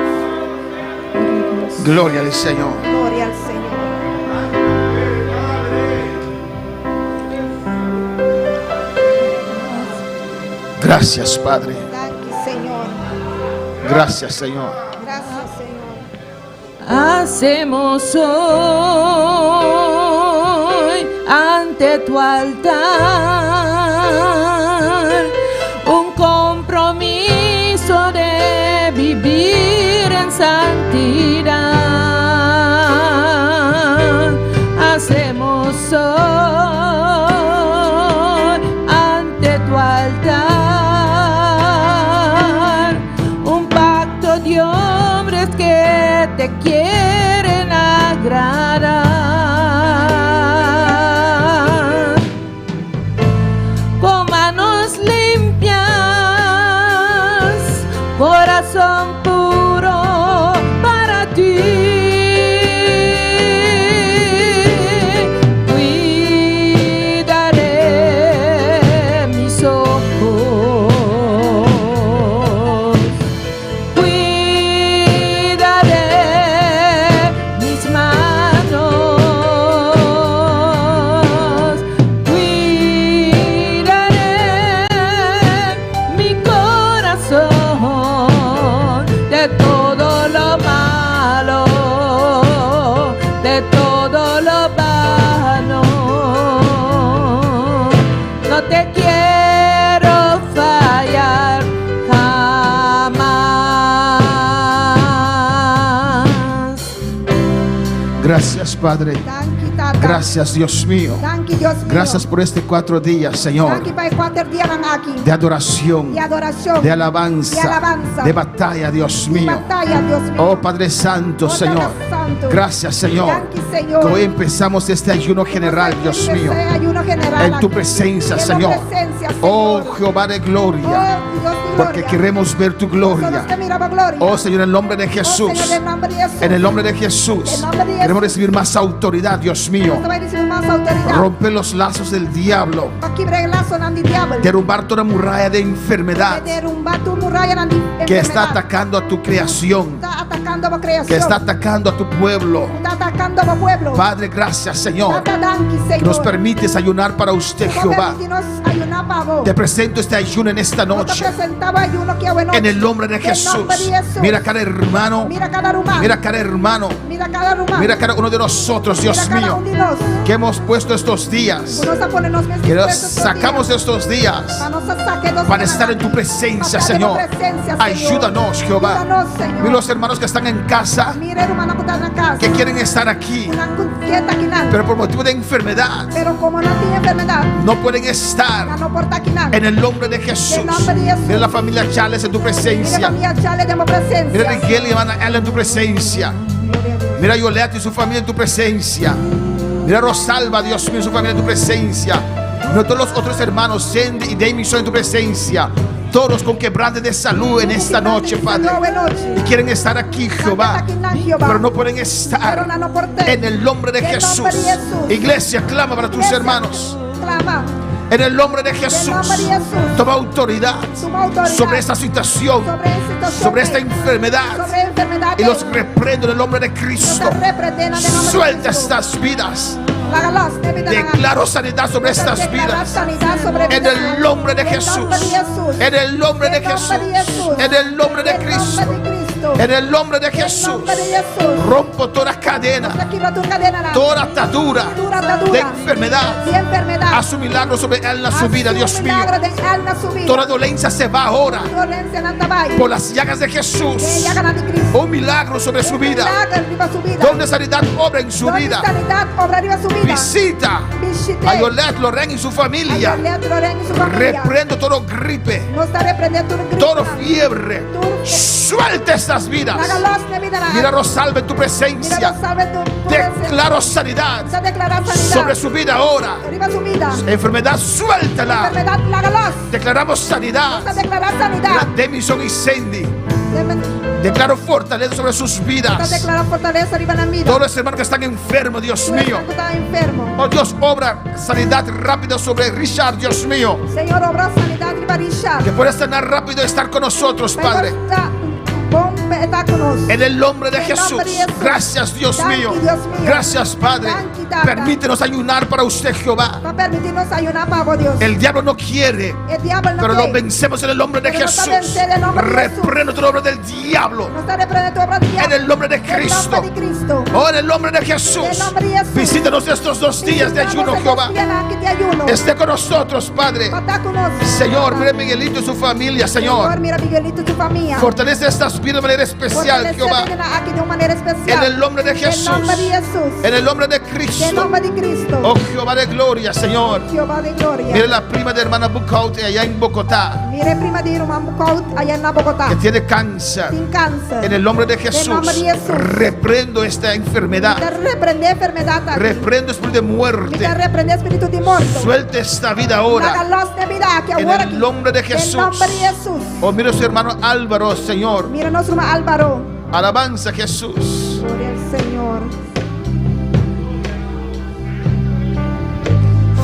Señor.
Gloria al Señor.
Gloria al Señor.
Gracias, Padre.
Gracias, Señor.
Gracias, Señor.
Gracias, Señor.
Hacemos hoy ante tu altar un compromiso de vivir en santidad. Hacemos hoy ante tu altar un pacto de hombres que te quieren agradar. Con manos limpias, corazón puro para ti.
Gracias, Padre.
Dank je, Tata.
Gracias, Dios mío.
Dank je, Dios mío.
Gracias por este 4 días, Señor,
Dank je bij 4 dias ng aking
de adoración,
de adoración,
de alabanza,
de alabanza,
de batalla, Dios
de
mío.
batalla, Dios mío.
Oh Padre Santo,
Oh,
Señor.
Padre Santo.
Gracias, Señor.
Dank je, Señor.
Que hoy empezamos este ayuno general, Dios mío,
Ese ayuno general
en tu
aquí.
presencia,
En tu
Señor.
presencia,
Oh
Señor.
Jehová de
Oh,
gloria,
Dios de
porque
gloria.
queremos ver tu gloria.
Nosotros te miramos gloria.
Oh Señor, en el nombre de
Oh,
Jesús,
Señor, en nombre de Jesús.
en el nombre de Jesús,
En nombre de Jesús.
queremos recibir más autoridad, Dios mío.
Nosotros vamos a recibir más autoridad.
Rompe los lazos del diablo,
Aquí lazo ng diablo.
derrumbar toda muralla de enfermedad
Derrumbar tu muralla ng
que está
enfermedad.
atacando a tu creación,
Está atacando a creación.
que está atacando a tu pueblo.
Está atacando a pueblo.
Padre, gracias, Señor,
Tata, dank je,
que
Señor.
nos permites ayunar para usted, Jehová.
Permítenos ayunar para vos.
Te presento este ayuno en esta
Nosotros
noche,
presentamos ayuno que hoy noche.
en el nombre de
En nombre
Jesús.
de Jesús.
Mira cada hermano,
Mira cada rumano.
mira cada hermano,
Mira cada rumano.
mira cada uno de nosotros, Dios
Mira cada
mío,
uno de nosotros.
que hemos puesto estos días,
Unos a ponernos
que los
estos
sacamos
días.
estos días
Para nos saque dos
para
días
estar en tu
aquí.
presencia,
Para estar en tu
Señor.
presencia, Señor.
Ayúdanos, Jehová.
Ayúdanos, Señor.
Mira los hermanos que están en casa,
Mira, hermano, que está en la casa.
que quieren estar aquí,
Quieta aquí nada.
pero por motivo de enfermedad
Pero como no tiene enfermedad,
no pueden estar.
no porta aquí nada.
En el nombre de Jesús.
En el nombre de Jesús.
Mira la familia Chales en tu
Mira,
presencia.
familia Chale, demos presencia.
Mira Miguel y hermana Ella en tu presencia.
Gloria a Dios.
Mira Yolette y su familia en tu presencia. Mira Rosalba, Dios mío, y su familia en tu presencia. Mira todos los otros hermanos, Cindy y Damison en tu presencia. Todos con quebrantes de salud en esta noche, Padre. Y quieren estar aquí, Jehová, pero no pueden estar. En el nombre de Jesús. Iglesia, clama para tus hermanos.
Clama.
En el nombre de Jesús,
nombre de Jesús.
toma autoridad
Toma autoridad
sobre esta situación,
sobre esta situación,
sobre esta enfermedad,
sobre enfermedad.
y los reprendo en el nombre de Cristo. Suelta estas vidas. Declaro sanidad sobre estas vidas. En el nombre de Jesús. En el nombre de Jesús. En el nombre de Cristo. En el nombre de Jesús. Rompo toda cadena, toda atadura de enfermedad. Haz su milagro sobre él en su vida, Dios mío. Toda dolencia se va ahora por las llagas de Jesús. Un milagro sobre su vida. Donde sanidad obra en su vida. Visita a Yolette, Lorraine y su familia. Reprendo todo gripe, todo fiebre. Suelta estas vidas. Mira Rosalba en tu presencia. Declaro sanidad sobre su vida ahora. Enfermedad, suéltala. Declaramos sanidad. Mira Demison y Cindy. Declaro fortaleza sobre sus vidas. Todos los hermanos que están enfermos, Dios mío. Oh Dios, obra sanidad rápida sobre Richard, Dios mío.
Señor, obra sanidad y Richard.
Que pueda sanar rápido y estar con nosotros, Padre. En el nombre de Jesús. Gracias, Dios mío. Gracias, Padre. Permítenos ayunar para usted, Jehová. El diablo no quiere, pero lo vencemos en el nombre de Jesús. Reprendo toda obra del diablo en el nombre de Cristo. Oh, en el nombre de Jesús. Visítanos estos 2 días de ayuno, Jehová. Esté con nosotros, Padre. Señor, mire Miguelito y su familia, Señor. Fortalece estas vidas de manera especial, Jehová. En el nombre de Jesús. En el nombre de Cristo. Oh Jehová de gloria, Señor. Mire la prima de hermana Bucaut allá en Bogotá,
Mire prima di Rumah Bukaut allá en Bogotá.
que tiene cáncer.
Sin cáncer.
En el nombre de Jesús.
nombre de Jesús.
Reprendo esta enfermedad.
Te reprende enfermedad aquí.
Reprendo espíritu de
Te
muerte.
reprende espíritu de muerto.
Suelte esta vida ahora.
Hágalos de vida aquí
En
ahora
el
aquí.
nombre de
En
Jesús.
nombre de Jesús.
Oh, mira su hermano Álvaro, Señor.
Míranos, Rumah Álvaro.
Alabanza, Jesús.
Gloria al Señor.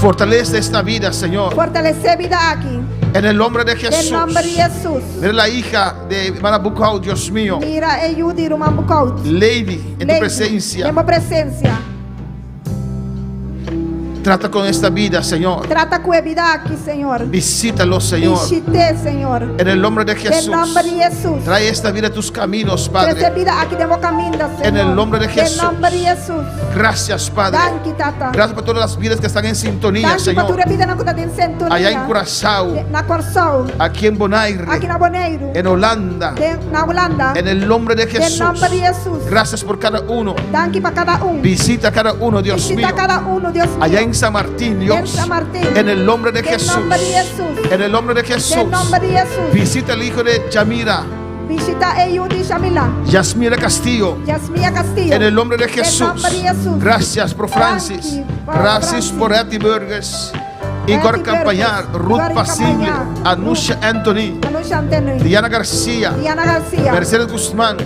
Fortalece esta vida, Señor.
Fortalece vida aquí.
En el nombre de
En
Jesús.
nombre de Jesús.
Mira la hija de hermana Bucaut, Dios mío.
Mira Eyu di Rumah Bukaut.
Lady, en tu
Lady,
presencia.
Demos presencia.
Trata con esta vida, Señor.
Trata con la vida aquí, Señor.
Visítalo, Señor.
Visite, Señor.
En el nombre de Jesús.
En nombre de Jesús.
Trae esta vida a tus caminos,
Trae esta
Padre.
vida aquí de camino, Señor.
En el nombre de Jesús.
En nombre de Jesús.
Gracias, Padre.
Danke, Tata.
Gracias por todas las vidas que están en sintonía,
Danke por tu
Señor.
vida na kuta din sintonia.
Allá en Curazao,
Na Corsao.
aquí en Bonaire,
Aquí na Bonaire.
en Holanda.
Na Holanda.
En el nombre de
En
Jesús.
nombre de Jesús.
Gracias por cada uno.
Danke para cada uno.
Visita a cada uno, Dios mío.
Visita cada uno, Dios mío.
Allá en San Martín,
En
Dios.
San Martín.
En el nombre de
En
Jesús.
nombre de Jesús.
En el nombre de Jesús.
En nombre de Jesús.
Visita al hijo de Yamira,
Visita Eyudi Shamila.
Yasmira Castillo.
Yasmia Castillo.
En el nombre de
En
Jesús.
nombre de Jesús.
Gracias por Francis.
Danke,
Gracias
Francis.
por Eti Burgers. Igor
Eti
Campañar,
Burgers.
Ruth
Igor
Pasible,
Campañar.
Anusha Anthony,
Anusha Anthony.
Diana García,
Diana García.
Mercedes Guzmán,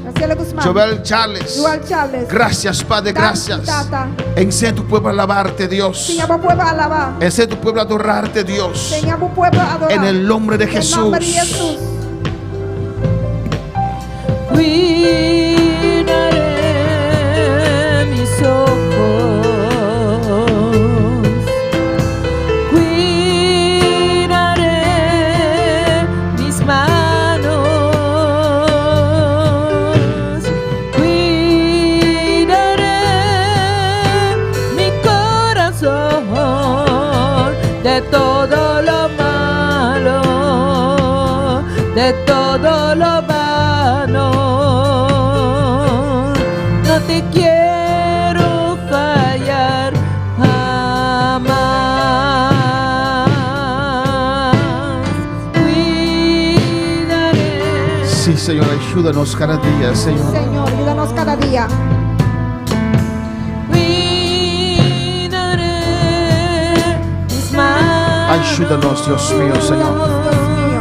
Graciela Guzmán.
Joel Charles.
Joel Charles.
Gracias, Padre,
Danke,
gracias.
Tata.
Enseña a tu pueblo a alabarte, Dios.
Señor, vos pueblo alabar.
Enseña a tu pueblo a adorarte, Dios.
Señor, vos pueblo adorar.
En el nombre de
En nombre de
Jesús.
Jesús.
Cuidaré mis ojos, cuidaré mis manos, cuidaré mi corazón de todo lo malo, de todo lo vano. No te quiero fallar jamás. Cuidaré.
Sí, Señor, ayúdanos cada día, Señor.
Señor, ayúdanos cada día.
Cuidaré mis manos.
Ayúdanos, Dios mío, Señor.
Ayúdanos, Dios mío.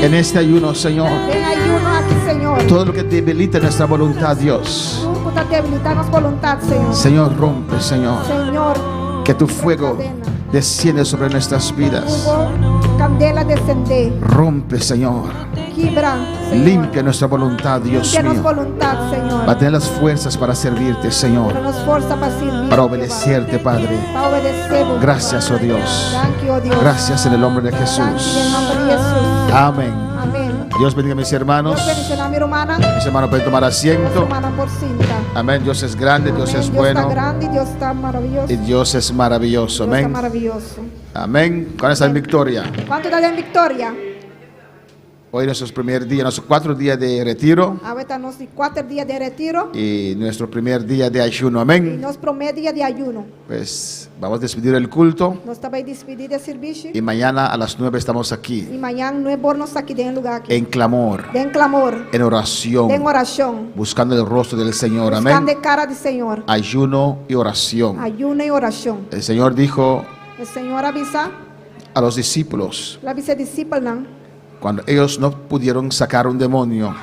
En este ayuno, Señor,
Ven ayuno aquí, Señor.
todo lo que debilita nuestra voluntad, Dios.
Tú puedes debilitarnos voluntad, Señor.
Señor, rompe, Señor.
Señor,
Que tu fuego desciende sobre nuestras vidas.
hubo candela descender.
Rompe, Señor.
Quibra, Señor.
Limpia nuestra voluntad, Dios
Límpianos
mío.
voluntad, Señor.
Para tener las fuerzas para servirte, Señor.
Danos fuerza para servir.
Para obedecerte, Padre.
Para obedecer.
Gracias, oh Dios.
Danke, oh Dios.
Gracias en el nombre de
Danke, en
Jesús.
el nombre de Jesús.
Amén.
Amén.
Dios bendiga a mis hermanos.
Dios bendiga a mi hermana.
Mis hermanos pueden tomar
Nuestra
asiento.
hermana por cinta.
Amén. Dios es grande, Dios
Amén.
es
Dios está
bueno
grande y Dios está maravilloso.
y Dios es maravilloso.
Dios está
Amén.
maravilloso.
Amén. Con esa victoria.
¿Cuánto está en victoria?
Hoy es nuestro primer día, nuestros 4 días de retiro
Ahorita nos 4 días de retiro
y nuestro primer día de ayuno.
y
Amén.
nos primer día de ayuno.
Pues vamos a despedir el culto
Nos estaba despedir de servicio
y mañana a las 9 estamos aquí
y mañana no es bornos aquí en lugar aquí.
en clamor,
Den clamor,
en oración,
den oración,
buscando el rostro del Señor.
buscando
Amén.
de cara del Señor.
Ayuno y oración.
Ayuno y oración.
El Señor dijo
El Señor avisa,
a los discípulos,
la vice-discípula,
cuando ellos no pudieron sacar un demonio,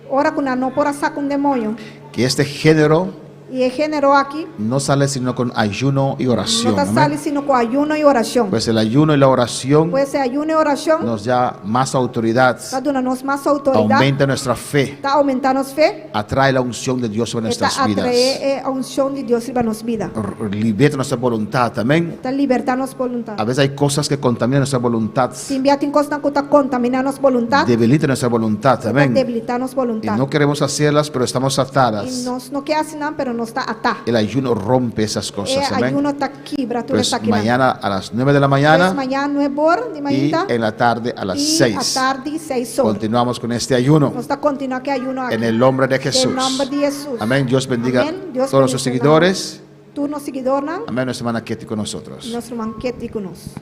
ora con no por sacar un demonio.
que este género
Y el género aquí
no sale sino con ayuno y
no
oración.
te
Amén.
sale sino con ayuno y oración.
Pues el ayuno y la oración
Puede ser ayuno y oración,
nos da más autoridad,
está dándonos más autoridad,
aumenta nuestra fe,
está aumentando fe,
atrae la unción de Dios sobre
está
nuestras vidas,
atrae a unción de Dios en nuestra vida.
liberta nuestra voluntad. Amén.
Está libertarnos voluntad.
A veces hay cosas que contaminan nuestra voluntad,
Si enviatin cosas que está contaminarnos voluntad,
debilitan nuestra voluntad.
está
Amén.
debilitarnos
Y
voluntad.
no queremos hacerlas, pero estamos
Y
atadas.
nos no queda sin nada, pero nos está atado.
El ayuno rompe esas cosas. Amén.
Ayuno está quibra, tú
Pues
está aquí.
mañana a las 9 de la
Pues
mañana
mañana no es bor de
y
mañana
en la tarde a las
y
6.
a tarde 6 horas.
Continuamos con este ayuno
Nos está continuando que ayuno aquí.
en el nombre de Jesús.
En nombre de Jesús.
Amén. Dios bendiga
Amén. Dios
a todos nuestros
bendiga.
seguidores.
Tú nos seguidores,
Amén. Nuestra hermana Ketty con nosotros.
nuestro manquete con nosotros.